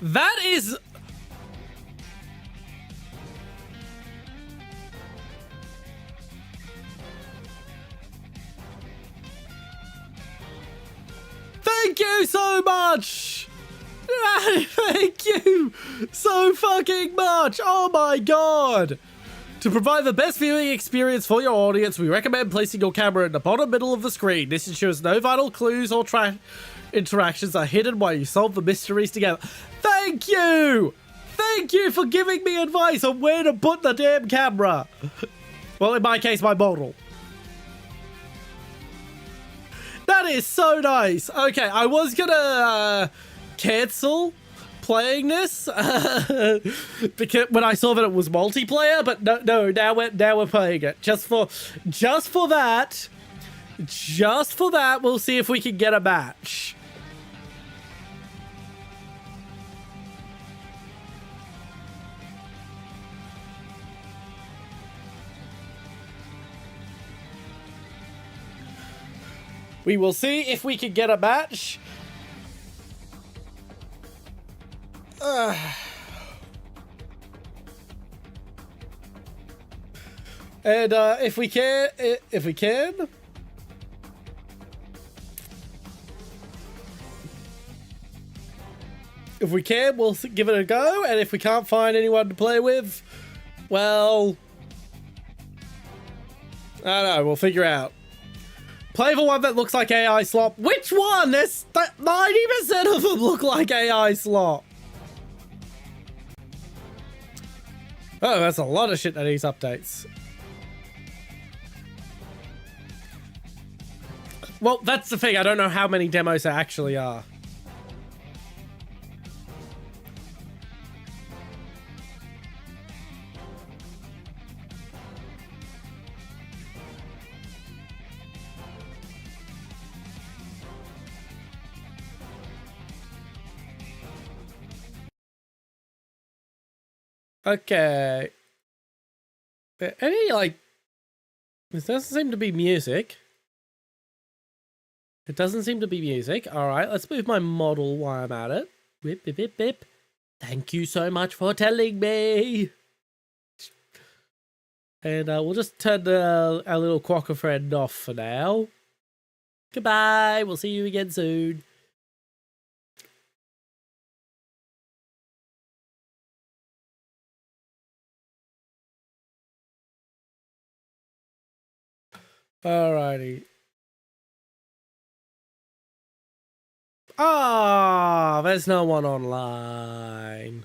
That is... Thank you so much! Thank you so fucking much! Oh my god! To provide the best viewing experience for your audience, we recommend placing your camera in the bottom middle of the screen. This ensures no vital clues or interactions are hidden while you solve the mysteries together. Thank you! Thank you for giving me advice on where to put the damn camera. Well, in my case, my model. That is so nice. Okay, I was gonna cancel playing this because when I saw that it was multiplayer, but no, now we're playing it just for that, we'll see if we can get a match. We will see if we can get a match. And if we can, we'll give it a go. And if we can't find anyone to play with, well, I don't know. We'll figure out. Play for one that looks like AI slop. Which one? There's 90% of them look like AI slop. Oh, that's a lot of shit that needs updates. Well, that's the thing. I don't know how many demos there actually are. Okay. Any, like... This doesn't seem to be music. It doesn't seem to be music. Alright, let's move my model while I'm at it. Whip, whip, whip, whip. Thank you so much for telling me. And we'll just turn our little quokka friend off for now. Goodbye. We'll see you again soon. Alrighty. Ah, there's no one online.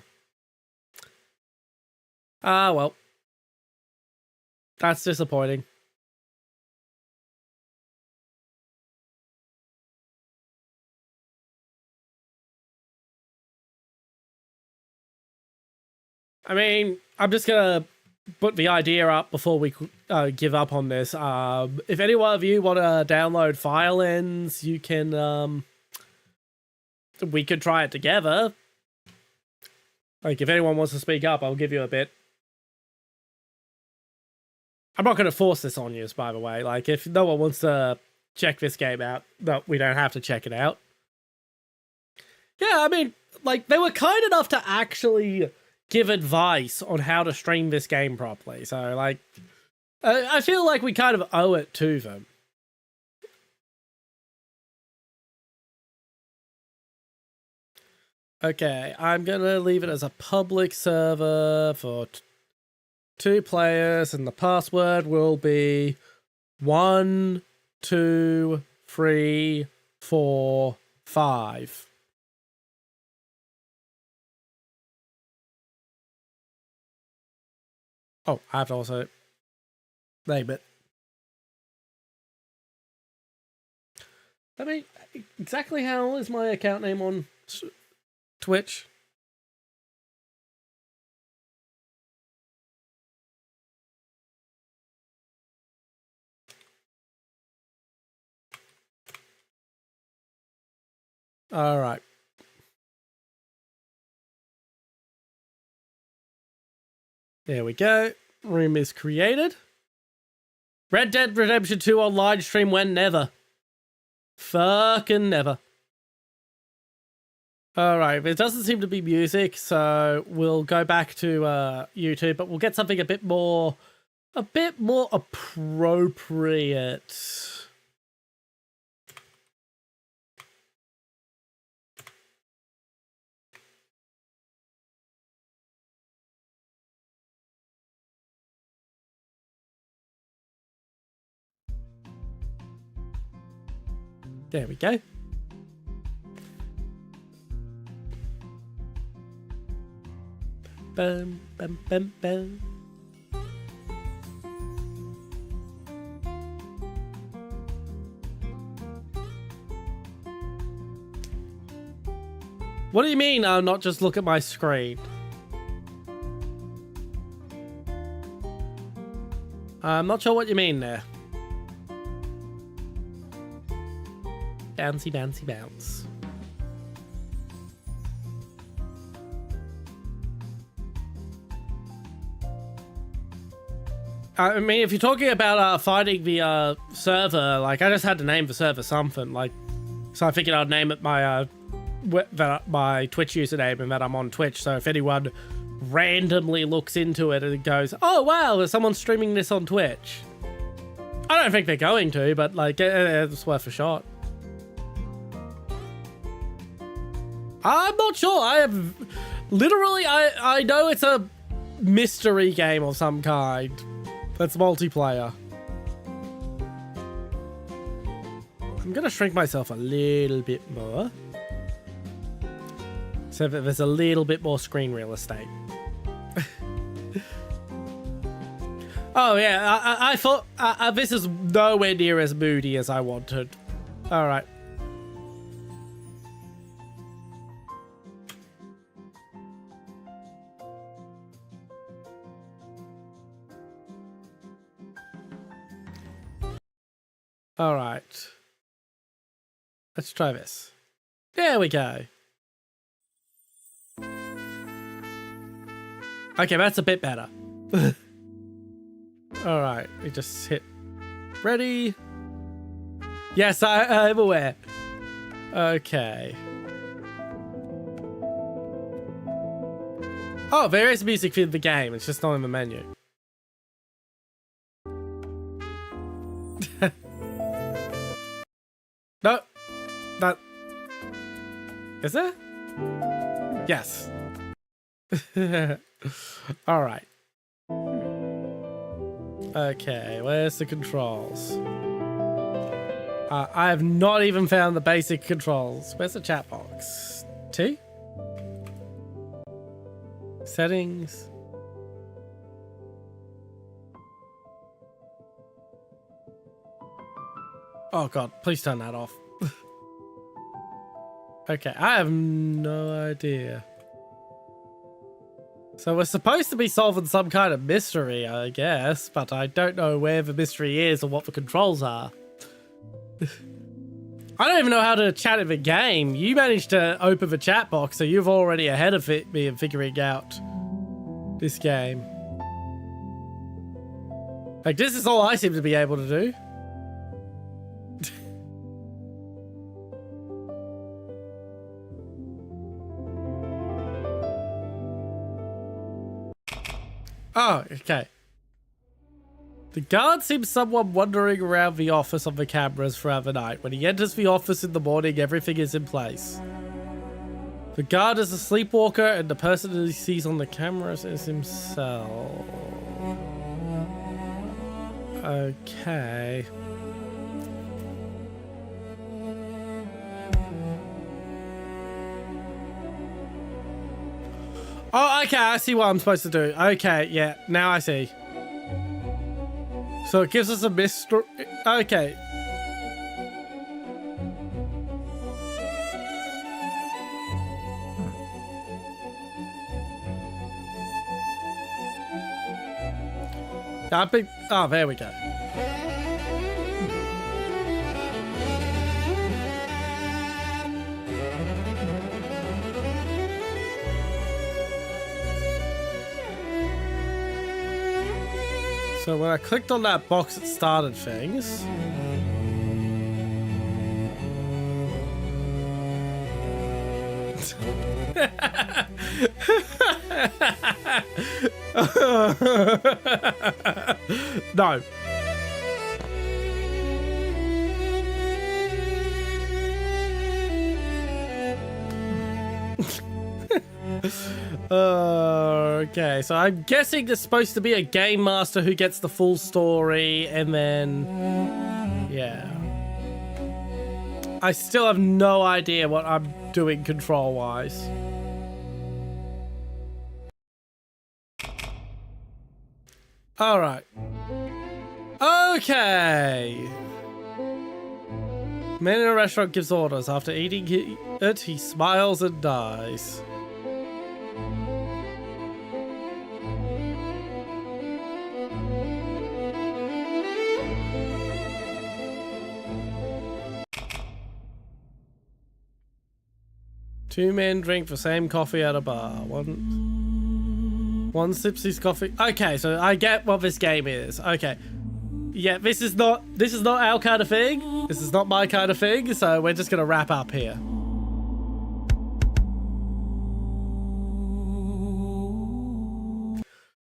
Ah, well. That's disappointing. I mean, I'm just gonna put the idea up before we give up on this. If any one of you want to download file-ins, you can, we could try it together. Like, if anyone wants to speak up, I'll give you a bit. I'm not going to force this on you, by the way. Like, if no one wants to check this game out, no, we don't have to check it out. Yeah, I mean, like, they were kind enough to actually give advice on how to stream this game properly. So, like, I feel like we kind of owe it to them. Okay, I'm going to leave it as a public server for 2 players, and the password will be 1, 2, 3, 4, 5. Oh, I have to also name it. I mean, exactly how is my account name on Twitch? All right. There we go. Room is created. Red Dead Redemption 2 online stream when? Never. Fucking never. Alright, there doesn't seem to be music, so we'll go back to YouTube, but we'll get something a bit more appropriate. There we go. Bum, bum, bum, bum. What do you mean I'll not just look at my screen? I'm not sure what you mean there. Bouncy, bouncy, bounce. I mean, if you're talking about finding the server, like, I just had to name the server something, like, so I figured I'd name it my my Twitch username and that I'm on Twitch, so if anyone randomly looks into it and goes, oh wow, there's someone streaming this on Twitch. I don't think they're going to, but like, it's worth a shot. I'm not sure. I have literally, I know it's a mystery game of some kind that's multiplayer. I'm gonna shrink myself a little bit more so that there's a little bit more screen real estate. Oh yeah, I thought this is nowhere near as moody as I wanted. All right. All right. Let's try this. There we go. Okay, that's a bit better. All right, we just hit ready. Yes, I'm aware. Okay. Oh, there is music for the game. It's just not in the menu. No, that is there? Yes. All right. Okay, where's the controls? I have not even found the basic controls. Where's the chat box? T? Settings. Oh god, please turn that off. Okay, I have no idea. So we're supposed to be solving some kind of mystery, I guess, but I don't know where the mystery is or what the controls are. I don't even know how to chat in the game. You managed to open the chat box, so you've already ahead of me in figuring out this game. Like, this is all I seem to be able to do. Oh, okay. The guard sees someone wandering around the office on the cameras throughout the night. When he enters the office in the morning, everything is in place. The guard is a sleepwalker, and the person he sees on the cameras is himself. Okay. Oh, okay, I see what I'm supposed to do. Okay, yeah, now I see. So it gives us a mystery. Okay. Oh, there we go. So when I clicked on that box, it started things. No. Okay, so I'm guessing there's supposed to be a game master who gets the full story, and then yeah. I still have no idea what I'm doing control-wise. Alright. Okay. Man in a restaurant gives orders. After eating it, he smiles and dies. Two men drink the same coffee at a bar. One sips his coffee. Okay, so I get what this game is. Okay. Yeah, this is not our kind of thing. This is not my kind of thing, so we're just gonna wrap up here.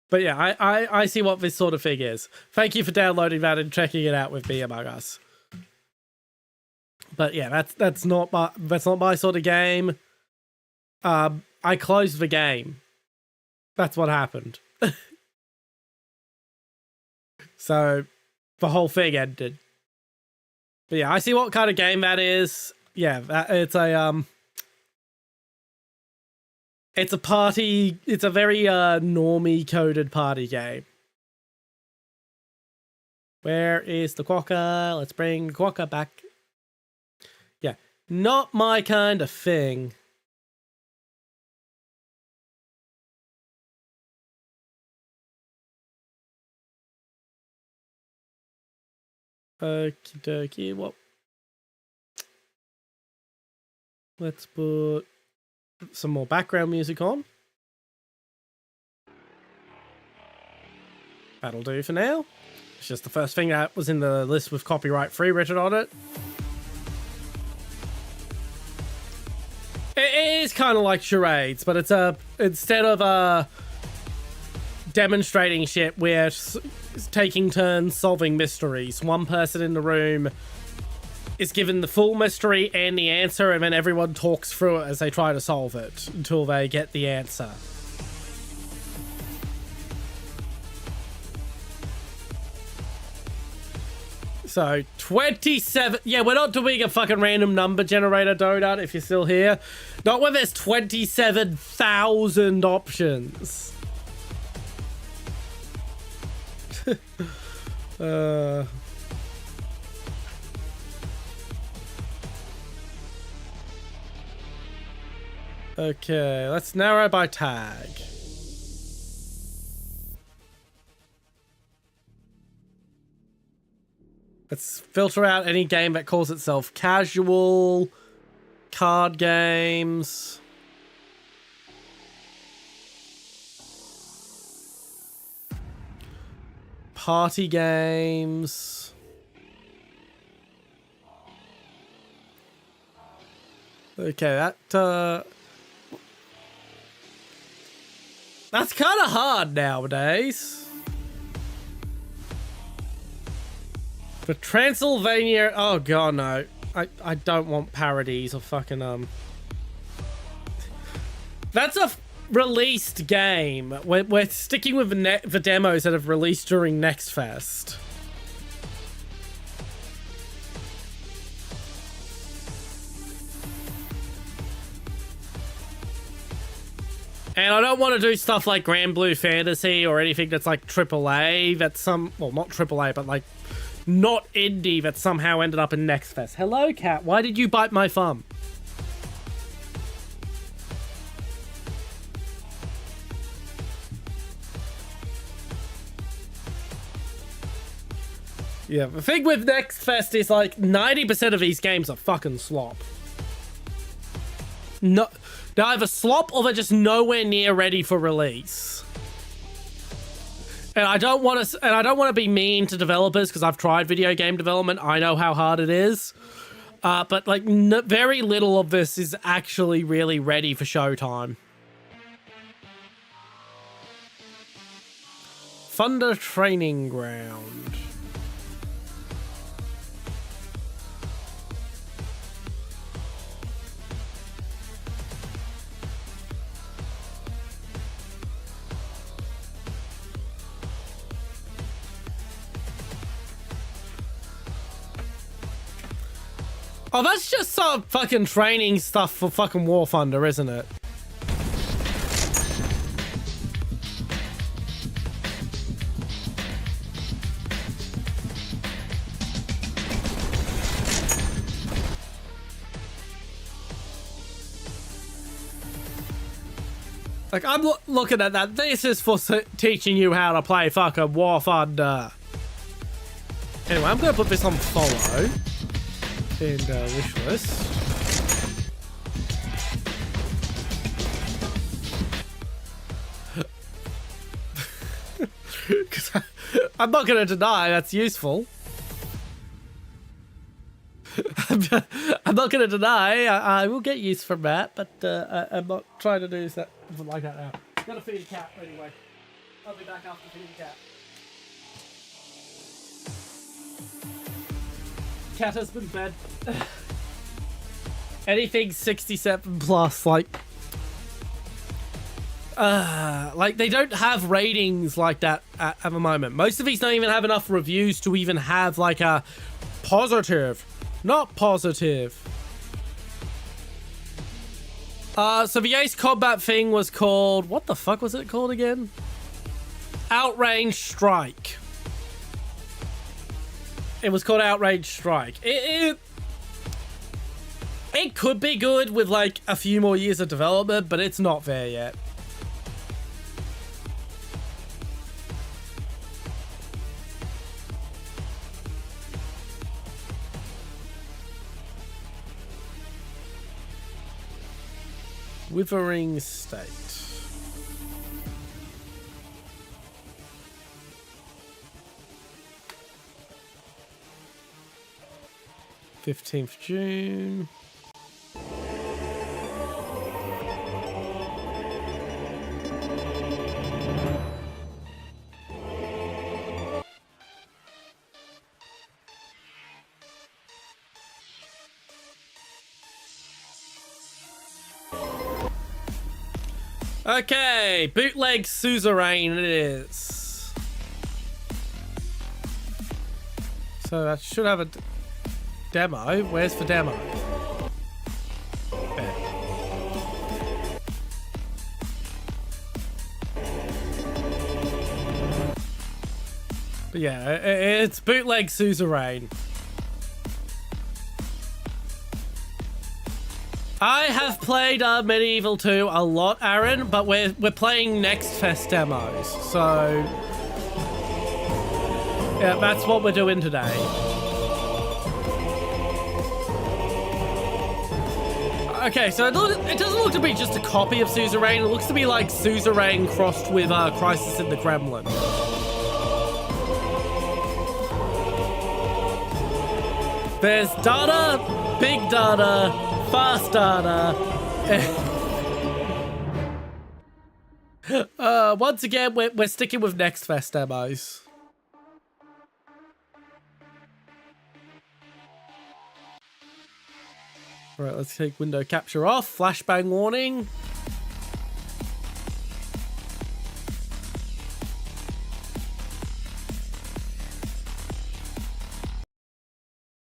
But yeah, I see what this sort of thing is. Thank you for downloading that and checking it out with me, Among Us. But yeah, that's not my sort of game. I closed the game. That's what happened. So the whole thing ended. But yeah, I see what kind of game that is. Yeah, it's a party. It's a very normie coded party game. Where is the quokka? Let's bring the quokka back. Yeah, not my kind of thing. Okie dokie, what? Let's put some more background music on. That'll do for now. It's just the first thing that was in the list with copyright free written on it. It is kind of like charades, but it's instead of demonstrating shit, we're taking turns solving mysteries. One person in the room is given the full mystery and the answer, and then everyone talks through it as they try to solve it until they get the answer. So 27. Yeah, we're not doing a fucking random number generator, donut, if you're still here. Not when there's 27,000 options. Okay, let's narrow by tag. Let's filter out any game that calls itself casual, card games. Party games. Okay, that's kind of hard nowadays. For Transylvania, oh god no. I don't want parodies of fucking That's a released game. We're sticking with the demos that have released during Nextfest. And I don't want to do stuff like Grand Blue Fantasy or anything that's like AAA. That's well, not AAA, but like not indie that somehow ended up in Nextfest. Hello, cat. Why did you bite my thumb? Yeah, the thing with Nextfest is like 90% of these games are fucking slop. No, they're either slop or they're just nowhere near ready for release. And I don't want to be mean to developers because I've tried video game development. I know how hard it is. But like very little of this is actually really ready for showtime. Thunder Training Ground. Oh, that's just some fucking training stuff for fucking War Thunder, isn't it? Like, I'm looking at that. This is for teaching you how to play fucking War Thunder. Anyway, I'm going to put this on follow. And wish list. Because I'm not going to deny that's useful. I'm not going to deny I will get use from that, but I'm not trying to do that like that now. Gotta feed a cat anyway. I'll be back after feeding the cat. Cat has been fed. Anything 67 plus, like they don't have ratings like that at the moment. Most of these don't even have enough reviews to even have like a positive. Not positive. So the Ace Combat thing was called... What the fuck was it called again? Outrage Strike. It was called Outrage Strike. It could be good with like a few more years of development, but it's not there yet. Withering State. June 15th. Okay, bootleg suzerain it is. So that should have a demo. Where's the demo? There. But yeah, it's bootleg suzerain. I have played Medieval 2 a lot, Aaron, but we're playing Nextfest Demos, so yeah, that's what we're doing today. Okay, so it doesn't look to be just a copy of Suzerain. It looks to be like Suzerain crossed with Crisis in the Kremlin. There's data, big data, fast data. Once again, we're sticking with Nextfest Demos. Alright, let's take window capture off. Flashbang warning.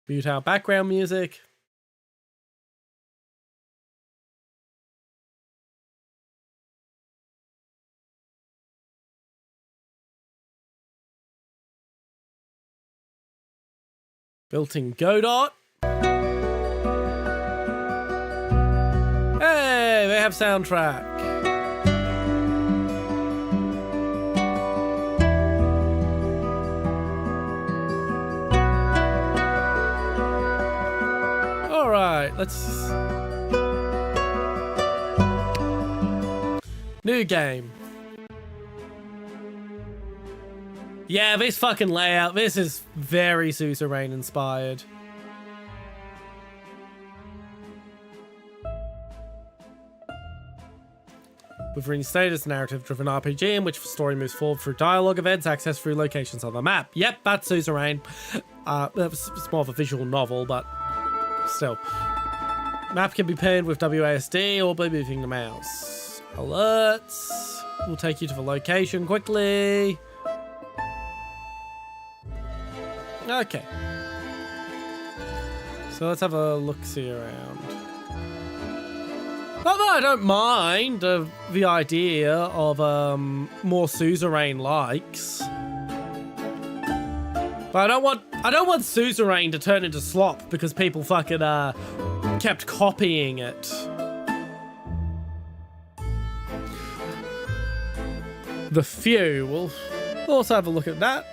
Mute our background music. Built-in Godot. Hey, they have soundtrack. All right, let's... New game. Yeah, this fucking layout, this is very Suzerain inspired. Withering State is a narrative-driven RPG in which the story moves forward through dialogue events accessed through locations on the map. Yep, that's Suzerain. It's more of a visual novel, but still. Map can be paired with WASD or by moving the mouse. Alerts will take you to the location quickly. Okay. So let's have a look-see around. Although I don't mind the idea of more suzerain likes. But I don't want suzerain to turn into slop because people fucking kept copying it. The few. We'll also have a look at that.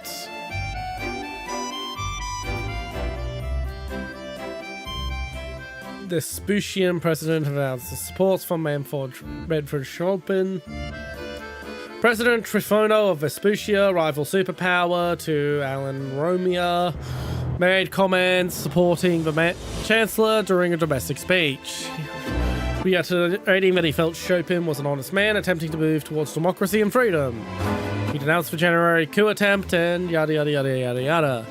The Spusian president announced support from Medford Schulpen. President Trifono of Vespucia, rival superpower to Alan Romea, made comments supporting the Chancellor during a domestic speech. Reiterating that he felt Chopin was an honest man attempting to move towards democracy and freedom. He denounced the January coup attempt and yada yada yada yada yada.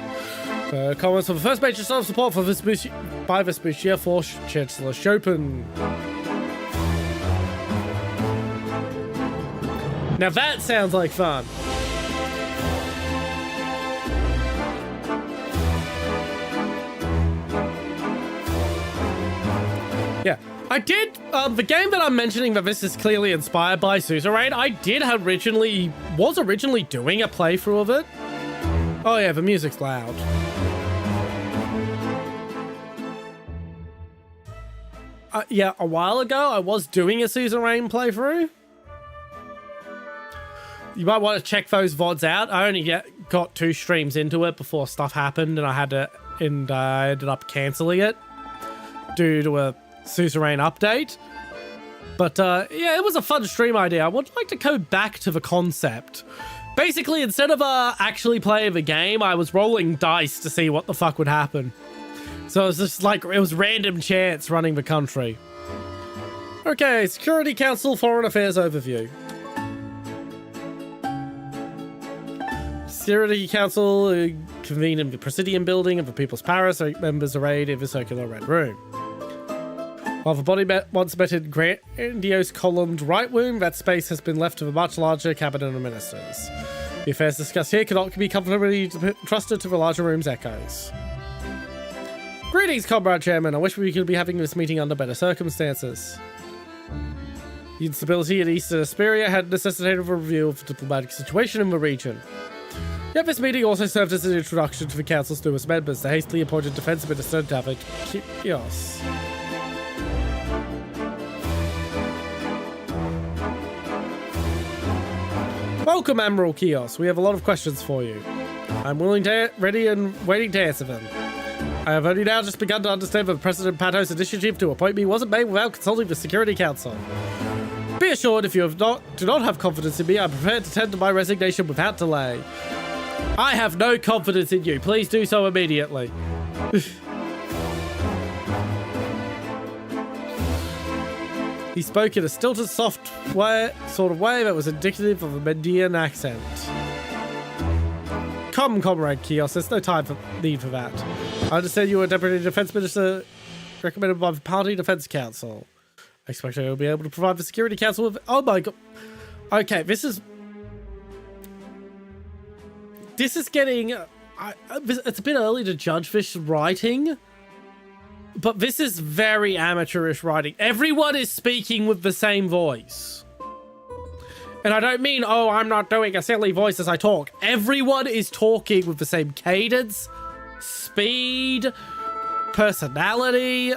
Comments for the first major sign of support for by Vespucia for Chancellor Chopin. Now that sounds like fun. Yeah, I did, the game that I'm mentioning that this is clearly inspired by Suzerain, I was originally doing a playthrough of it. Oh yeah, the music's loud. Yeah, a while ago I was doing a Suzerain playthrough. You might want to check those VODs out. I only got 2 streams into it before stuff happened and I ended up cancelling it due to a Suzerain update. But yeah, it was a fun stream idea. I would like to go back to the concept. Basically, instead of actually playing the game, I was rolling dice to see what the fuck would happen. So it was just like, it was random chance running the country. Okay, Security Council Foreign Affairs Overview. Security Council convened in the Presidium building of the People's Palace. Members arrayed in the circular red room. While the body once met in grandiose columned right womb, that space has been left to the much larger cabinet of ministers. The affairs discussed here cannot be comfortably trusted to the larger room's echoes. Greetings, Comrade Chairman. I wish we could be having this meeting under better circumstances. The instability in Eastern Asperia had necessitated a review of the diplomatic situation in the region. Yet this meeting also served as an introduction to the Council's newest members, the hastily appointed Defense Minister, David Kios. Welcome, Admiral Kios. We have a lot of questions for you. I'm ready and waiting to answer them. I have only now just begun to understand that President Pato's initiative to appoint me wasn't made without consulting the Security Council. Be assured, if you do not have confidence in me, I'm prepared to tender my resignation without delay. I have no confidence in you. Please do so immediately. He spoke in a stilted, soft sort of way that was indicative of a Mendian accent. Come, Comrade Kios, there's no need for that. I understand you are Deputy Defense Minister recommended by the Party Defense Council. I expect I will be able to provide the Security Council with... Oh my god. Okay, this is getting... it's a bit early to judge this writing, but this is very amateurish writing. Everyone is speaking with the same voice. And I don't mean, oh, I'm not doing a silly voice as I talk. Everyone is talking with the same cadence, speed, personality.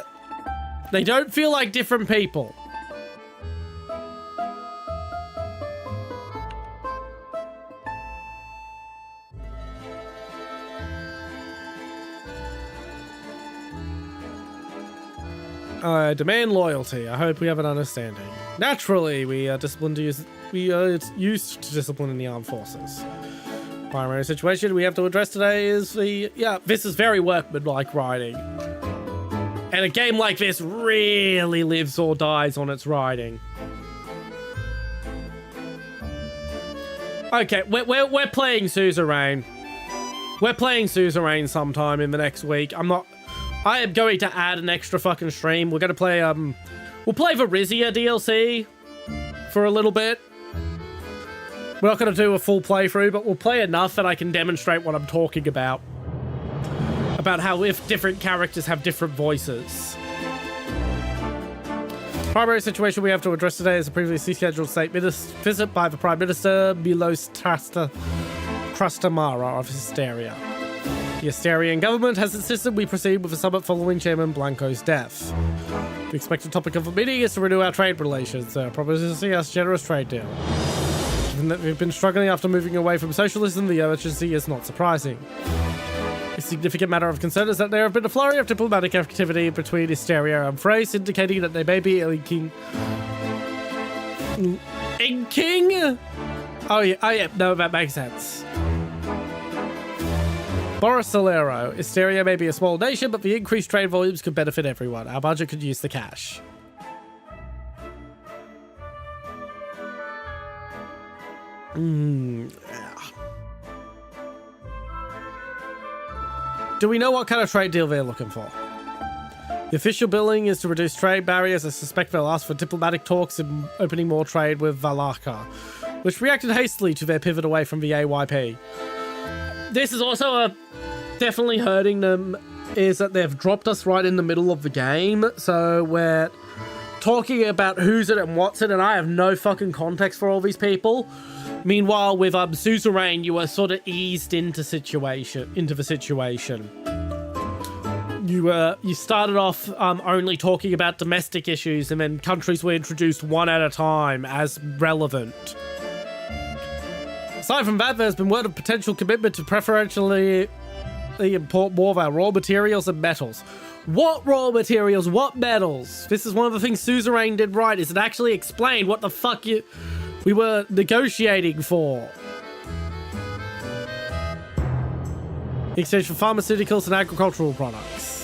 They don't feel like different people. I demand loyalty. I hope we have an understanding. Naturally, we are used to discipline in the armed forces. Primary situation we have to address today is this is very workmanlike writing. And a game like this really lives or dies on its writing. Okay, we're playing Suzerain. We're playing Suzerain sometime in the next week. I am going to add an extra fucking stream. We're going to play, we'll play Varizia DLC for a little bit. We're not going to do a full playthrough, but we'll play enough that I can demonstrate what I'm talking about. about how if different characters have different voices. Primary situation we have to address today is a previously scheduled state visit by the Prime Minister Milos Trastamara of Hysteria. The Hysterian government has insisted we proceed with the summit following Chairman Blanco's death. The expected topic of the meeting is to renew our trade relations, promising us generous trade deal. Given that we've been struggling after moving away from socialism, the urgency is not surprising. A significant matter of concern is that there have been a flurry of diplomatic activity between Hysteria and Thrace, indicating that they may be inking... Inking? Oh yeah, no, that makes sense. Boris Solero, Hysteria may be a small nation, but the increased trade volumes could benefit everyone. Our budget could use the cash. Do we know what kind of trade deal they're looking for? The official billing is to reduce trade barriers. I suspect they'll ask for diplomatic talks and opening more trade with Valaka, which reacted hastily to their pivot away from the AYP. This is also definitely hurting them, is that they've dropped us right in the middle of the game, so we're talking about who's it and what's it, and I have no fucking context for all these people. Meanwhile, with Suzerain, you were sort of eased into the situation. You started off only talking about domestic issues, and then countries were introduced one at a time as relevant. Aside from that, there's been word of potential commitment to preferentially import more of our raw materials and metals. What raw materials? What metals? This is one of the things Suzerain did right, is it actually explained what the fuck we were negotiating for. In exchange for pharmaceuticals and agricultural products.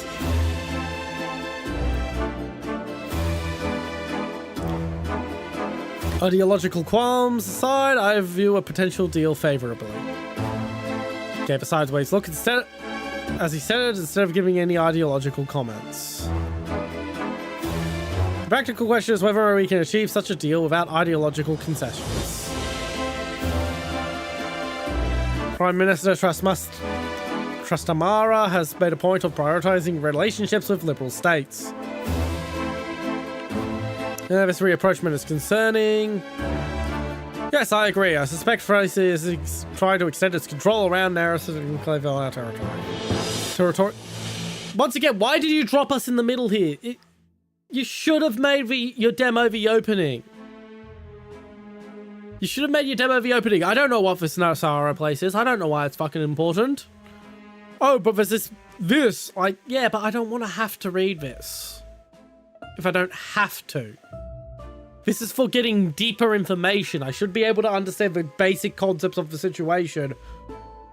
Ideological qualms aside, I view a potential deal favorably. Okay, besides ways look, instead, as he said it, instead of giving any ideological comments. The practical question is whether we can achieve such a deal without ideological concessions. Prime Minister Trastamara has made a point of prioritizing relationships with liberal states. This reapproachment is concerning. Yes, I agree. I suspect Thrace is trying to extend its control around Narrowsford and Clayville territory. Once again, why did you drop us in the middle here? You should have made your demo the opening. You should have made your demo the opening. I don't know what this Nosara place is. I don't know why it's fucking important. Oh, but there's this. Like, yeah, but I don't want to have to read this. If I don't have to. This is for getting deeper information. I should be able to understand the basic concepts of the situation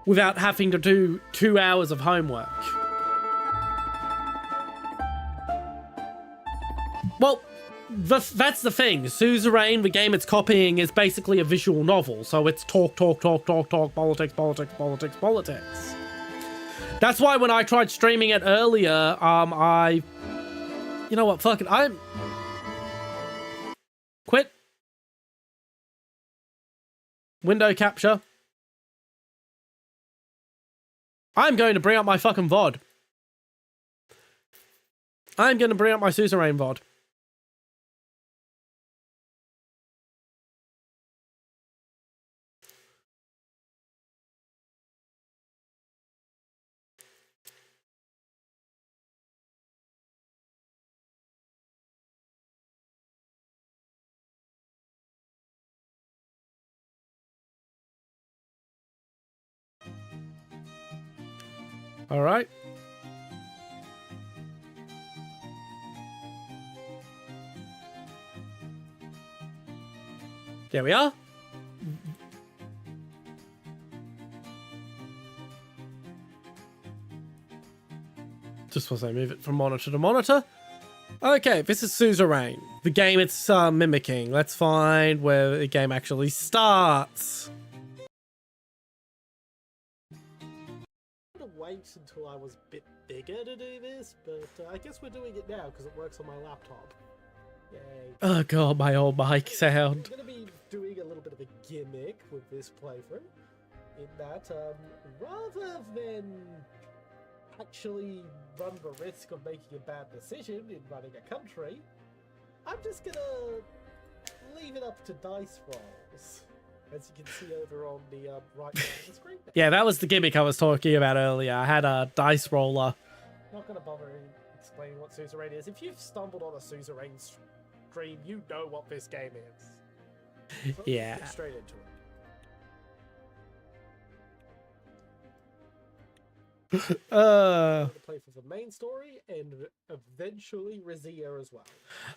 without having to do 2 hours of homework. Well, that's the thing. Suzerain, the game it's copying, is basically a visual novel. So it's talk, politics. That's why when I tried streaming it earlier, you know what, fuck it, quit. Window capture. I'm going to bring up my fucking VOD. I'm going to bring up my Suzerain VOD. All right. There we are. Just once I move it from monitor to monitor. Okay, this is Suzerain, the game it's mimicking. Let's find where the game actually starts. Wait until I was a bit bigger to do this, but I guess we're doing it now because it works on my laptop. Yay. Oh god, my old mic sound. I'm going to be doing a little bit of a gimmick with this playthrough, in that rather than actually run the risk of making a bad decision in running a country, I'm just gonna leave it up to dice rolls, as you can see over on the right side of the screen. Yeah, that was the gimmick I was talking about earlier. I had a dice roller. Not gonna bother explaining what suzerain is. If you've stumbled on a suzerain stream, you know what this game is. So Yeah. let's get straight into it. Uh. To play for the main story and eventually Razia as well.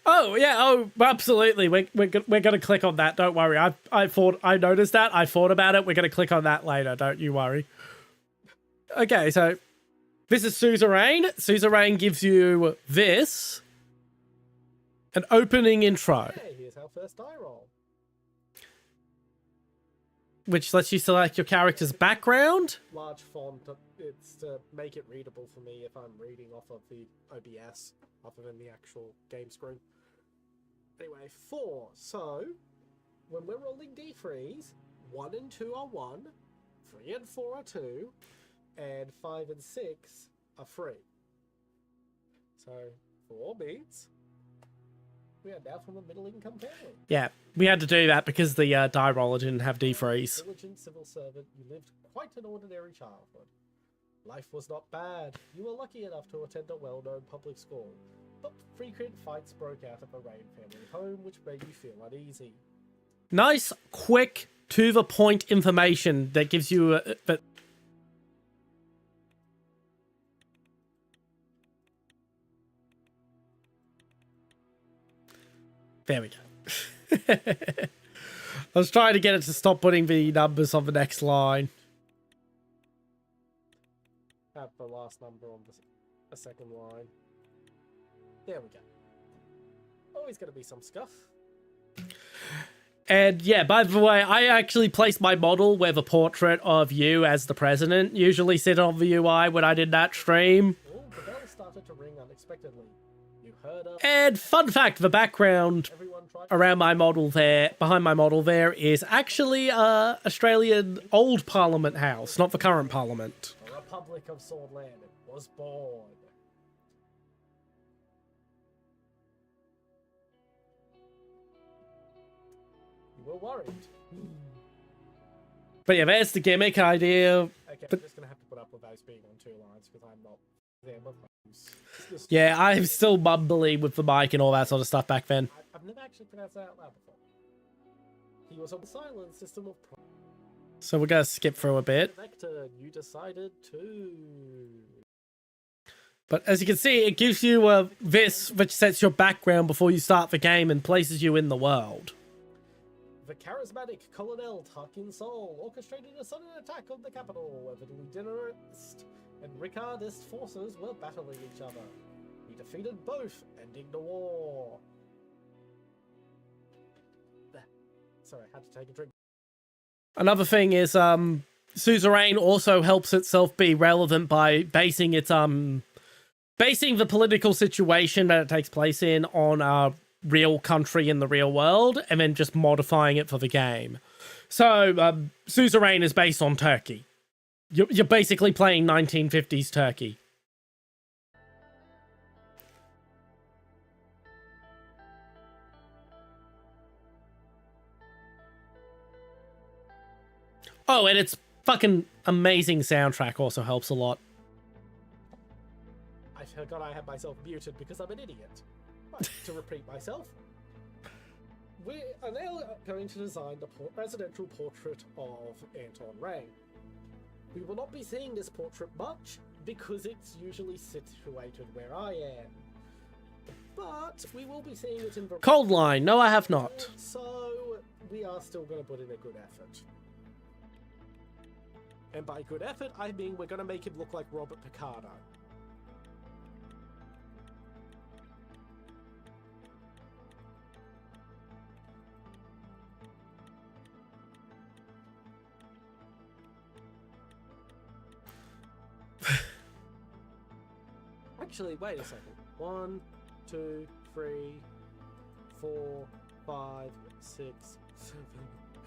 Oh yeah. Oh, absolutely. We're gonna click on that. Don't worry. I noticed that. I thought about it. We're gonna click on that later. Don't you worry. Okay, so this is Suzerain. Suzerain gives you this, an opening intro, Okay, here's our first die roll. which lets you select your character's background. Large font. It's to make it readable for me if I'm reading off of the OBS, other than the actual game screen. Anyway, 4. So, when we're rolling D3s, 1 and 2 are 1, 3 and 4 are 2, and 5 and 6 are 3. So, 4 means we are now from a middle-income family. Yeah, we had to do that because the die roller didn't have D3s. Diligent civil servant, you lived quite an ordinary childhood. Life was not bad. You were lucky enough to attend a well-known public school, but frequent fights broke out at the Rain family home, which made you feel uneasy. Nice, quick, to the point information that gives you but there we go. I was trying to get it to stop putting the numbers on the next line. Have the last number on the second line. There we go. Always going to be some scuff. And yeah, by the way, I actually placed my model where the portrait of you as the president usually sit on the UI when I did that stream. Oh, the bell started to ring unexpectedly. You heard a... And fun fact, the background Everyone tried... around my model there, behind my model there, is actually Australian old Parliament House, not the current Parliament. The Republic of Swordland was born. You were worried. But yeah, there's the gimmick idea. Okay, I'm just gonna have to put up with those being on 2 lines because I'm not there with those. Yeah, I'm still mumbly with the mic and all that sort of stuff back then. I've never actually pronounced that out loud before. He was on the silent system of So we're gonna skip through a bit. Vector. You decided to. But as you can see, it gives you this, which sets your background before you start the game and places you in the world. The charismatic Colonel Tarkin Sol orchestrated a sudden attack on the capital, where the Lieutenantist and Ricardist forces were battling each other. He defeated both, ending the war. Sorry, I had to take a drink. Another thing is, Suzerain also helps itself be relevant by basing its basing the political situation that it takes place in on a real country in the real world, and then just modifying it for the game. So, Suzerain is based on Turkey. You're basically playing 1950s Turkey. Oh, and its fucking amazing soundtrack also helps a lot. I forgot I had myself muted because I'm an idiot. Right, to repeat myself, we are now going to design the presidential portrait of Anton Rang. We will not be seeing this portrait much because it's usually situated where I am. But we will be seeing it in the... Cold line. No, I have not. So we are still going to put in a good effort. And by good effort, I mean we're going to make him look like Robert Picardo. Actually, wait a second. 1, 2, 3, 4, 5, 6, 7,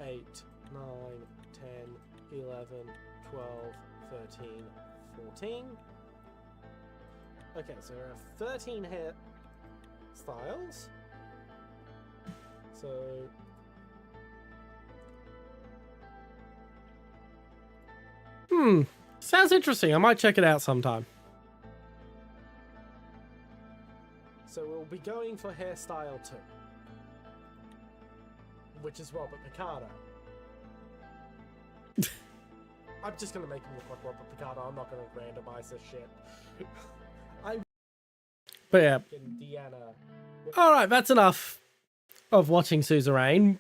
8, 9, 10, 11, 12, 13, 14. Okay, so there are 13 hair styles. So Sounds interesting. I might check it out sometime. we'll be going for hairstyle 2, which is Robert Picardo. I'm just gonna make him look like Robert Picardo. I'm not gonna randomize this shit. But yeah. Deanna. All right, that's enough of watching Suzerain.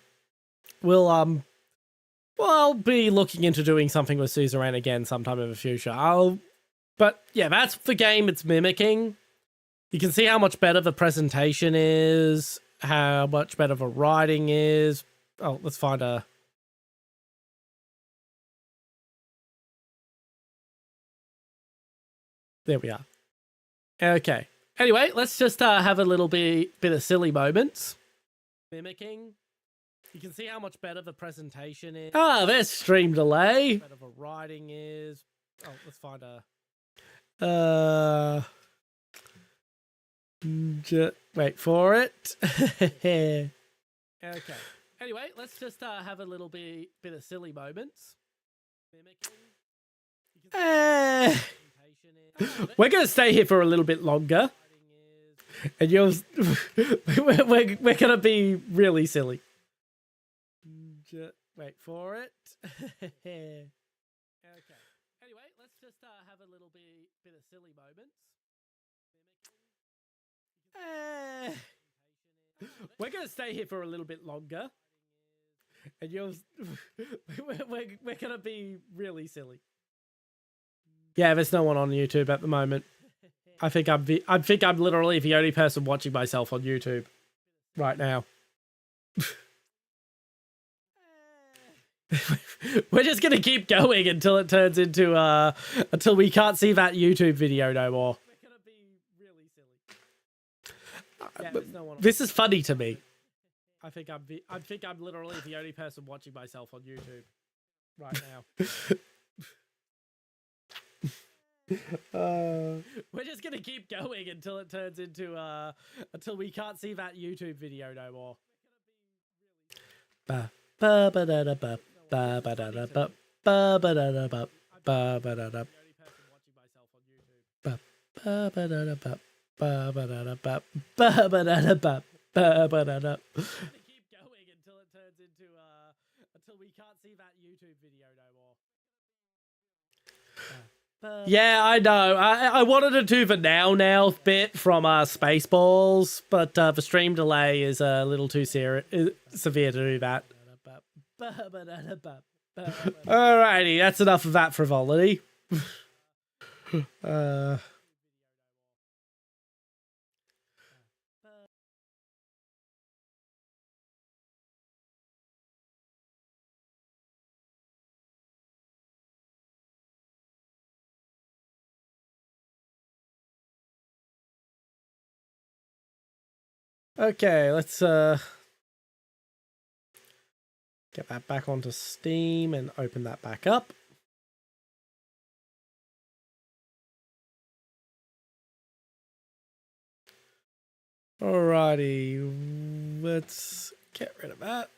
I'll be looking into doing something with Suzerain again sometime in the future. But yeah, that's the game it's mimicking. You can see how much better the presentation is, how much better the writing is. Oh, let's find a... There we are. Okay. Anyway, let's just have a little bit of silly moments. Mimicking. You can see how much better the presentation is. Ah, there's stream delay. Better the writing is. Oh, let's find a... wait for it. Okay. Anyway, let's just have a little bit of silly moments. Mimicking. We're going to stay here for a little bit longer. And we're going to be really silly. Wait for it. Okay. Anyway, let's just have a little bit of silly moments. We're going to stay here for a little bit longer. And we're going to be really silly. Yeah, there's no one on YouTube at the moment. I think I'm literally the only person watching myself on YouTube right now. We're just gonna keep going until it turns into until we can't see that YouTube video no more. We're gonna be really silly. Yeah, there's no one on. This is funny to me. I think I'm literally the only person watching myself on YouTube right now. We're just gonna keep going until it turns into until we can't see that YouTube video no more. Ba ba ba da da ba ba ba da da ba ba ba da da ba ba ba da da ba ba ba da da ba ba ba da da ba ba ba da da ba ba ba da da. Keep going until it turns into until we can't see that YouTube video no more. Yeah, I know. I wanted to do the now bit from Spaceballs, but the stream delay is a little too severe to do that. Alrighty, that's enough of that frivolity. Okay, let's get that back onto Steam and open that back up. Alrighty, let's get rid of that.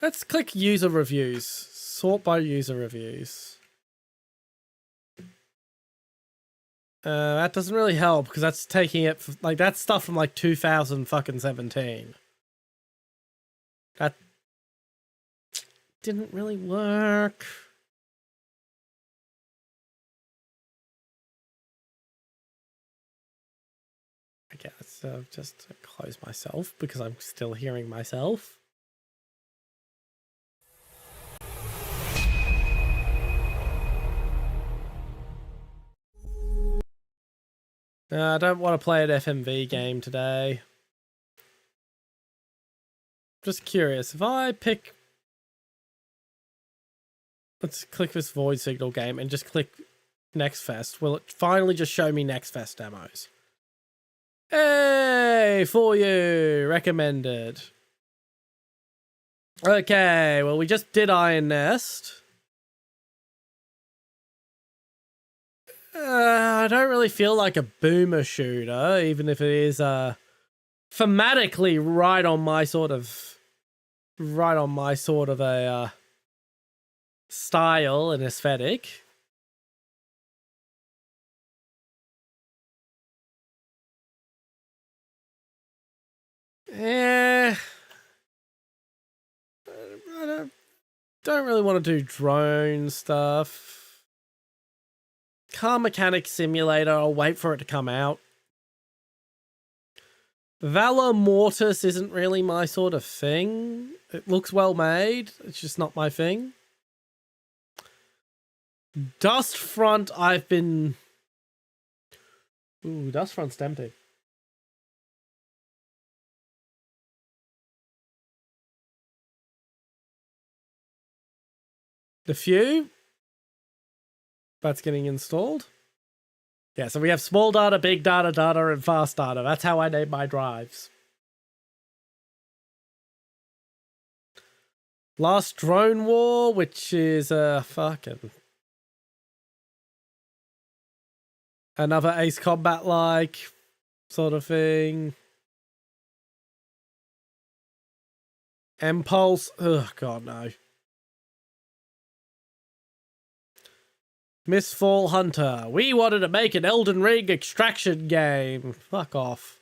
Let's click user reviews. Sort by user reviews. That doesn't really help because that's taking it like that's stuff from like 2017. That didn't really work. Okay, let's just close myself because I'm still hearing myself. I don't want to play an FMV game today. Just curious, if I pick... Let's click this void signal game and just click Nextfest. Will it finally just show me Nextfest demos? Hey, for you! Recommended. Okay, well we just did Iron Nest. I don't really feel like a boomer shooter, even if it is thematically right on my sort of a style and aesthetic. I don't really want to do drone stuff. Car mechanic simulator, I'll wait for it to come out. Valor Mortis isn't really my sort of thing. It looks well made, it's just not my thing. Dustfront, I've been... Ooh, Dustfront's tempting. The Few? That's getting installed. Yeah, so we have small data, big data, data, and fast data. That's how I name my drives. Last Drone War, which is fucking... another Ace Combat-like sort of thing. Impulse. Oh, God, no. Mistfall Hunter. We wanted to make an Elden Ring extraction game. Fuck off.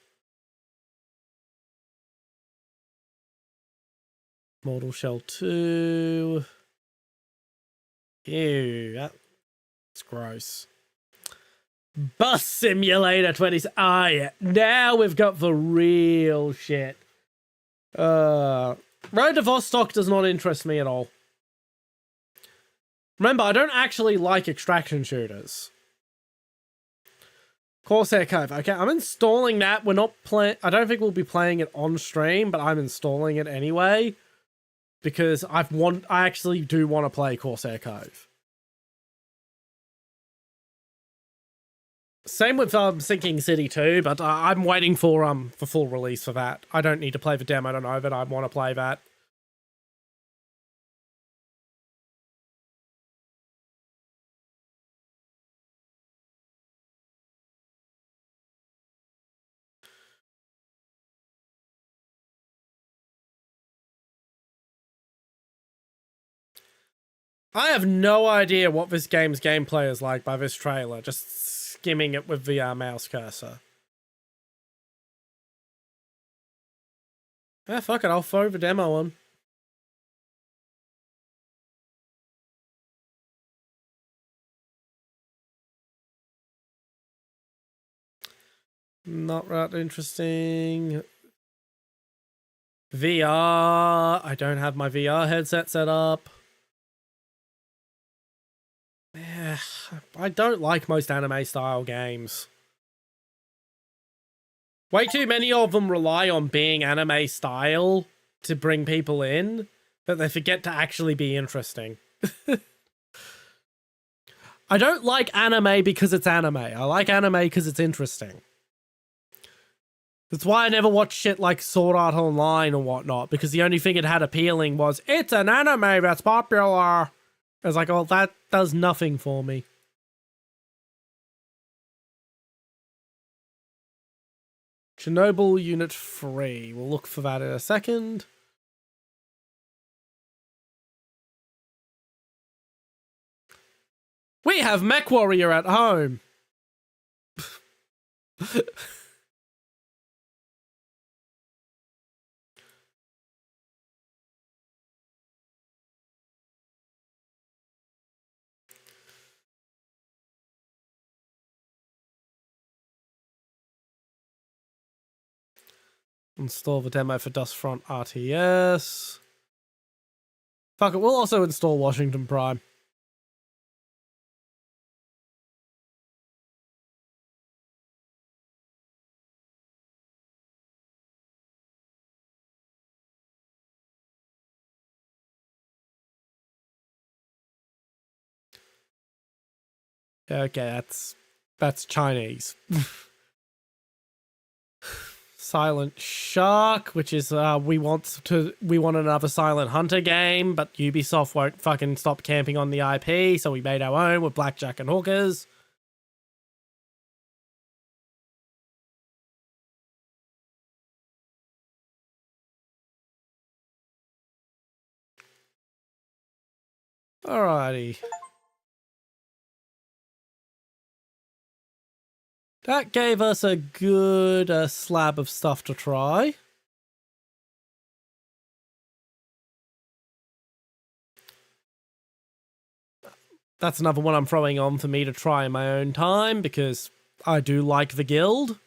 Mortal Shell 2. Ew, that's gross. Bus Simulator 20. Ah, yeah. Now we've got the real shit. Road to Vostok does not interest me at all. Remember, I don't actually like extraction shooters. Corsair Cove. Okay, I'm installing that. We're not playing... I don't think we'll be playing it on stream, but I'm installing it anyway. Because I actually do want to play Corsair Cove. Same with Sinking City 2, but I'm waiting for full release for that. I don't need to play the demo, I don't know, but I want to play that. I have no idea what this game's gameplay is like by this trailer, just skimming it with the mouse cursor. Yeah, fuck it, I'll throw the demo on. Not that interesting. VR. I don't have my VR headset set up. Yeah, I don't like most anime-style games. Way too many of them rely on being anime-style to bring people in, that they forget to actually be interesting. I don't like anime because it's anime. I like anime because it's interesting. That's why I never watched shit like Sword Art Online or whatnot, because the only thing it had appealing was, it's an anime that's popular. I was like, oh, that does nothing for me. Chernobyl Unit 3. We'll look for that in a second. We have MechWarrior at home. Install the demo for Dustfront RTS. Fuck it, we'll also install Washington Prime. Okay, that's Chinese. Silent Shark, which is we want another Silent Hunter game, but Ubisoft won't fucking stop camping on the IP, so we made our own with blackjack and hookers. Alrighty. That gave us a good slab of stuff to try. That's another one I'm throwing on for me to try in my own time because I do like the guild.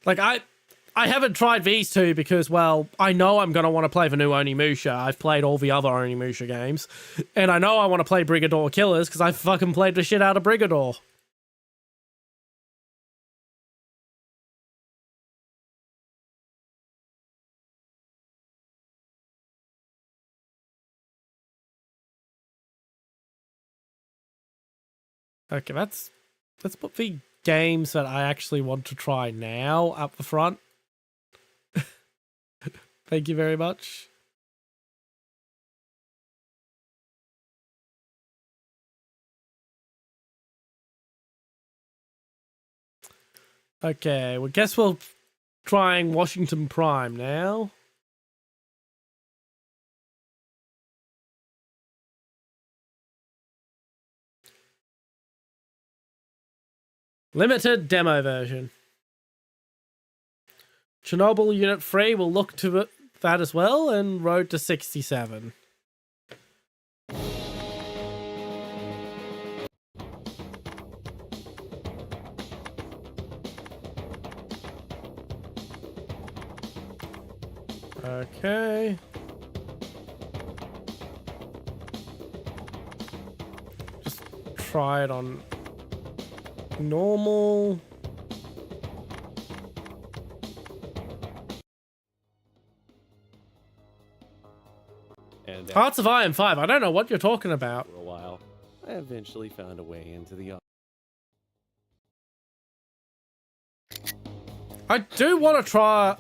Like, I haven't tried these two because, well, I know I'm going to want to play the new Onimusha. I've played all the other Onimusha games. And I know I want to play Brigador Killers because I fucking played the shit out of Brigador. Okay, let's put the games that I actually want to try now up the front. Thank you very much. Okay, well, guess we're trying Washington Prime now. Limited demo version. Chernobyl Unit 3 will look to that as well, and Road to 67. Okay. Just try it on normal. And Hearts of Iron 5. I don't know what you're talking about. for a while, I eventually found a way into the I do want to try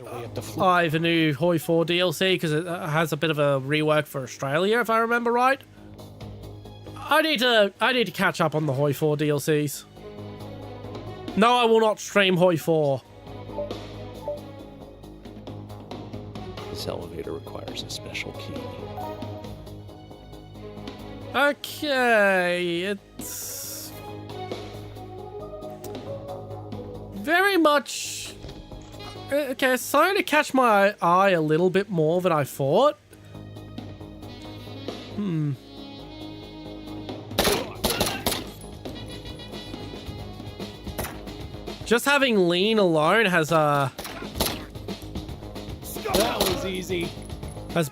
the new Hoi 4 DLC because it has a bit of a rework for Australia, if I remember right. I need to catch up on the Hoi 4 DLCs. No, I will not stream Hoi 4. This elevator requires a special key. Okay, it's very much okay. It's starting to catch my eye a little bit more than I thought. Just having lean alone has That was easy. has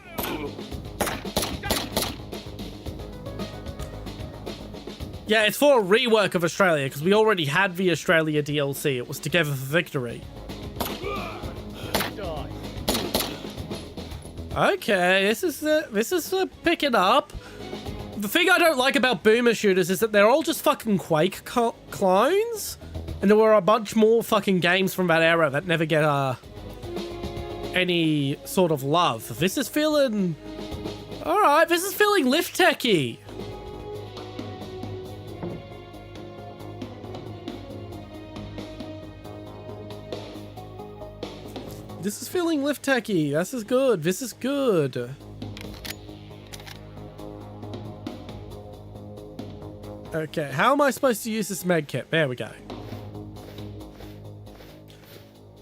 yeah, it's for a rework of Australia because we already had the Australia DLC. It was Together for Victory. Okay, this is picking up. The thing I don't like about boomer shooters is that they're all just fucking Quake clones, and there were a bunch more fucking games from that era that never get any sort of love. This is feeling all right. This is feeling lift techy. This is feeling lift techy. This is good. This is good. Okay, how am I supposed to use this med kit? There we go.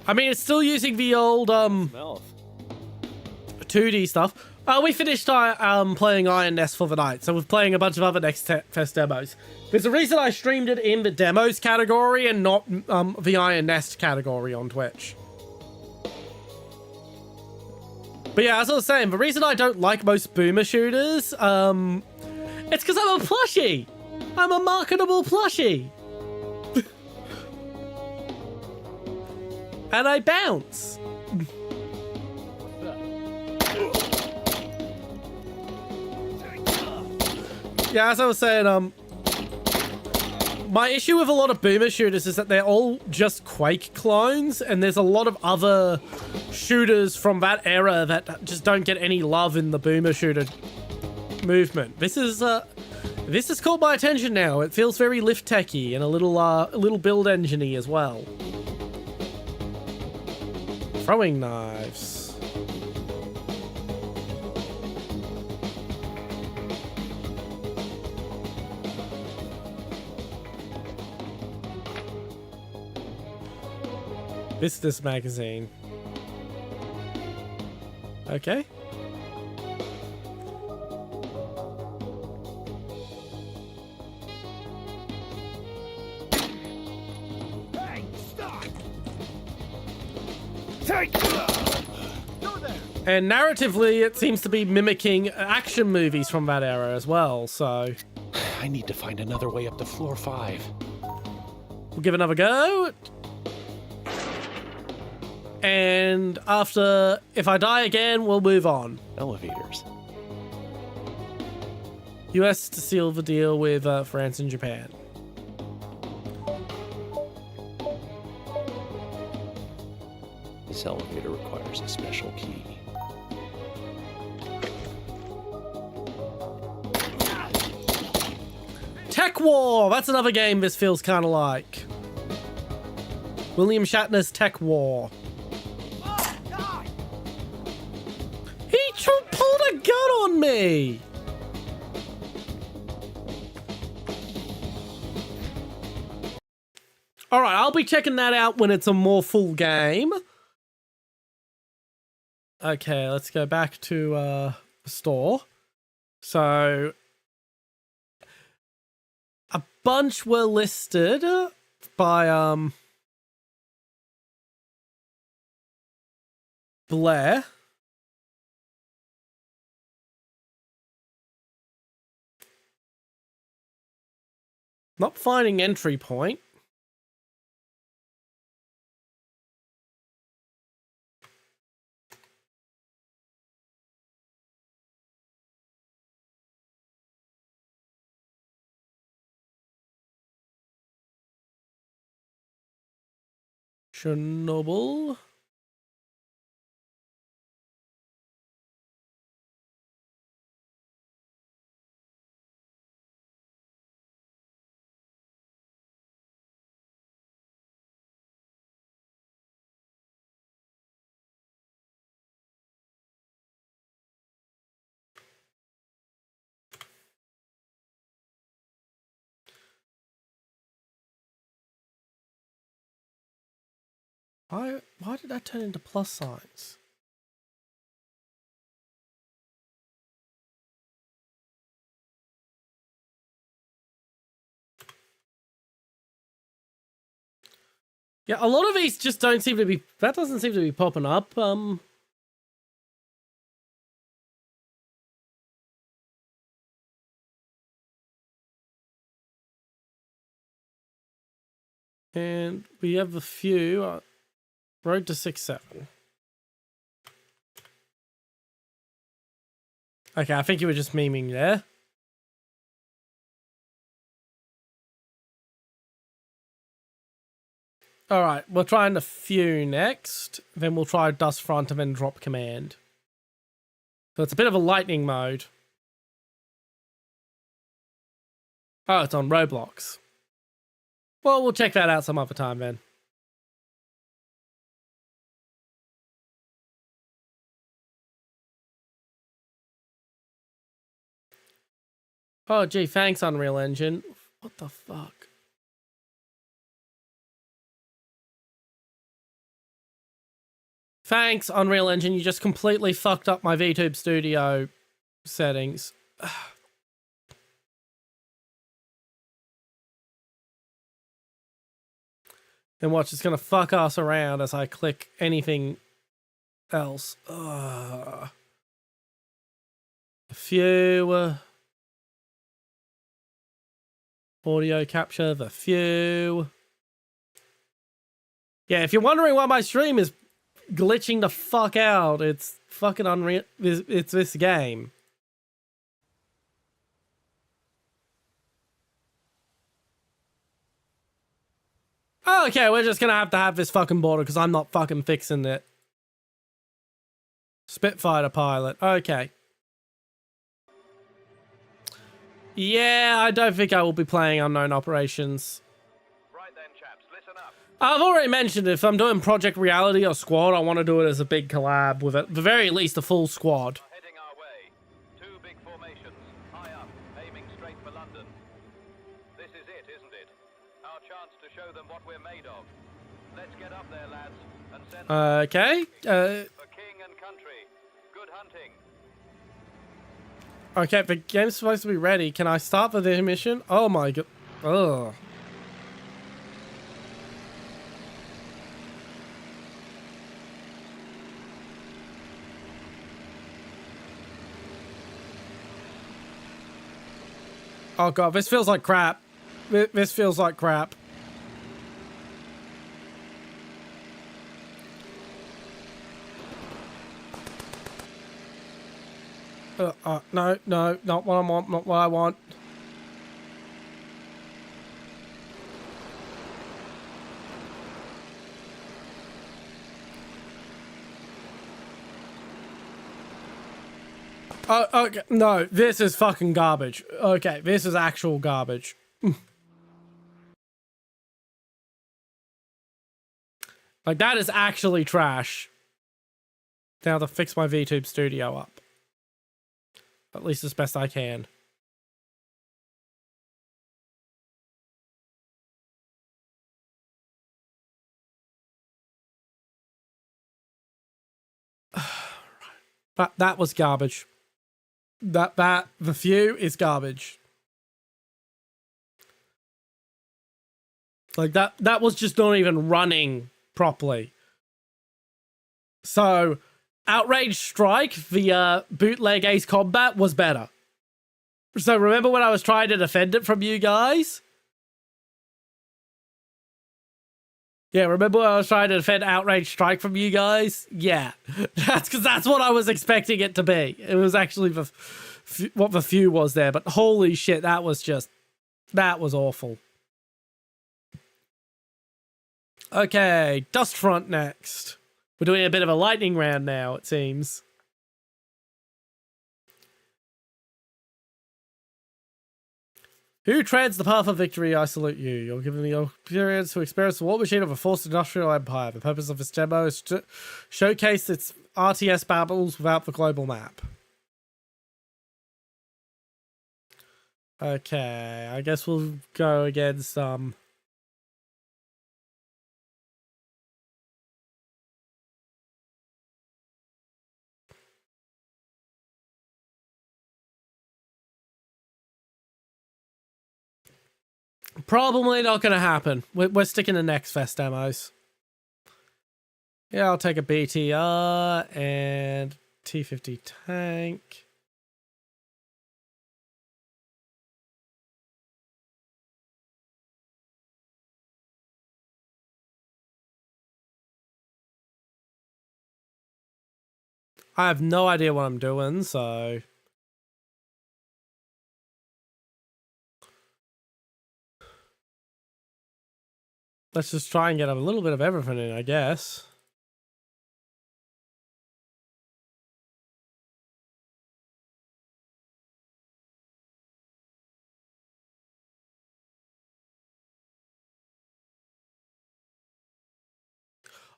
I mean, it's still using the old 2D stuff. We finished playing Iron Nest for the night, so we're playing a bunch of other Nextfest demos. There's a reason I streamed it in the demos category and not the Iron Nest category on Twitch. But yeah, as I was saying, the reason I don't like most boomer shooters, it's because I'm a plushie. I'm a marketable plushie. And I bounce. Yeah, as I was saying, my issue with a lot of boomer shooters is that they're all just Quake clones, and there's a lot of other shooters from that era that just don't get any love in the boomer shooter movement. This has caught my attention now. It feels very lift techy and a little build engine-y as well. Throwing knives. Business magazine. Okay. And narratively, it seems to be mimicking action movies from that era as well, so... I need to find another way up to floor 5. We'll give it another go. And after... If I die again, we'll move on. Elevators. US to seal the deal with France and Japan. This elevator requires a special key. Tech War! That's another game this feels kind of like. William Shatner's Tech War. He pulled a gun on me! Alright, I'll be checking that out when it's a more full game. Okay, let's go back to the store. So... a bunch were listed by Blair. Not finding entry point. Chernobyl. Why did that turn into plus signs? Yeah, a lot of these just don't seem to be... That doesn't seem to be popping up. And we have a few. Road to 6-7. Okay, I think you were just memeing there. Alright, we're trying the few next. Then we'll try Dust Front and then Drop Command. So it's a bit of a lightning mode. Oh, it's on Roblox. Well, we'll check that out some other time then. Oh, gee, thanks, Unreal Engine. What the fuck? Thanks, Unreal Engine. You just completely fucked up my VTube Studio settings. And watch, it's gonna fuck us around as I click anything else. A few... audio capture, the few. Yeah, if you're wondering why my stream is glitching the fuck out, it's fucking unreal. It's this game. Oh, okay, we're just gonna have to have this fucking border because I'm not fucking fixing it. Spitfire pilot. Okay. Yeah, I don't think I will be playing Unknown Operations. Right then, chaps, listen up. I've already mentioned if I'm doing Project Reality or Squad, I want to do it as a big collab with at the very least a full squad. Heading our way. 2 big formations, high up, aiming straight for London. This is it, isn't it? Our chance to show them what we're made of. Let's get up there, lads, and send Okay. for king and country. Good hunting. Okay, the game's supposed to be ready. Can I start the mission? Oh my god. Ugh. Oh god, this feels like crap. This feels like crap. No, no, not what I want, not what I want. Oh, okay, no, this is fucking garbage. Okay, this is actual garbage. Like, that is actually trash. Now to fix my VTube studio up. At least as best I can. But that was garbage. The view is garbage. Like that was just not even running properly. So Outrage Strike via bootleg Ace Combat was better. So remember when I was trying to defend it from you guys? Yeah, remember when I was trying to defend Outrage Strike from you guys? Yeah, that's because that's what I was expecting it to be. It was actually what the view was there, but holy shit, that was awful. Okay, Dust Front next. We're doing a bit of a lightning round now, it seems. Who treads the path of victory? I salute you. You're given the experience to experience the war machine of a forced industrial empire. The purpose of this demo is to showcase its RTS battles without the global map. Okay, I guess we'll go against probably not going to happen. We're sticking to Nextfest Demos. Yeah, I'll take a BTR and T50 tank. I have no idea what I'm doing, so... let's just try and get a little bit of everything in, I guess.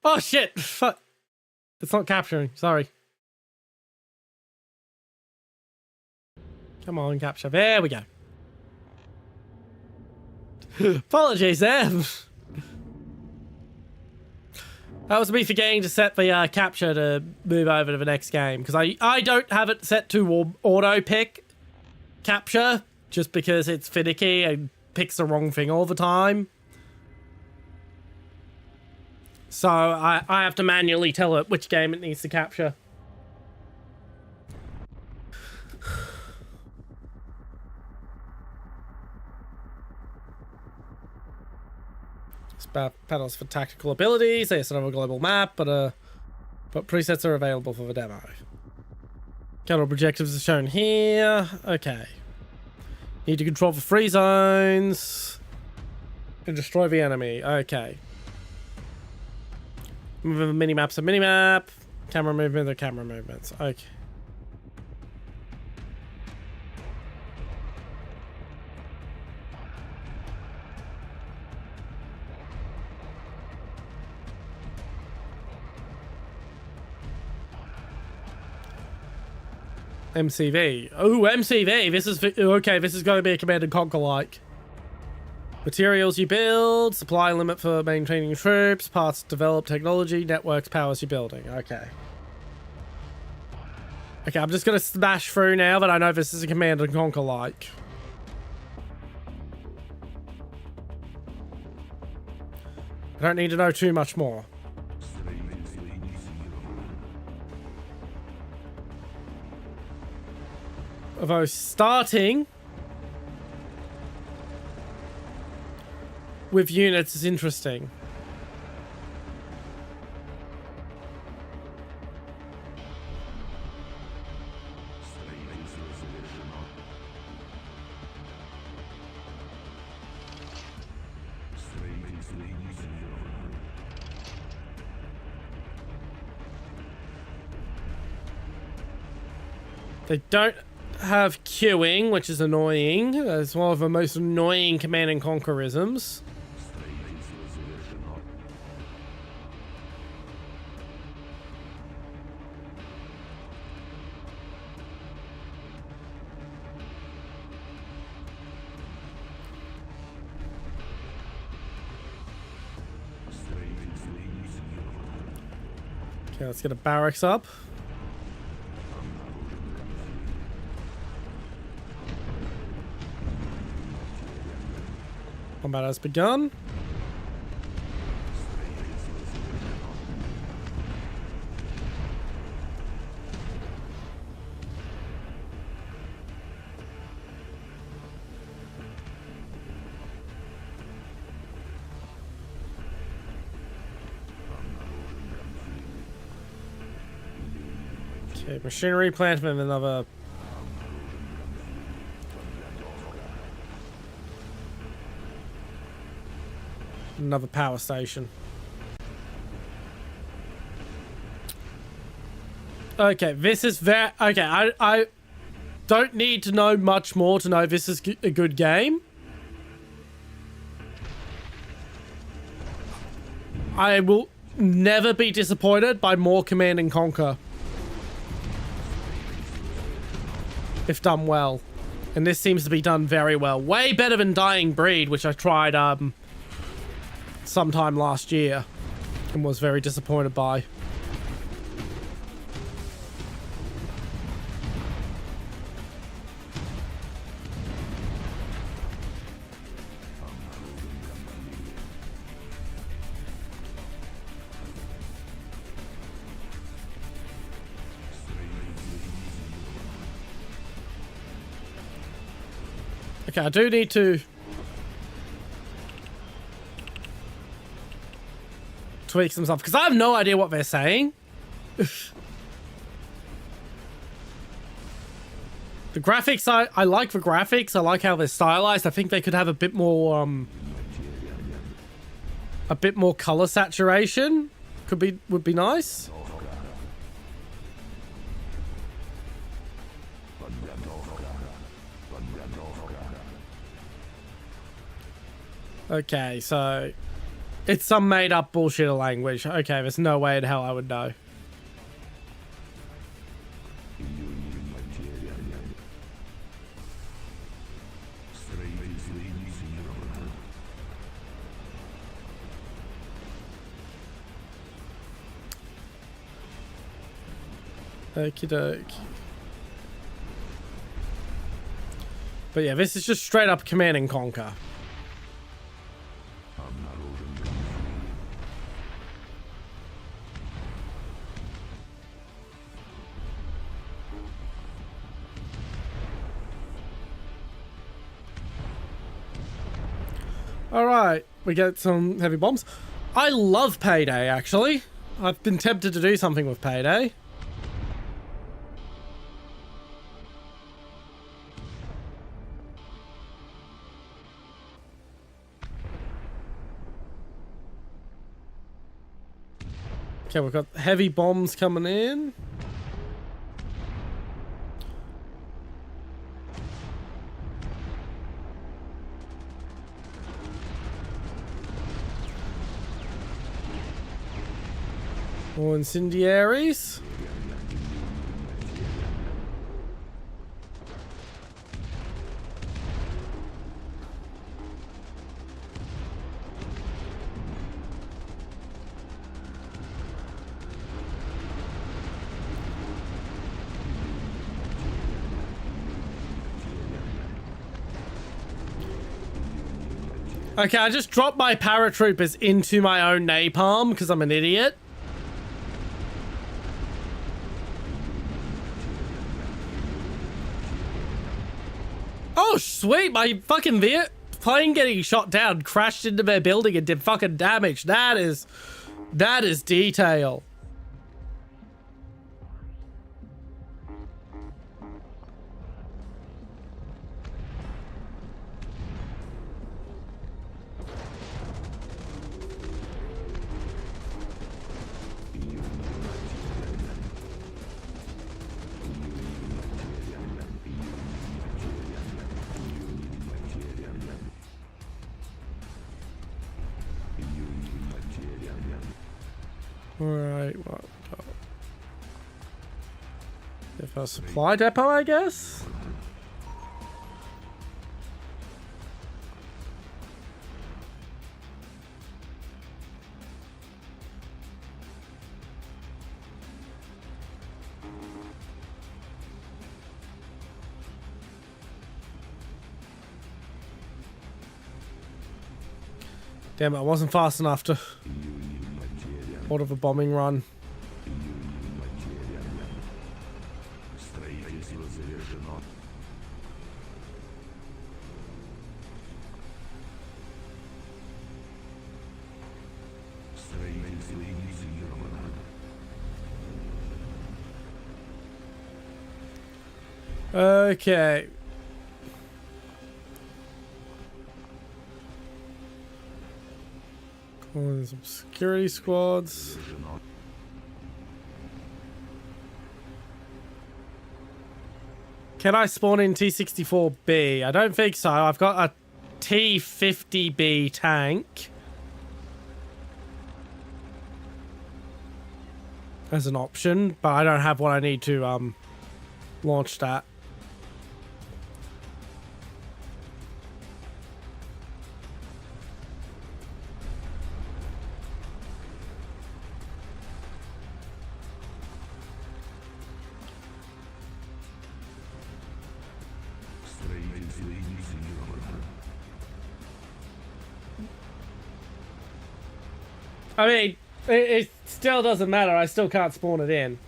Oh shit! Fuck! It's not capturing, sorry. Come on, capture. There we go. Apologies there. That was me forgetting to set the capture to move over to the next game, because I don't have it set to auto pick capture just because it's finicky and picks the wrong thing all the time. So I have to manually tell it which game it needs to capture. Panels for tactical abilities. They still have a global map, but presets are available for the demo. Counter objectives are shown here. Okay. Need to control the free zones and destroy the enemy. Okay. Move mini-maps, a mini-map. Camera movement, or camera movements. Okay. MCV. Oh, MCV. This is okay. This is going to be a Command and Conquer like. Materials you build, supply limit for maintaining troops, parts developed, technology, networks, powers you're building. Okay. Okay, I'm just gonna smash through now that I know this is a Command and Conquer like. I don't need to know too much more. Although starting with units is interesting. They don't have queuing, which is annoying. It's one of the most annoying Command and Conquerisms. Okay, let's get a barracks up. Combat has begun. Okay, machinery plant and another. Another power station. Okay, this is very... Okay, I don't need to know much more to know this is a good game. I will never be disappointed by more Command and Conquer. If done well. And this seems to be done very well. Way better than Dying Breed, which I tried, sometime last year and was very disappointed by. Okay, I do need to tweak some stuff because I have no idea what they're saying. The graphics, I like the graphics. I like how they're stylized. I think they could have a bit more color saturation. Would be nice. Okay, so it's some made-up bullshit language. Okay, there's no way in hell I would know. Okie doke. But yeah, this is just straight up Command and Conquer. Alright, we get some heavy bombs. I love Payday, actually. I've been tempted to do something with Payday. Okay, we've got heavy bombs coming in. More incendiaries. Okay, I just dropped my paratroopers into my own napalm because I'm an idiot. Oh, sweet. My fucking plane getting shot down crashed into their building and did fucking damage. That is detail. Alright, what? If a supply depot, I guess? Damn it, I wasn't fast enough to order a bombing run. Okay. Calling some security squads. Can I spawn in T-64B? I don't think so. I've got a T-50B tank as an option, but I don't have what I need to launch that. I mean, it still doesn't matter. I still can't spawn it in.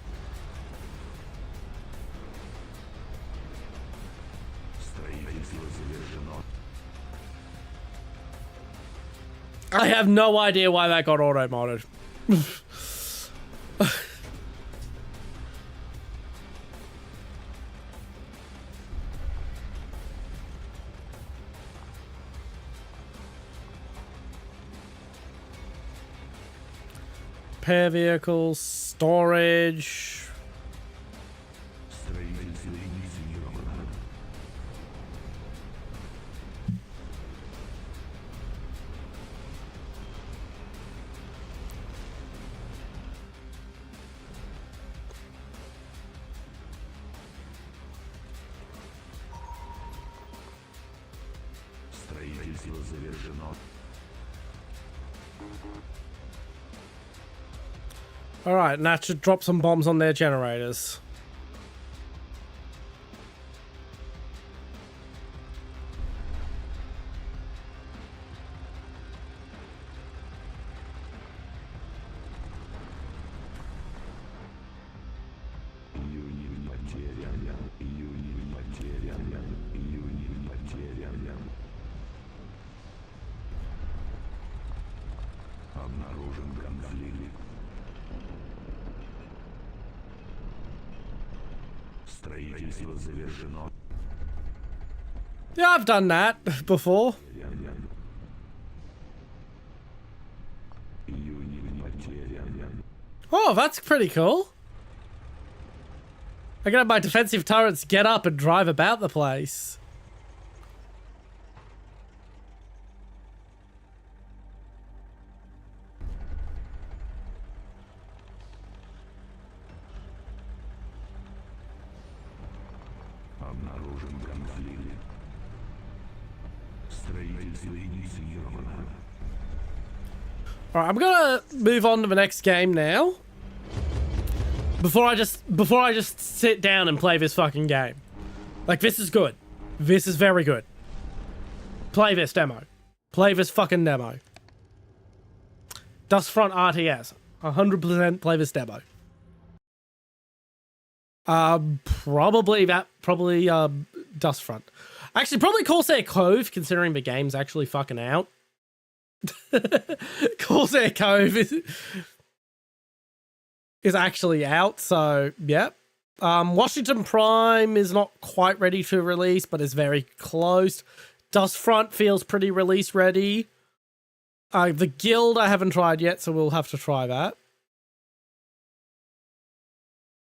I have no idea why that got auto-modded. Repair vehicles, storage. Alright, and that should drop some bombs on their generators. Yeah, I've done that before. Oh, that's pretty cool. I can have my defensive turrets get up and drive about the place. Alright, I'm gonna move on to the next game now. Before I just sit down and play this fucking game. Like, this is good. This is very good. Play this demo. Play this fucking demo. Dustfront RTS. 100% play this demo. Probably Dustfront. Actually, probably Corsair Cove, considering the game's actually fucking out. Corsair Cove is actually out, so yeah. Washington Prime is not quite ready to release, but is very close. Dustfront feels pretty release ready. The Guild I haven't tried yet, so we'll have to try that.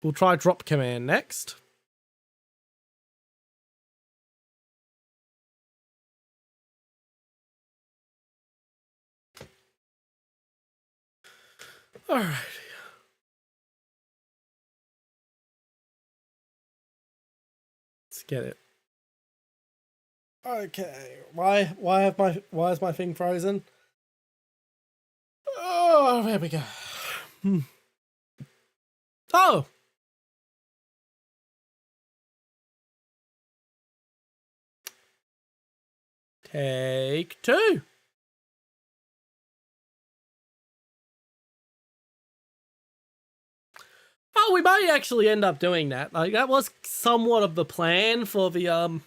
We'll try Drop Command next. Alright. Let's get it. Okay. Why is my thing frozen? Oh, there we go. Oh. Take 2. Oh, we might actually end up doing that. Like, that was somewhat of the plan for the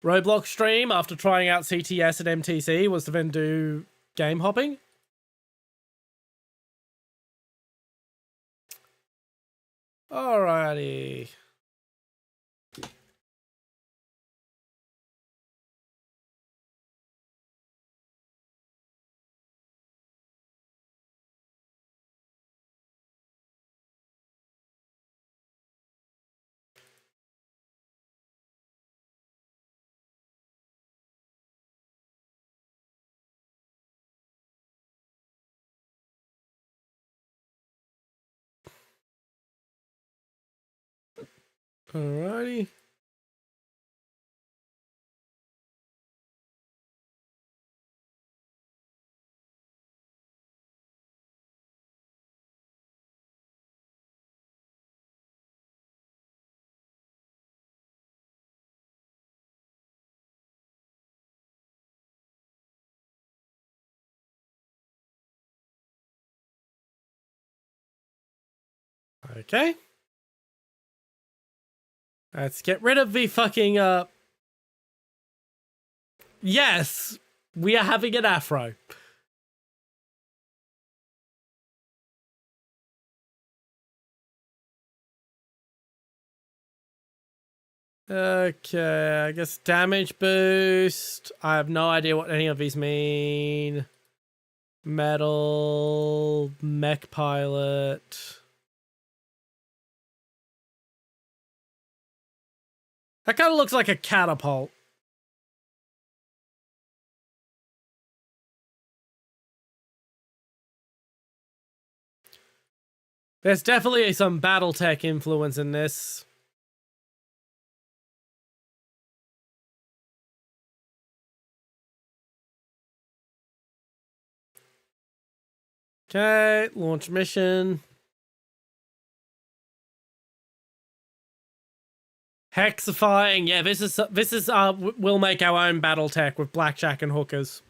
Roblox stream after trying out CTS and MTC, was to then do game hopping. Alrighty. Alrighty. Okay. Let's get rid of the fucking, Yes! We are having an afro. Okay, I guess damage boost. I have no idea what any of these mean. Metal, mech pilot. That kind of looks like a catapult. There's definitely some BattleTech influence in this. Okay, launch mission. Hexifying, yeah, this is we'll make our own BattleTech with blackjack and hookers.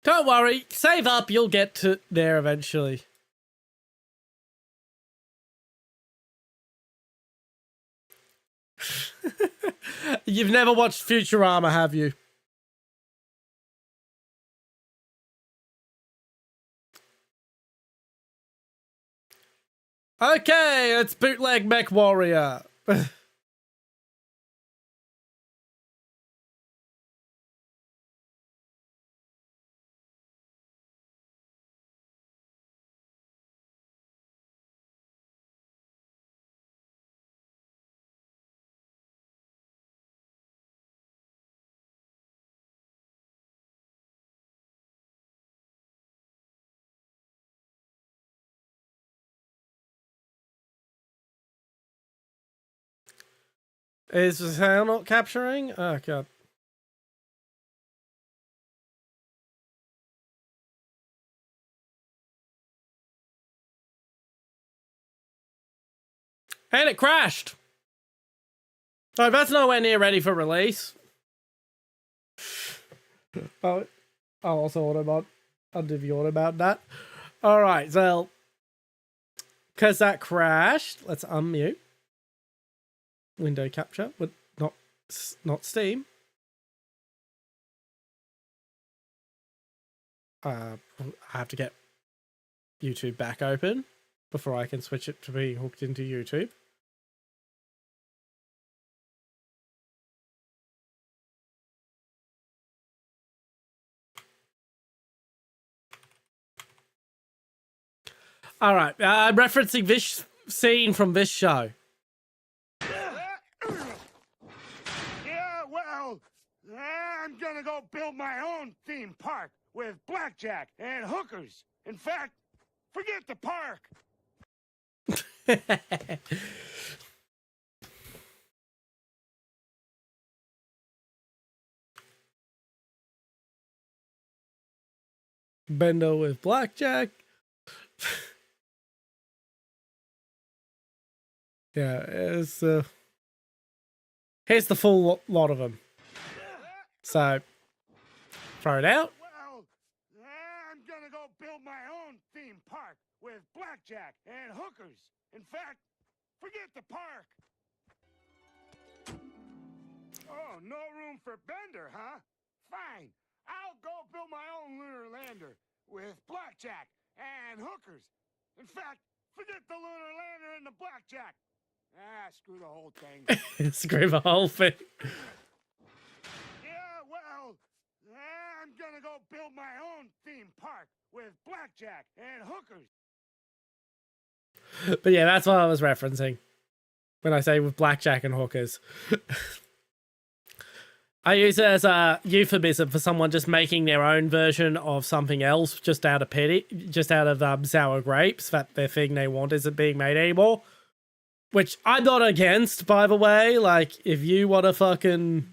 Don't worry, save up, you'll get to there eventually. You've never watched Futurama, have you? Okay, it's bootleg Mech Warrior. Is the sound not capturing? Oh, God. And it crashed. Oh, that's nowhere near ready for release. Oh, I'll also undo the auto about that. All right, so because that crashed, let's unmute. Window capture, but not Steam. I have to get YouTube back open before I can switch it to being hooked into YouTube. All right, I'm referencing this scene from this show. Yeah, well, I'm gonna go build my own theme park with blackjack and hookers. In fact, forget the park. Bendo with blackjack. Yeah, here's the full lot of them. So, throw it out. Well, I'm gonna go build my own theme park with blackjack and hookers. In fact, forget the park. Oh, no room for Bender, huh? Fine. I'll go build my own lunar lander with blackjack and hookers. In fact, forget the lunar lander and the blackjack. Screw the whole thing. Screw the whole thing. Yeah, well, I'm gonna go build my own theme park with blackjack and hookers. But yeah, that's what I was referencing when I say with blackjack and hookers. I use it as a euphemism for someone just making their own version of something else just out of sour grapes, that their thing they want isn't being made anymore. Which I'm not against, by the way. Like, if you want to fucking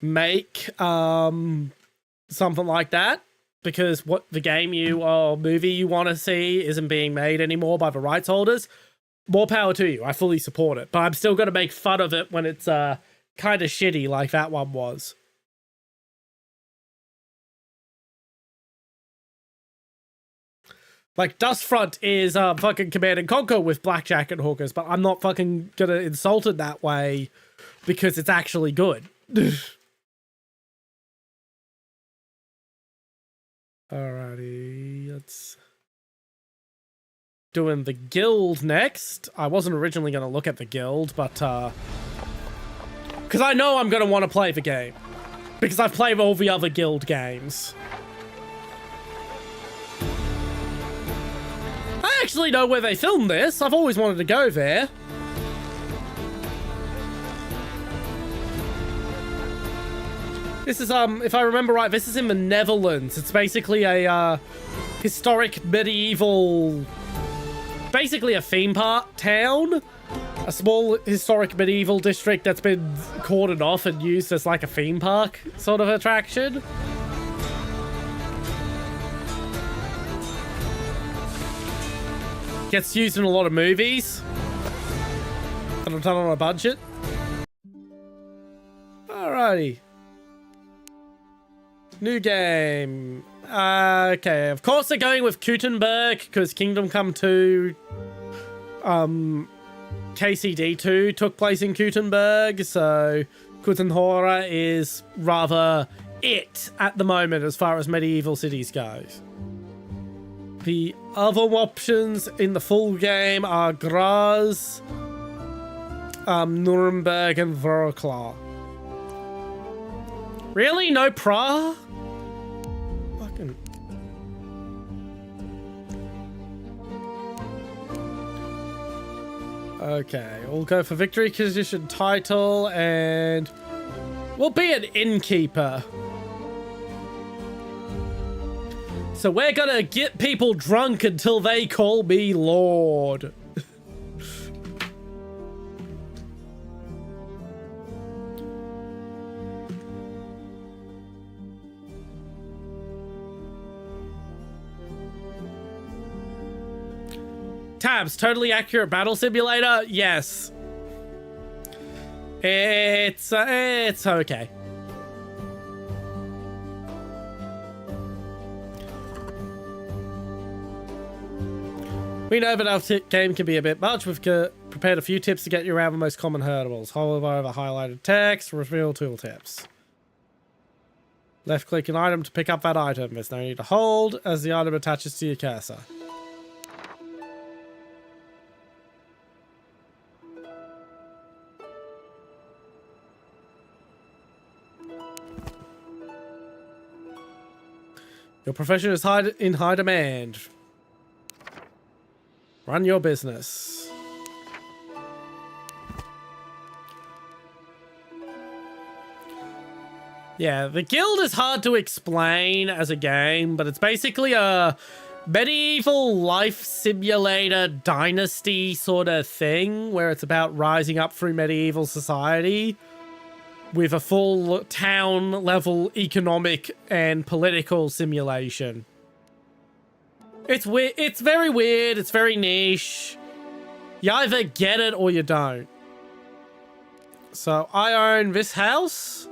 make something like that, because what the game or movie you want to see isn't being made anymore by the rights holders, more power to you. I fully support it. But I'm still going to make fun of it when it's kind of shitty like that one was. Like, Dustfront is fucking Command & Conquer with blackjack and hookers, but I'm not fucking gonna insult it that way because it's actually good. Alrighty, let's... Doing the guild next. I wasn't originally gonna look at the guild, but because I know I'm gonna want to play the game. Because I've played all the other guild games. I actually know where they filmed this. I've always wanted to go there. This is, if I remember right, this is in the Netherlands. It's basically a, historic medieval... Basically a theme park town. A small historic medieval district that's been cordoned off and used as like a theme park sort of attraction. Gets used in a lot of movies that are done on a budget. Alrighty. New game. Okay, of course they're going with Gutenberg because Kingdom Come 2, KCD2 took place in Gutenberg, so Gutenhora is rather it at the moment as far as medieval cities goes. The other options in the full game are Graz, Nuremberg, and Wroclaw. Really? No Prague? Fucking... Okay, we'll go for victory condition title, and we'll be an innkeeper. So we're gonna get people drunk until they call me Lord. Tabs, totally accurate battle simulator? Yes. It's okay. We know that our game can be a bit much. We've prepared a few tips to get you around the most common hurdles. Hover over highlighted text, reveal tooltips. Left click an item to pick up that item. There's no need to hold as the item attaches to your cursor. Your profession is in high demand. Run your business. Yeah, the guild is hard to explain as a game, but it's basically a medieval life simulator dynasty sort of thing where it's about rising up through medieval society with a full town level economic and political simulation. It's weird. It's very weird. It's very niche. You either get it or you don't. So I own this house.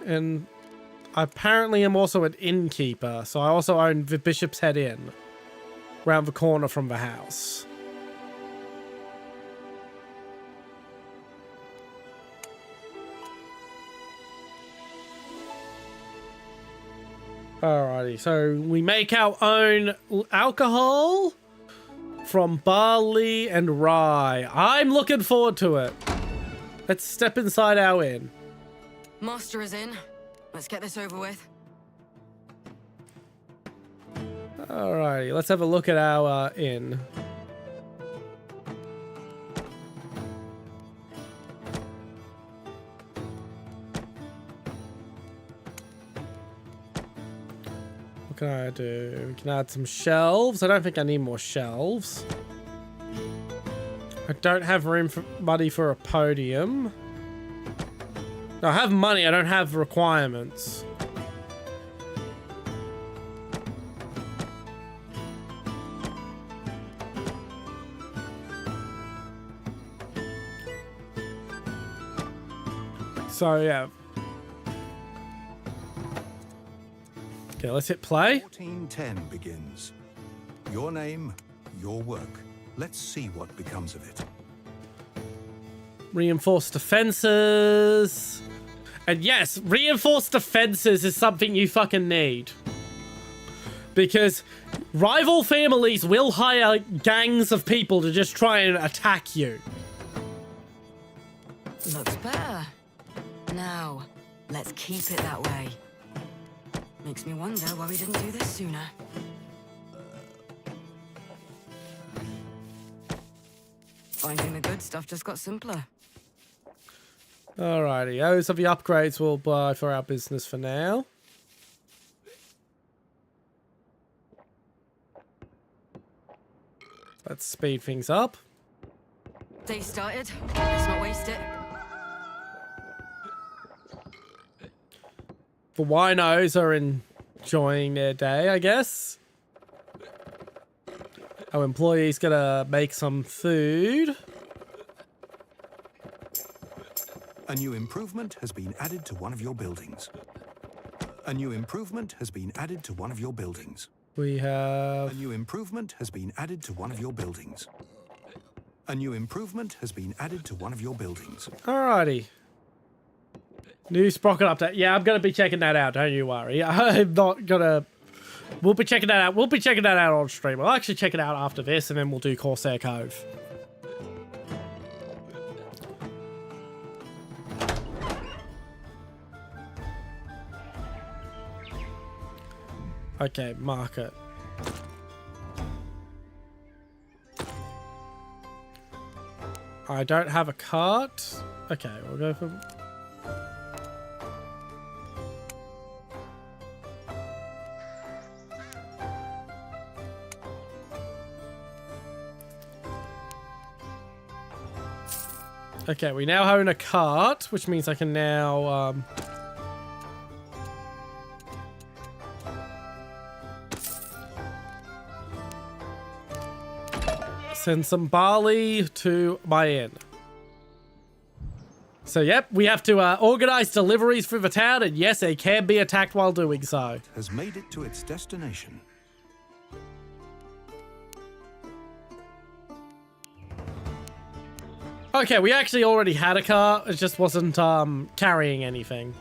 And I apparently am also an innkeeper. So I also own the Bishop's Head Inn. Round the corner from the house. Alrighty, so we make our own alcohol from barley and rye. I'm looking forward to it. Let's step inside our inn. Master is in. Let's get this over with. Alrighty, let's have a look at our inn. What can I do? We can add some shelves. I don't think I need more shelves. I don't have money for a podium. No, I have money. I don't have requirements. So, yeah. Okay, let's hit play. 1410 begins. Your name, your work. Let's see what becomes of it. Reinforced defenses. And yes, reinforced defenses is something you fucking need. Because rival families will hire gangs of people to just try and attack you. Looks better. Now, let's keep it that way. Makes me wonder why we didn't do this sooner. Finding the good stuff just got simpler. Alrighty, those are the upgrades we'll buy for our business for now. Let's speed things up. Day started. Let's not waste it. The winos are enjoying their day, I guess. Our employee's gonna make some food. A new improvement has been added to one of your buildings. A new improvement has been added to one of your buildings. We have... A new improvement has been added to one of your buildings. A new improvement has been added to one of your buildings. Alrighty. New sprocket update. Yeah, I'm gonna be checking that out, don't you worry. I'm not gonna... We'll be checking that out. We'll be checking that out on stream. I'll actually check it out after this, and then we'll do Corsair Cove. Okay, market. I don't have a cart. Okay, we'll go for... Okay, we now own a cart, which means I can now, Send some barley to my inn. So, yep, we have to organize deliveries through the town, and yes, it can be attacked while doing so. Has made it to its destination. Okay, we actually already had a car. It just wasn't carrying anything.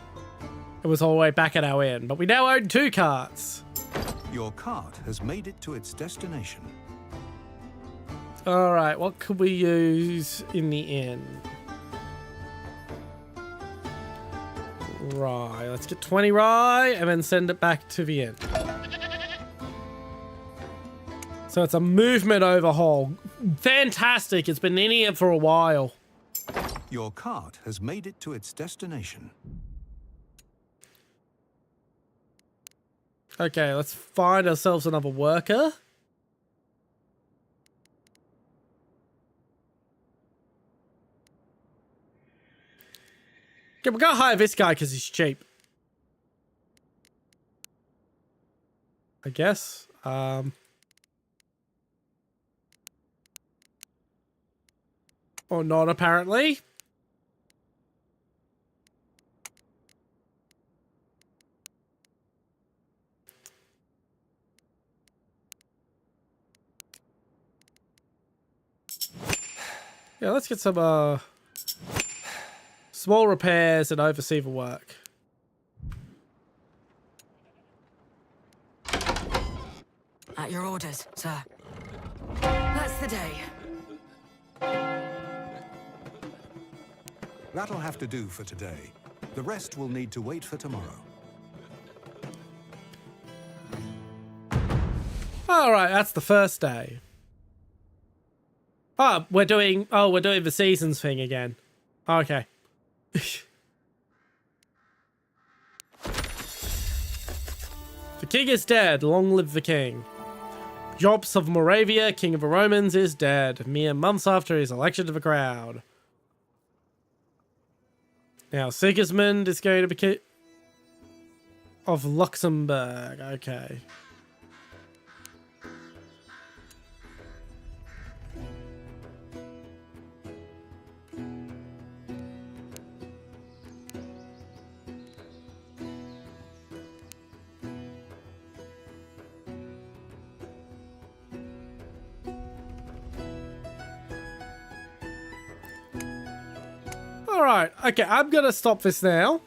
It was all the way back at our inn, but we now own 2 carts. Your cart has made it to its destination. All right, what could we use in the inn? Rye. Let's get 20 rye and then send it back to the inn. So it's a movement overhaul. Fantastic. It's been in here for a while. Your cart has made it to its destination. Okay, let's find ourselves another worker. Okay, we're gonna hire this guy because he's cheap. I guess. Or not, apparently. Yeah, let's get some small repairs and oversee the work. At your orders, sir. That's the day. That'll have to do for today. The rest will need to wait for tomorrow. All right, that's the first day. Oh, we're doing the seasons thing again. Okay. The king is dead. Long live the king. Jobs of Moravia, king of the Romans, is dead. Mere months after his election to the crown. Now, Sigismund is going to be king of Luxembourg. Okay. Alright, okay, I'm gonna stop this now.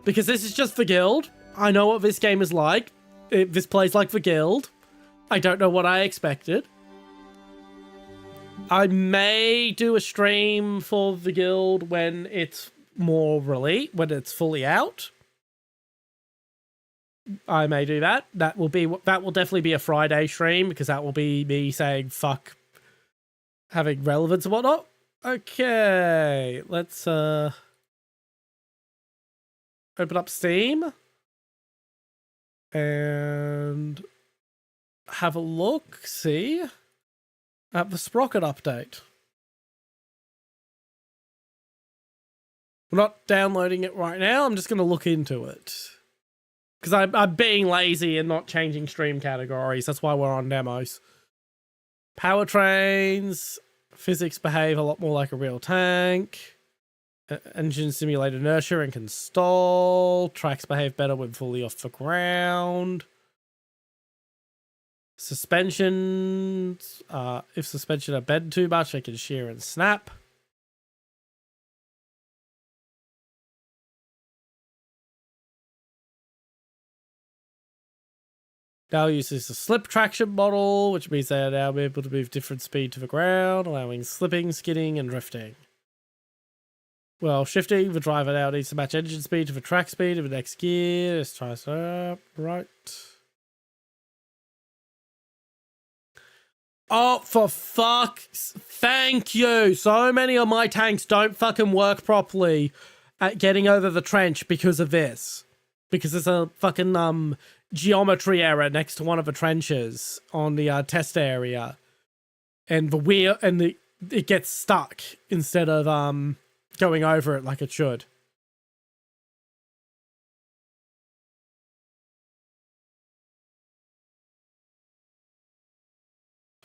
Because this is just the guild. I know what this game is like. This plays like the guild. I don't know what I expected. I may do a stream for the guild when it's when it's fully out. I may do that. That will definitely be a Friday stream, because that will be me saying fuck having relevance and whatnot. Okay, let's open up Steam and have a look, see at the Sprocket update. We're not downloading it right now. I'm just going to look into it because I'm being lazy and not changing stream categories. That's why we're on demos. Powertrains. Physics behave a lot more like a real tank. Engine simulate inertia and can stall. Tracks behave better when fully off the ground. Suspension. If suspension are bent too much, they can shear and snap. Now uses the slip traction model, which means they are now able to move different speed to the ground, allowing slipping, skidding, and drifting. Well, shifting, the driver now needs to match engine speed to the track speed of the next gear. Let's try this up. Right. Oh, for fuck's... Thank you! So many of my tanks don't fucking work properly at getting over the trench because of this. Because there's a fucking, geometry error next to one of the trenches on the test area, and the wheel it gets stuck instead of going over it like it should.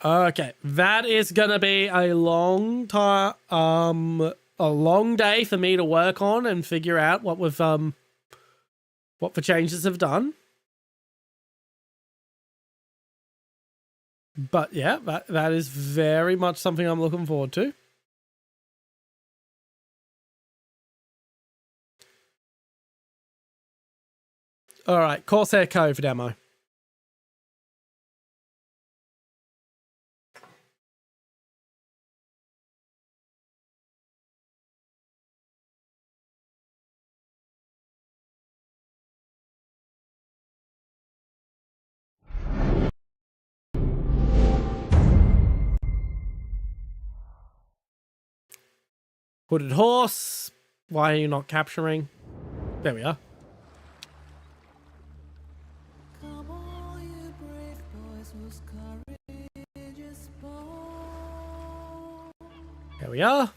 Okay, that is gonna be a long time, a long day for me to work on and figure out what we've, what the changes have done. But yeah, that is very much something I'm looking forward to. All right, Corsair Cove demo. Hooded horse. Why are you not capturing? There we are. There we are.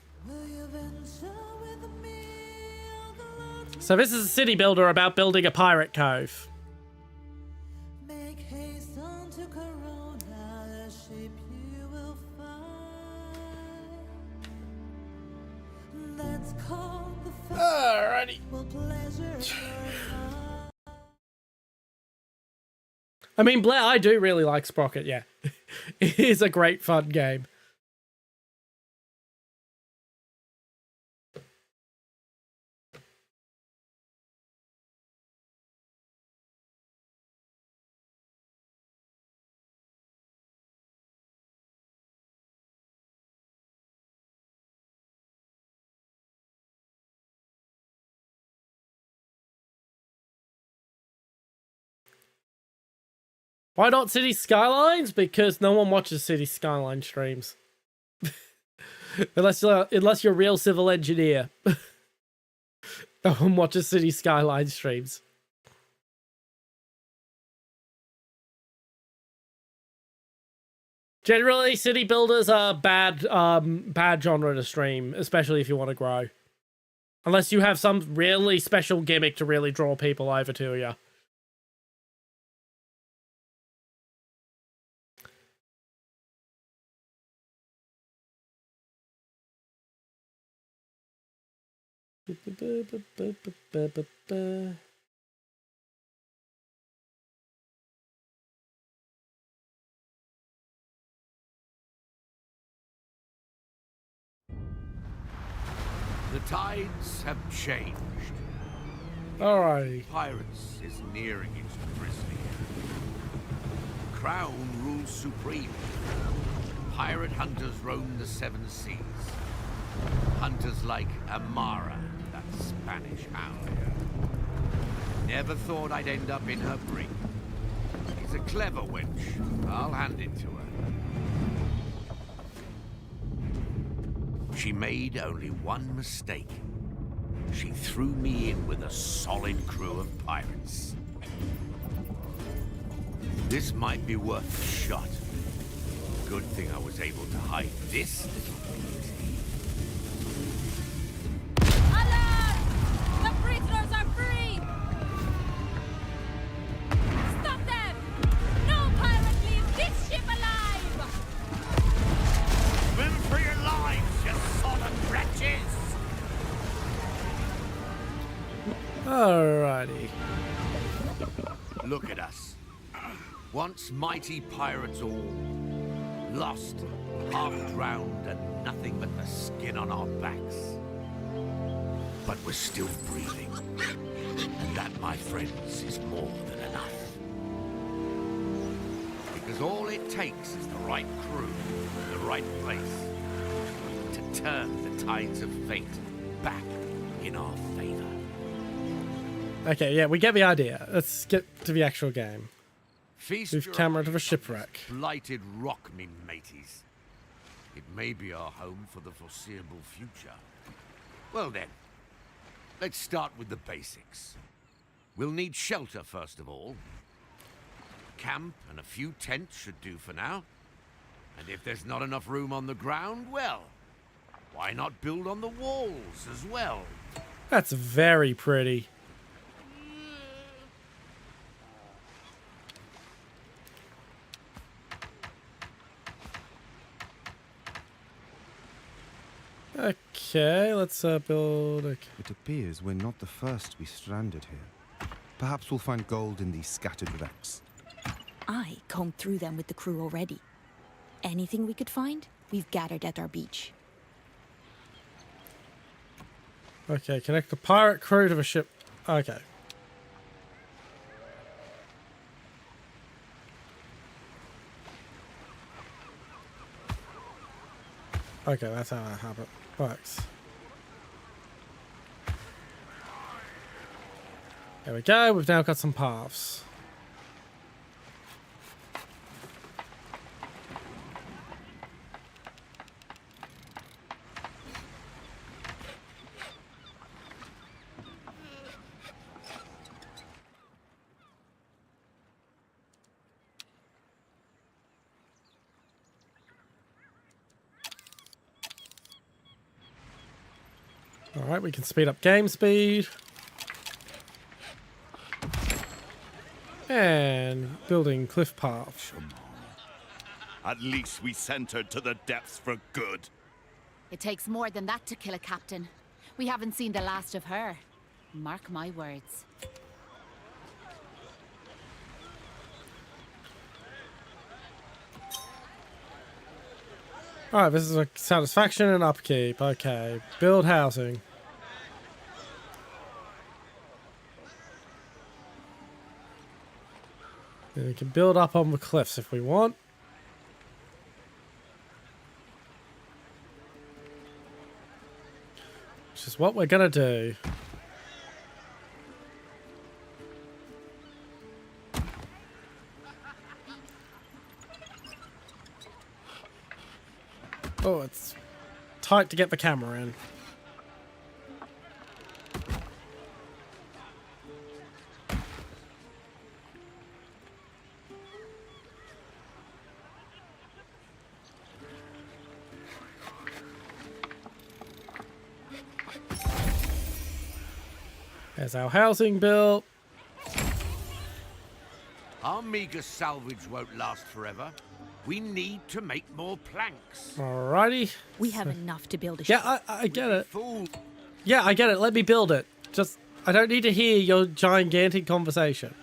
So this is a city builder about building a pirate cove. Alrighty. I mean, Blair, I do really like Sprocket, yeah. It is a great fun game. Why not City Skylines? Because no one watches City Skyline streams. unless you're a real civil engineer. No one watches City Skyline streams. Generally, city builders are bad genre to stream, especially if you want to grow. Unless you have some really special gimmick to really draw people over to you. The tides have changed. Alrighty. Pirates is nearing its grisly end. Crown rules supreme. Pirate hunters roam the seven seas. Hunters like Amara, that Spanish hound. Never thought I'd end up in her brig. She's a clever wench. I'll hand it to her. She made only one mistake. She threw me in with a solid crew of pirates. This might be worth a shot. Good thing I was able to hide this little beauty. Alert! The prisoners are free! Stop them! No pirate leaves this ship alive! Swim for your lives, you sodden wretches! Alrighty. Look at us. Once mighty pirates all. Lost, half drowned, and nothing but the skin on our backs. But we're still breathing. And that, my friends, is more than enough. Because all it takes is the right crew in the right place to turn the tides of fate back in our favor. Okay, yeah, we get the idea. Let's get to the actual game. Feast Move your camera to the eyes on shipwreck. this blighted rock, me mateys. It may be our home for the foreseeable future. Well then, let's start with the basics. We'll need shelter first of all. Camp and a few tents should do for now. And if there's not enough room on the ground, well, why not build on the walls as well? That's very pretty. Okay, let's build. Okay. It appears we're not the first to be stranded here. Perhaps we'll find gold in these scattered wrecks. I combed through them with the crew already. Anything we could find, we've gathered at our beach. Okay, connect the pirate crew to the ship. Okay. Okay, that's how that habit works. There we go, we've now got some paths. Alright, we can speed up game speed. And building cliff path. At least we sent her to the depths for good. It takes more than that to kill a captain. We haven't seen the last of her. Mark my words. Alright, this is a satisfaction and upkeep. Okay, build housing. And we can build up on the cliffs if we want. Which is what we're gonna do. Oh, it's tight to get the camera in. There's our housing built. Our meager salvage won't last forever. We need to make more planks. Alrighty. We have enough to build a ship. Yeah, I get it. Yeah, I get it. Let me build it. Just, I don't need to hear your gigantic conversation.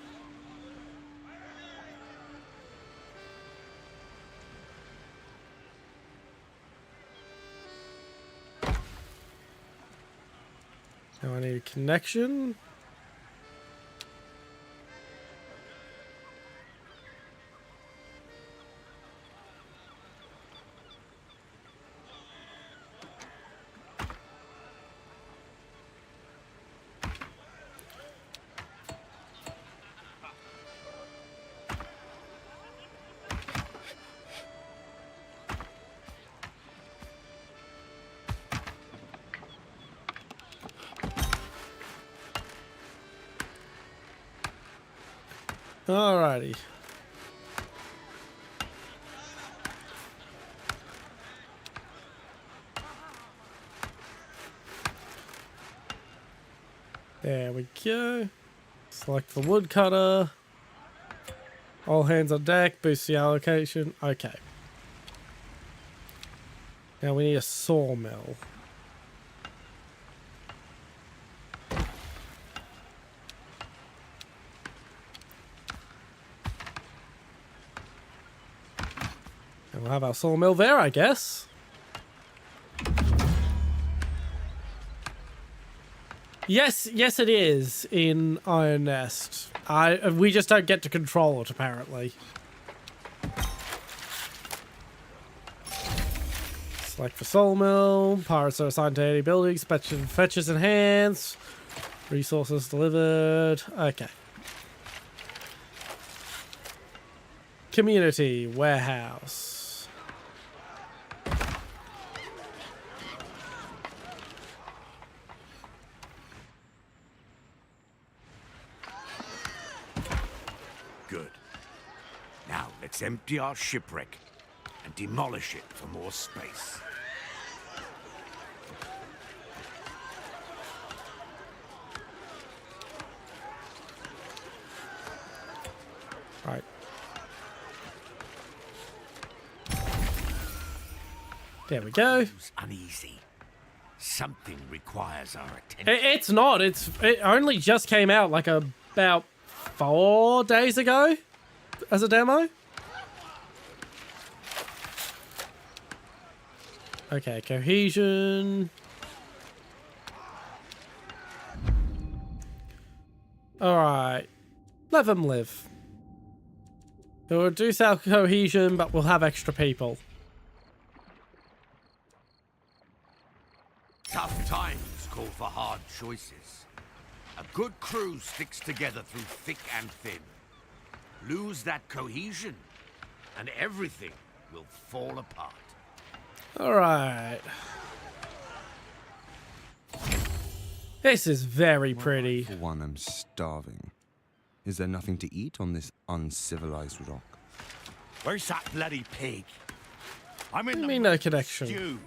Now I need a connection. Alrighty. There we go. Select the woodcutter. All hands on deck. Boost the allocation. Okay. Now we need a sawmill. And we'll have our sawmill there, I guess. Yes, it is in Iron Nest. We just don't get to control it, apparently. Select the sawmill. Pirates are assigned to 80 buildings. Fetches enhanced. Resources delivered. Okay. Community warehouse. Good. Now let's empty our shipwreck and demolish it for more space. Right. There we go. Uneasy. Something requires our attention. It's not. It only just came out like about 4 days ago as a demo. Okay, cohesion. Alright. Let them live. It will reduce our cohesion, but we'll have extra people. Tough times call for hard choices. A good crew sticks together through thick and thin. Lose that cohesion, and everything will fall apart. Alright. This is very pretty. For one, I'm starving. Is there nothing to eat on this uncivilized rock? Where's that bloody pig? I'm in the no connection. Stew.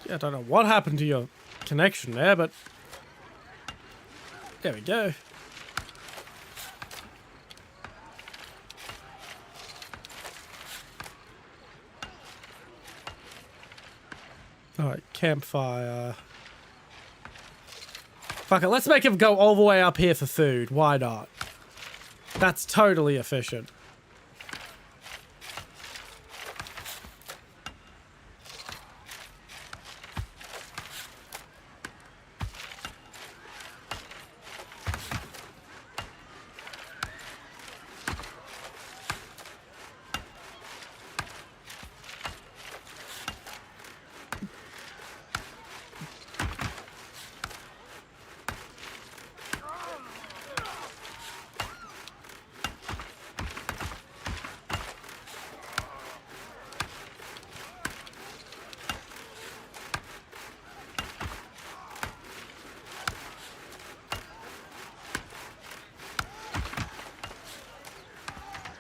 I don't know what happened to your connection there, but there we go. Alright, campfire. Fuck it, let's make him go all the way up here for food. Why not? That's totally efficient.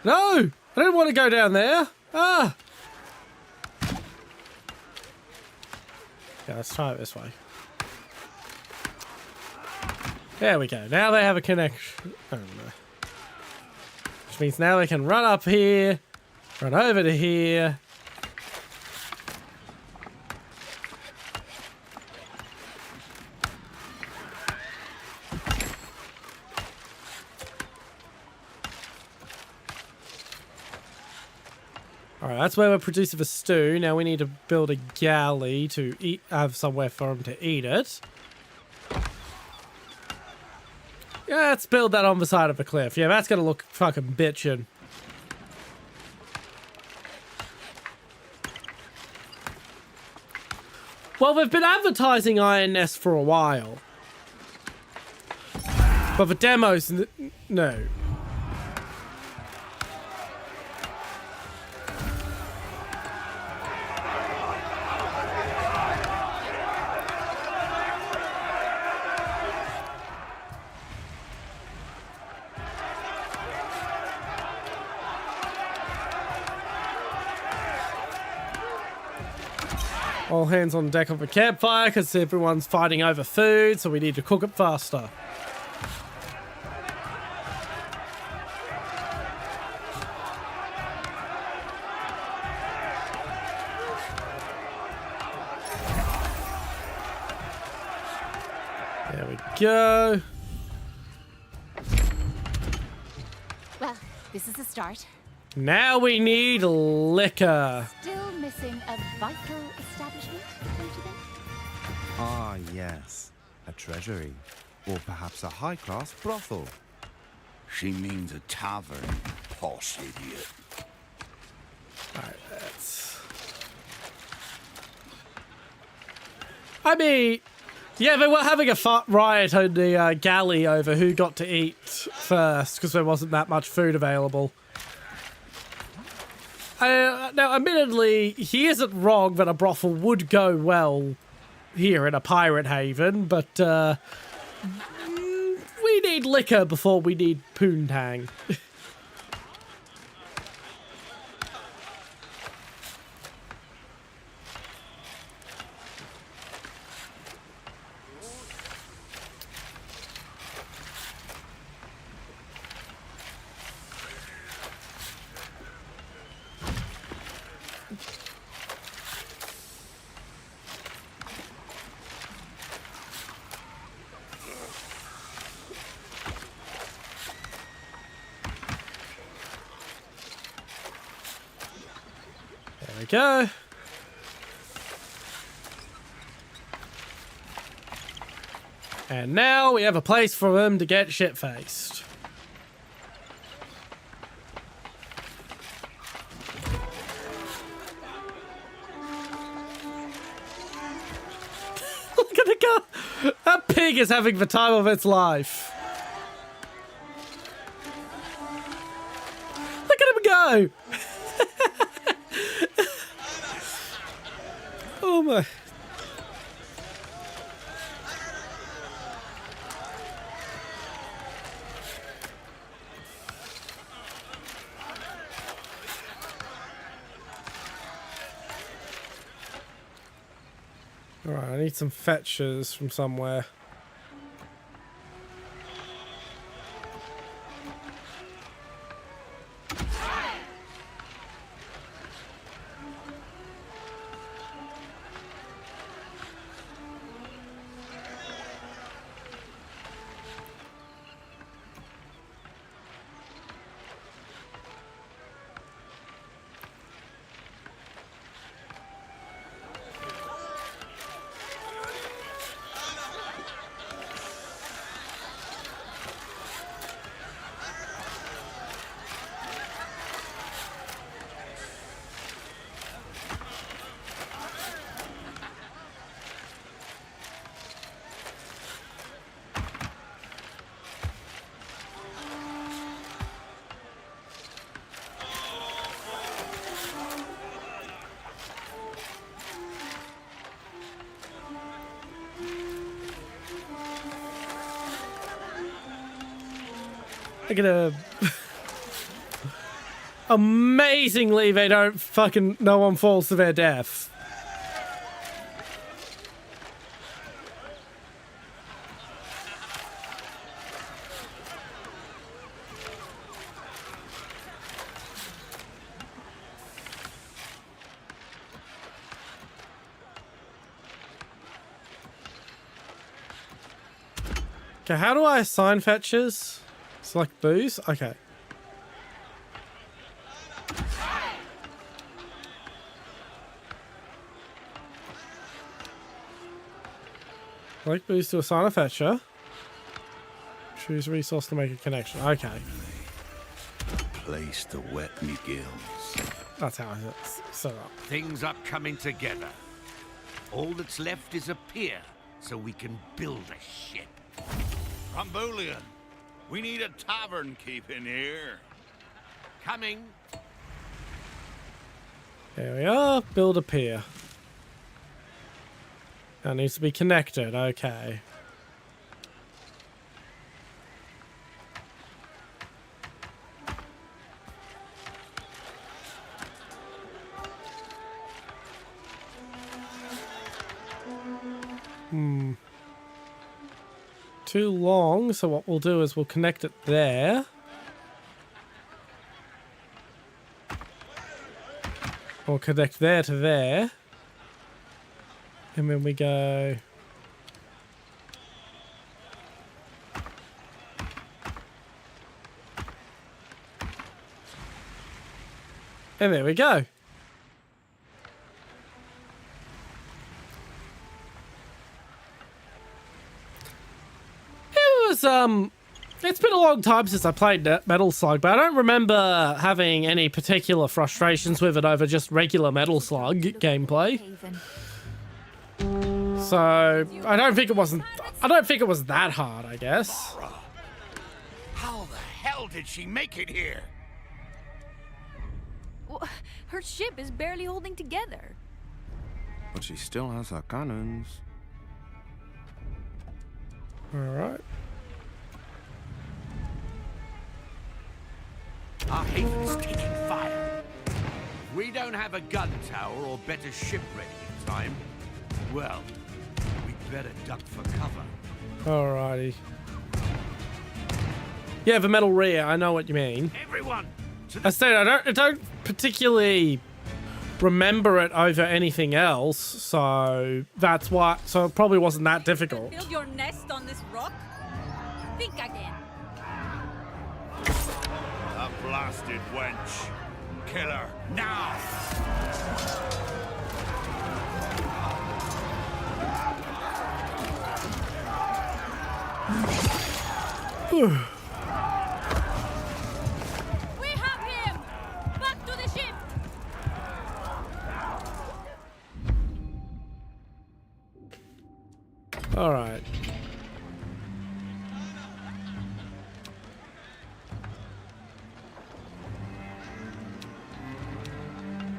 No! I don't want to go down there. Ah! Yeah, let's try it this way. There we go. Now they have a connection. I don't know. Which means now they can run up here, run over to here. Alright, that's where we're producing the stew. Now we need to build a galley to have somewhere for them to eat it. Yeah, let's build that on the side of the cliff. Yeah, that's gonna look fucking bitchin'. Well, they've been advertising Iron Nest for a while. But the demos, no. All hands on deck of the campfire because everyone's fighting over food, so we need to cook it faster. There we go. Well, this is a start. Now we need liquor. Still missing a vital establishment, don't you think? Ah, yes. A treasury. Or perhaps a high-class brothel. She means a tavern, posh idiot. Alright, that's... I mean... Yeah, they were having a riot on the galley over who got to eat first, because there wasn't that much food available. Now, admittedly, he isn't wrong that a brothel would go well here in a pirate haven, but we need liquor before we need poontang. go. And now we have a place for them to get shit-faced. Look at the guy. That pig is having the time of its life. Look at him go. Oh my. Alright, I need some fetches from somewhere. Look at them. Amazingly, they don't fucking... No one falls to their death. Okay, how do I assign fetches? Select booze? Okay. Select booze to assign a fetcher. Choose resource to make a connection. Okay. Place to wet me gills. That's how it's set up. Things are coming together. All that's left is a pier, so we can build a ship. Rumbulian, we need a tavern keeping here. Coming. There we are. Build a pier. That needs to be connected. Okay. Too long, so what we'll do is we'll connect it there. We'll connect there to there. And then we go... And there we go. It's been a long time since I played Metal Slug, but I don't remember having any particular frustrations with it over just regular Metal Slug gameplay. So I don't think it was that hard, I guess. How the hell did she make it here? Well, her ship is barely holding together. But she still has her cannons. Alright. Our haven's taking fire. If we don't have a gun tower or better ship ready in time, well, we better duck for cover. Alrighty. Yeah, the metal rear, I know what you mean. Everyone! I said I don't particularly remember it over anything else, so that's why. So it probably wasn't that difficult. Build your nest on this rock? Think again. A blasted wench. killer, now! We have him! Back to the ship! All right.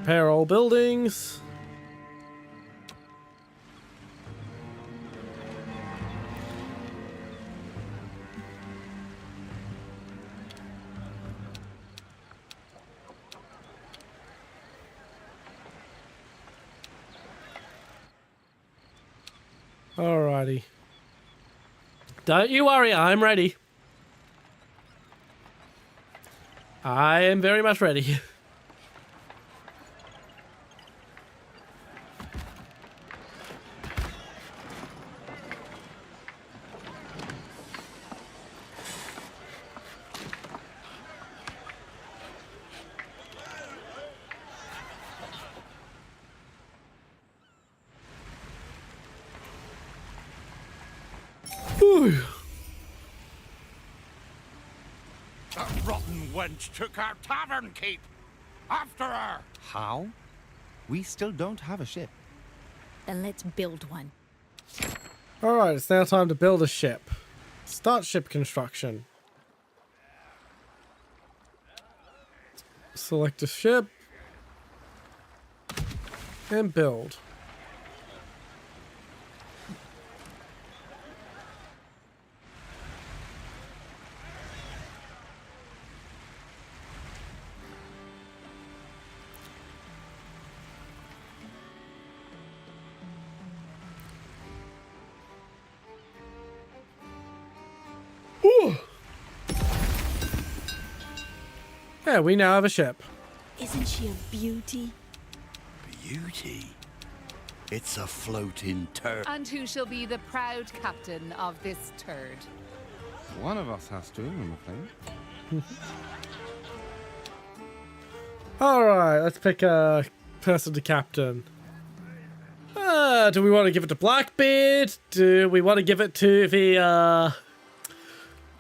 Repair all buildings. Alrighty. Don't you worry, I'm ready. I am very much ready. Whew. That rotten wench took our tavern keep! After her! How? We still don't have a ship. Then let's build one. Alright, it's now time to build a ship. Start ship construction. Select a ship. And build. Ooh. Yeah, we now have a ship. Isn't she a beauty? Beauty? It's a floating turd. And who shall be the proud captain of this turd? One of us has to, I'm afraid. Alright, let's pick a person to captain. Do we want to give it to Blackbeard? Do we want to give it to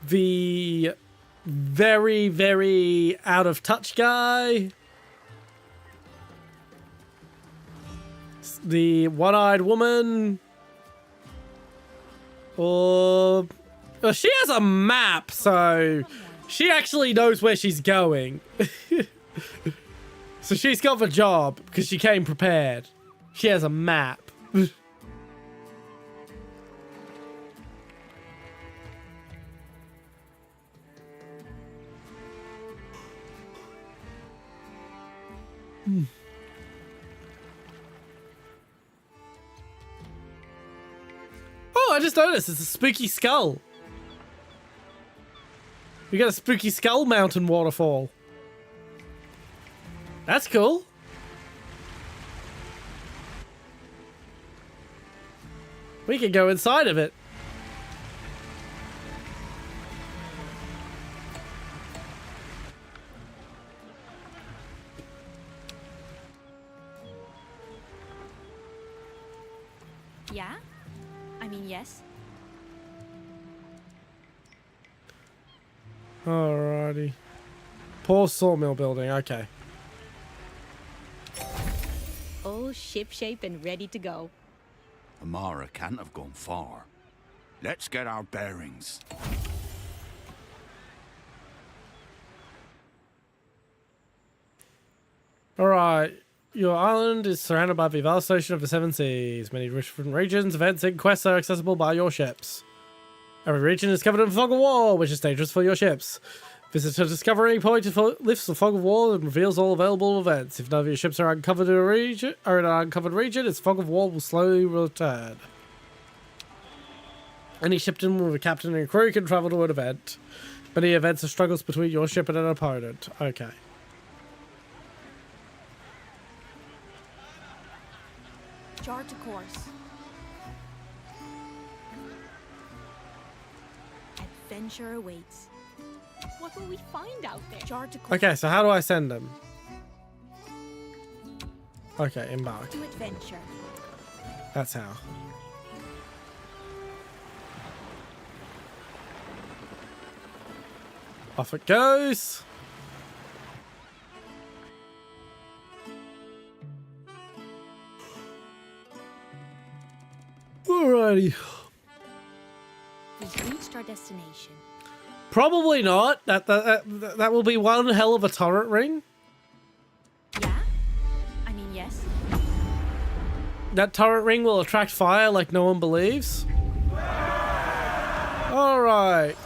the very, very out of touch guy? The one-eyed woman? Or she has a map, so she actually knows where she's going. So she's got the job because she came prepared. She has a map. Oh, I just noticed it's a spooky skull. We got a spooky skull mountain waterfall. That's cool. We can go inside of it. Yeah? I mean, yes. Alrighty. Poor sawmill building, okay. All shipshape and ready to go. Amara can't have gone far. Let's get our bearings. Alright. Your island is surrounded by the vast ocean of the seven seas. Many different regions, events, and quests are accessible by your ships. Every region is covered in fog of war, which is dangerous for your ships. Visit a discovery point lifts the fog of war and reveals all available events. If none of your ships are uncovered in an uncovered region, its fog of war will slowly return. Any shipman with a captain and crew can travel to an event. Many events are struggles between your ship and an opponent. Okay. Chart a course. Adventure awaits. What will we find out there? Chart a course. Okay, so how do I send them? Okay, embark. To adventure. That's how. Off it goes. Alrighty. We've reached our destination. Probably not. That will be one hell of a turret ring. Yeah? I mean, yes. That turret ring will attract fire like no one believes. Alright.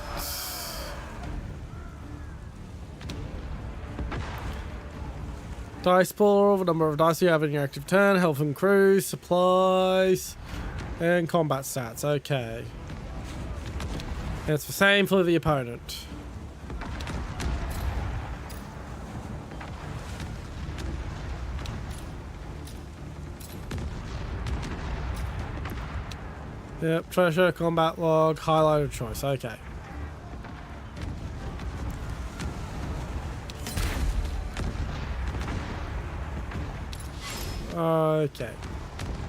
Dice pool, the number of dice you have in your active turn, health and crew, supplies, and combat stats. Okay. And it's the same for the opponent. Yep, treasure, combat log, highlighted choice. Okay. Okay.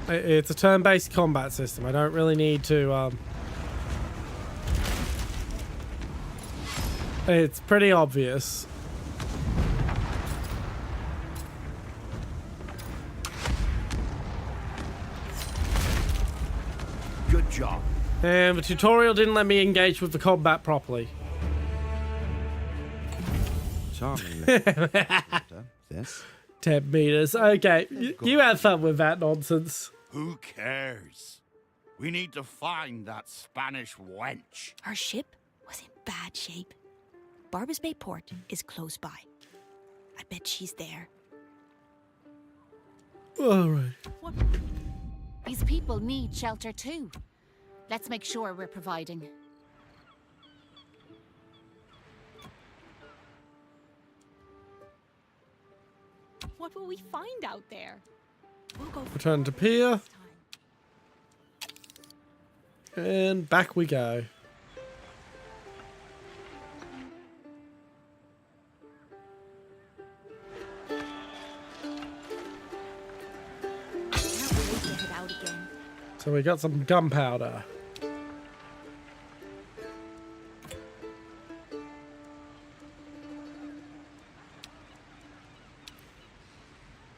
It's a turn-based combat system. I don't really need to, It's pretty obvious. Good job. And the tutorial didn't let me engage with the combat properly. Charming. This. 10 meters. Okay, you have fun with that nonsense. Who cares? We need to find that Spanish wench. Our ship was in bad shape. Barbas Bay Port is close by. I bet she's there. Alright. These people need shelter too. Let's make sure we're providing. What will we find out there? We'll go Return to pier. And back we go. So we got some gunpowder.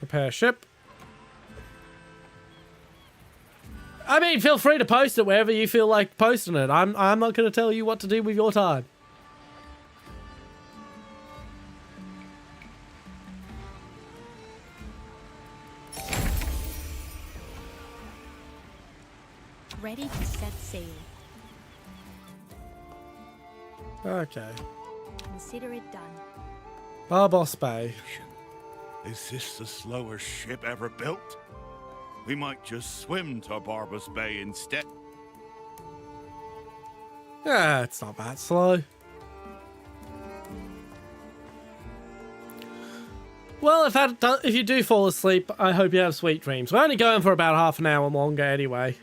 Repair ship. I mean, feel free to post it wherever you feel like posting it. I'm not going to tell you what to do with your time. Ready to set sail. Okay. Consider it done. Barbos Bay. Is this the slowest ship ever built? We might just swim to Barbos Bay instead. Yeah, it's not that slow. Well, if you do fall asleep, I hope you have sweet dreams. We're only going for about half an hour longer anyway.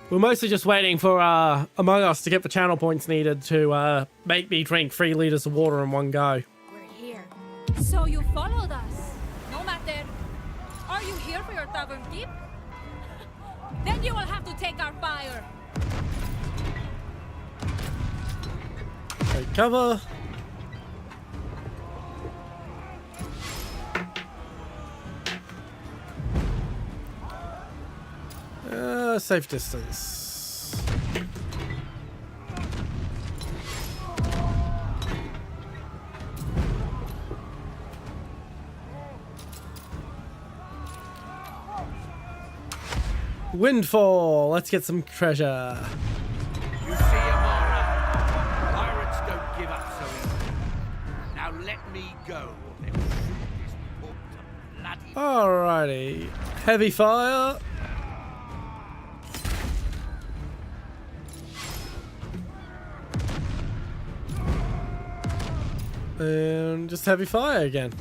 We're mostly just waiting for Among Us to get the channel points needed to make me drink 3 liters of water in one go. We're here. So you followed us. No matter. Are you here for your tavern keep? Then you will have to take our fire. Take cover. Safe distance. Windfall. Let's get some treasure. You see, Amara? Pirates don't give up so easily. Now let me go, or they'll shoot this port to bloody... Alrighty. Heavy fire. And just heavy fire again.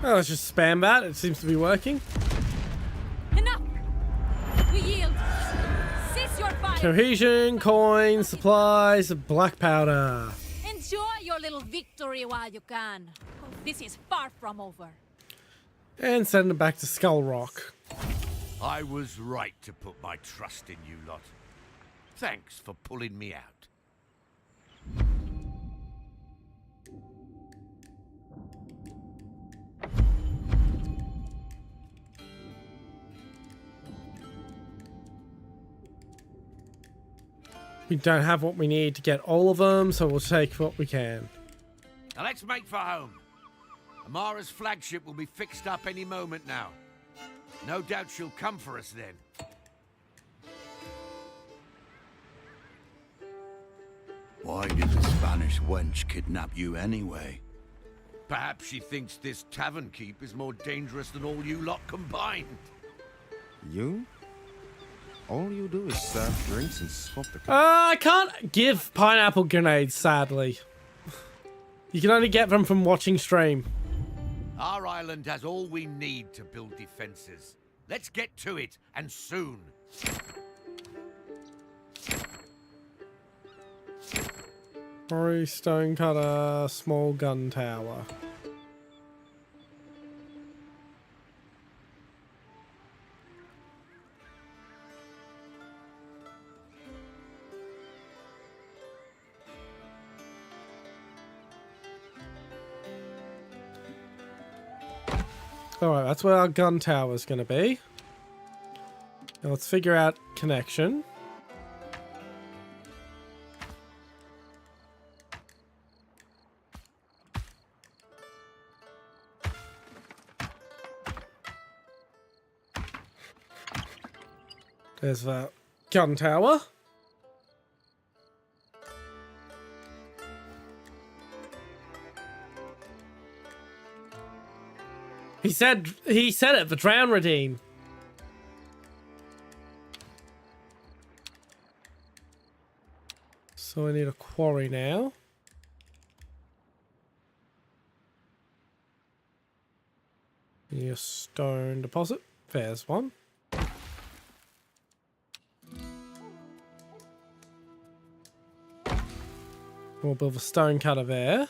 Oh, let's just spam that. It seems to be working. Enough! We yield. Cease your fire. Cohesion, coins, supplies, black powder. Enjoy your little victory while you can. This is far from over. And send them back to Skull Rock. I was right to put my trust in you lot. Thanks for pulling me out. We don't have what we need to get all of them, so we'll take what we can. Now let's make for home. Amara's flagship will be fixed up any moment now. No doubt she'll come for us then. Why did the Spanish wench kidnap you anyway? Perhaps she thinks this tavern keep is more dangerous than all you lot combined. You? All you do is serve drinks and swap the... I can't give pineapple grenades, sadly. You can only get them from watching stream. Our island has all we need to build defenses. Let's get to it, and soon. Quarry, stone cutter, small gun tower. Alright, that's where our gun tower is going to be. Now let's figure out connection. There's the gun tower. He said it, the drown redeem. So I need a quarry now. Need a stone deposit. There's one. We'll build a stone cutter there.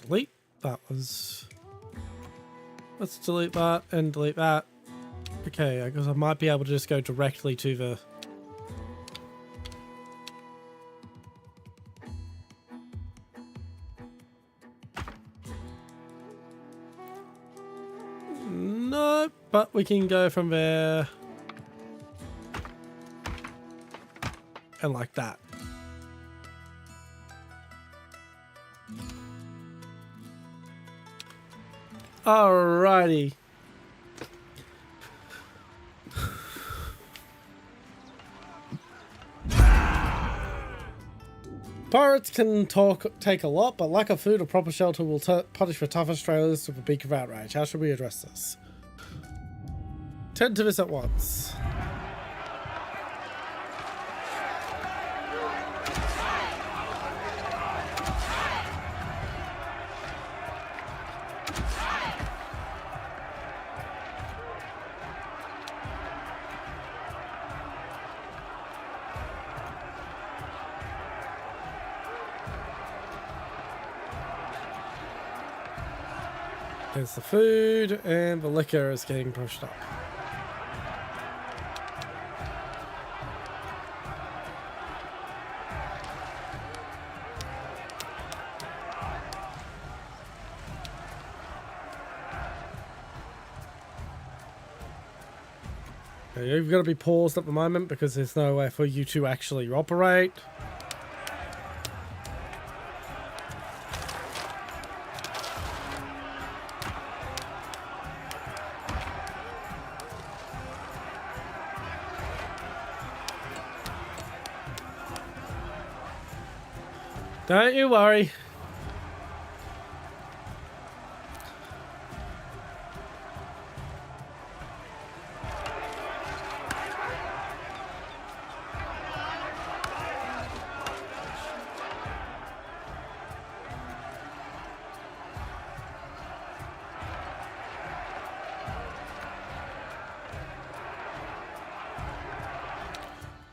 Delete. That was... Let's delete that and delete that. Okay, I guess I might be able to just go directly to the... No, but we can go from there. And like that. Alrighty. Pirates can take a lot, but lack of food or proper shelter will punish the tough Australians with a beak of outrage. How should we address this? Tend to this at once. There's the food, and the liquor is getting pushed up. Okay, you've got to be paused at the moment because there's no way for you to actually operate. Don't you worry.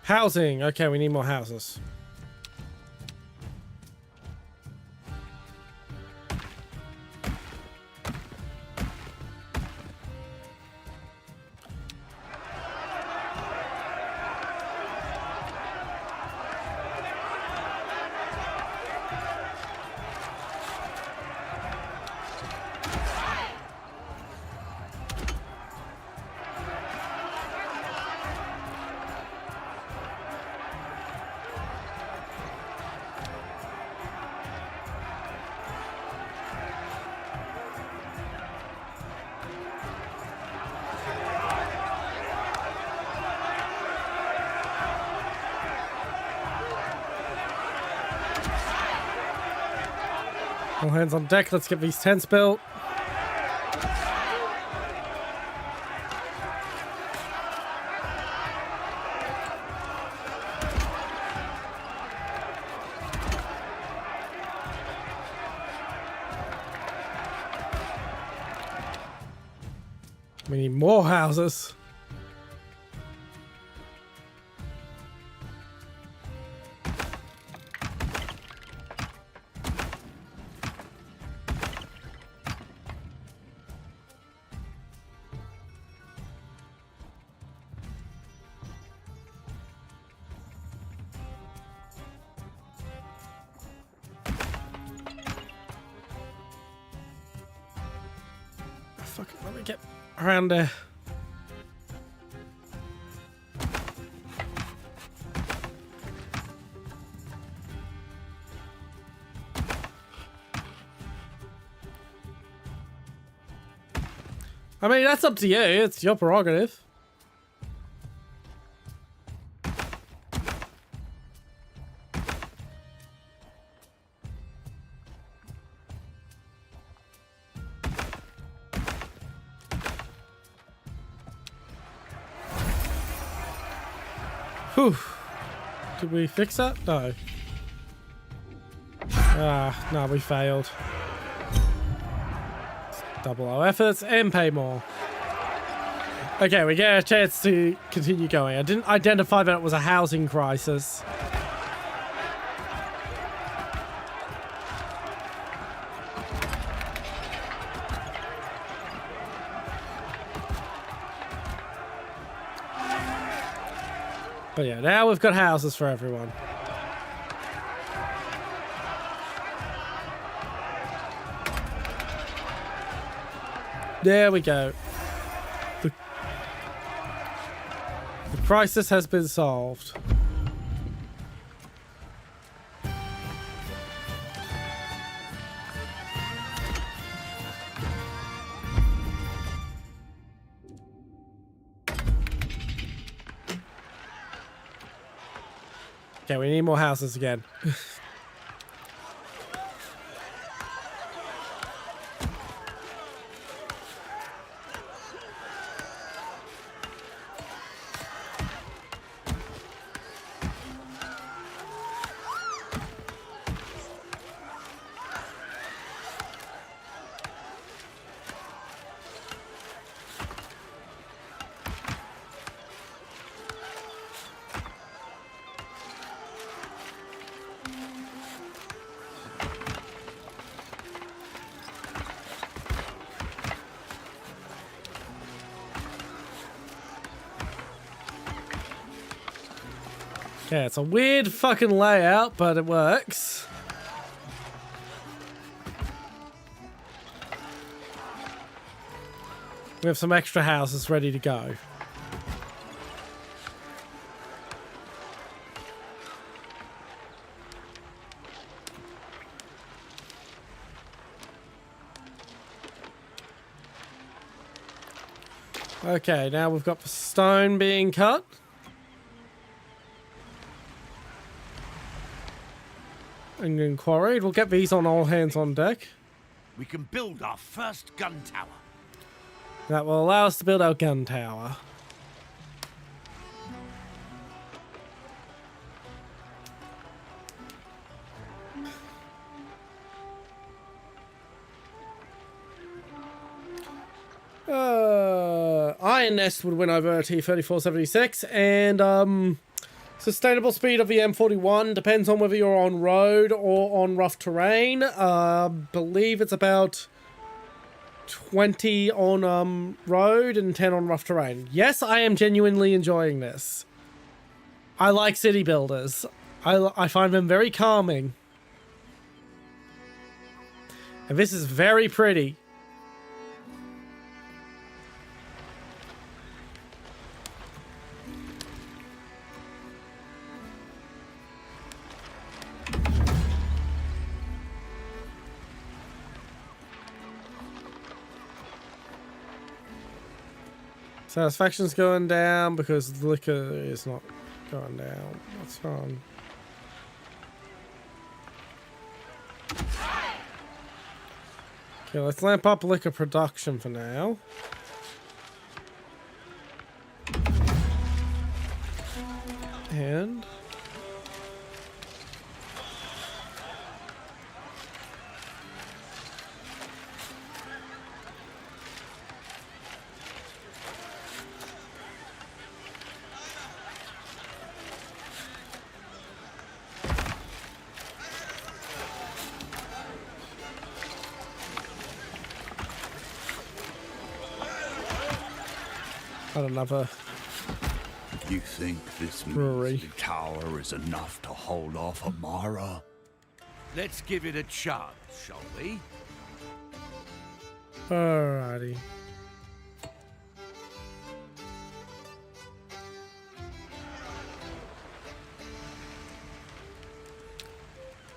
Housing. Okay, we need more houses. All hands on deck. Let's get these tents built. We need more houses. Fuck it, let me get around there. I mean, that's up to you. It's your prerogative. Whew. Did we fix that? No. Ah, no, we failed. Double our efforts and pay more. Okay, we get a chance to continue going. I didn't identify that it was a housing crisis. But yeah, now we've got houses for everyone. There we go. The crisis has been solved. Okay, we need more houses again. Yeah, it's a weird fucking layout, but it works. We have some extra houses ready to go. Okay, now we've got the stone being cut. and then quarried. We'll get these on all hands on deck. We can build our first gun tower. That will allow us to build our gun tower. Iron Nest would win over T-3476, and sustainable speed of the M41 depends on whether you're on road or on rough terrain. Believe it's about 20 on road and 10 on rough terrain. Yes, I am genuinely enjoying this. I like city builders. I find them very calming. And this is very pretty. Satisfaction's going down because liquor is not going down. That's wrong. Okay, let's lamp up liquor production for now. And another. You think this brewery measly tower is enough to hold off Amara? Let's give it a chance, shall we? Alrighty.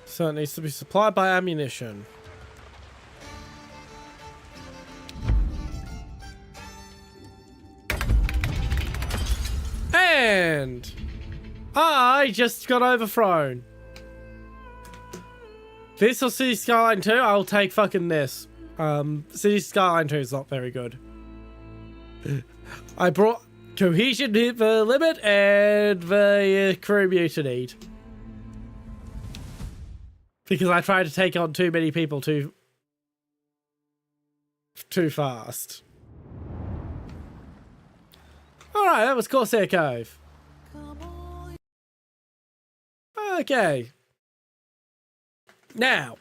So it needs to be supplied by ammunition. And I just got overthrown. This or City Skyline 2? I'll take fucking this. City Skyline 2 is not very good. I brought cohesion hit the limit and the crew mutinied. Because I tried to take on too many people too fast. Alright, that was Corsair Cove. Okay. Now.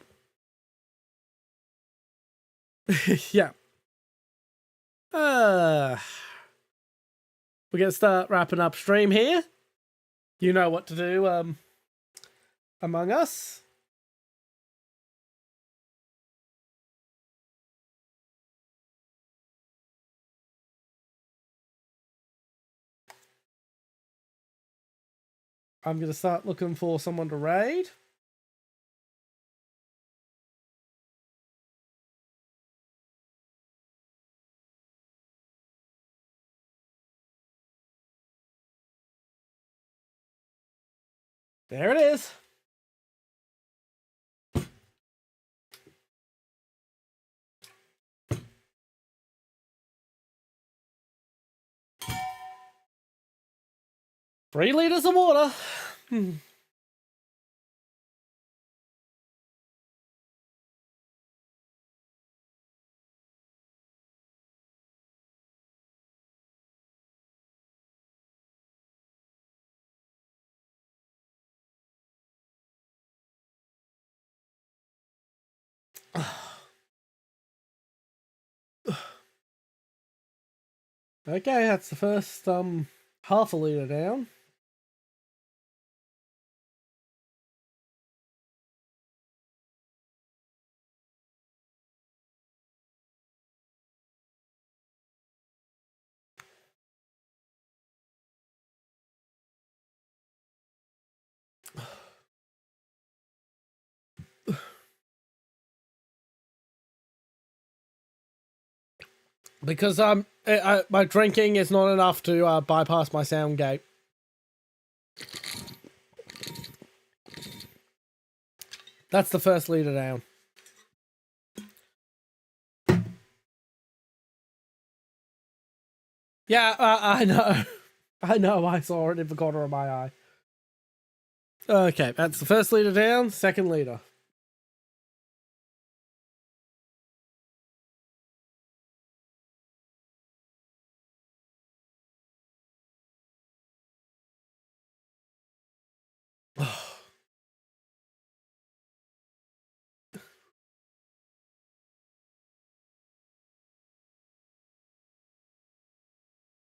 Yeah. We're gonna start wrapping up stream here. You know what to do, Among Us. I'm going to start looking for someone to raid. There it is. Three liters of water. Okay, that's the first half a liter down. Because my drinking is not enough to bypass my sound gate. That's the first leader down. Yeah, I know. I know, I saw it in the corner of my eye. Okay, that's the first leader down, second leader.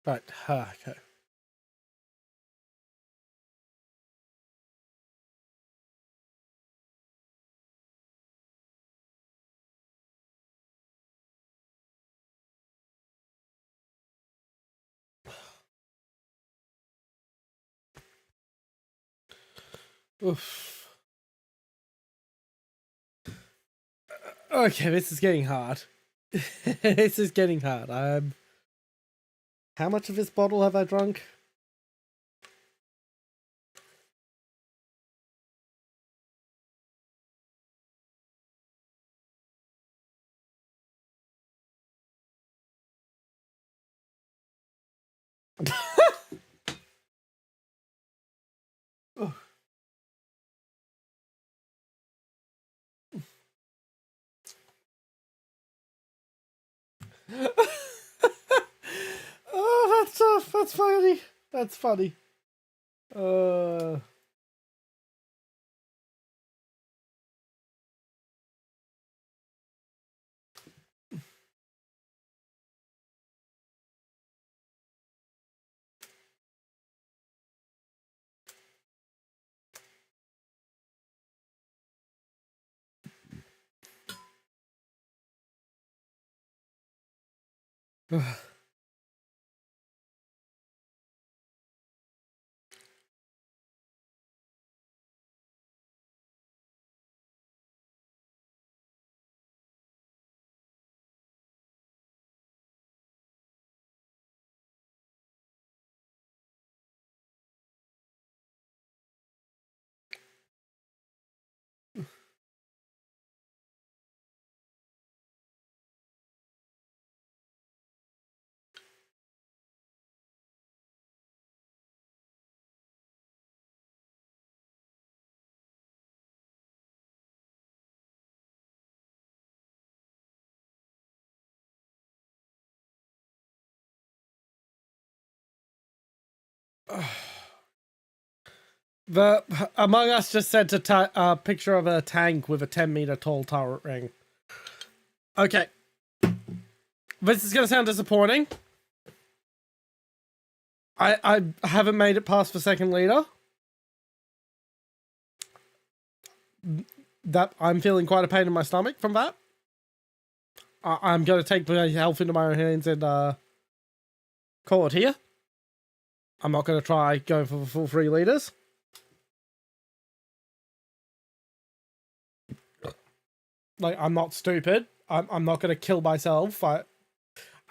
Right, okay. Oof. Okay, this is getting hard. This is getting hard. How much of this bottle have I drunk? Oh, that's tough. That's funny. That's funny. The Among Us just sent a picture of a tank with a 10-meter tall turret ring. Okay. This is going to sound disappointing. I haven't made it past the second leader. That I'm feeling quite a pain in my stomach from that. I'm going to take my health into my own hands and call it here. I'm not going to try going for the full 3 leaders. Like, I'm not stupid. I'm not going to kill myself. I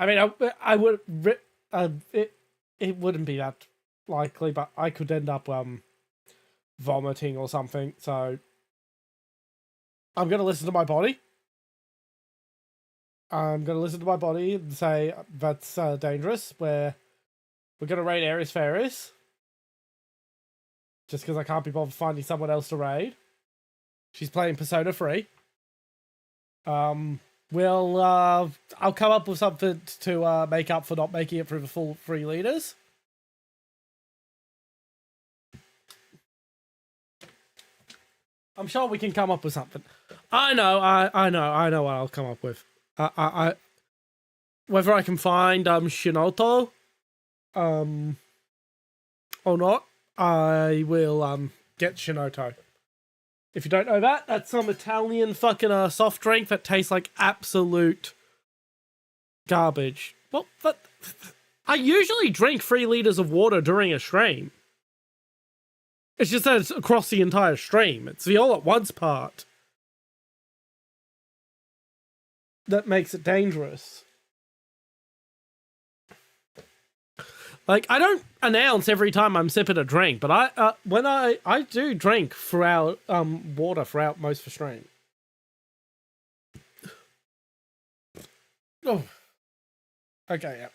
mean, I would... It wouldn't be that likely, but I could end up vomiting or something, so... I'm going to listen to my body. I'm going to listen to my body and say that's dangerous. We're going to raid Ares Ferris. Just because I can't be bothered finding someone else to raid. She's playing Persona 3. I'll come up with something to make up for not making it through the full 3 leaders. I'm sure we can come up with something. I know what I'll come up with. Whether I can find Shinoto or not, I will get Shinoto. If you don't know that, that's some Italian fucking soft drink that tastes like absolute garbage. Well, I usually drink 3 liters of water during a stream. It's just that it's across the entire stream. It's the all at once part that makes it dangerous. Like, I don't announce every time I'm sipping a drink, but when I do drink throughout water throughout most of the stream. Oh. Okay, yeah.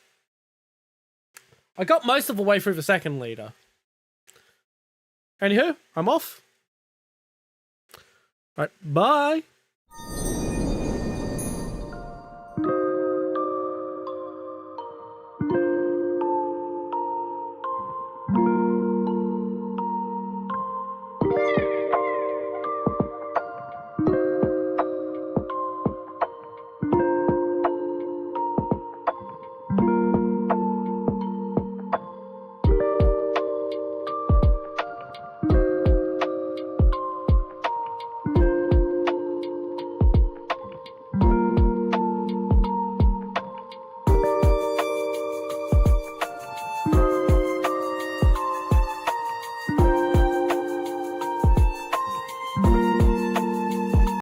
I got most of the way through the second liter. Anywho, I'm off. Right, bye.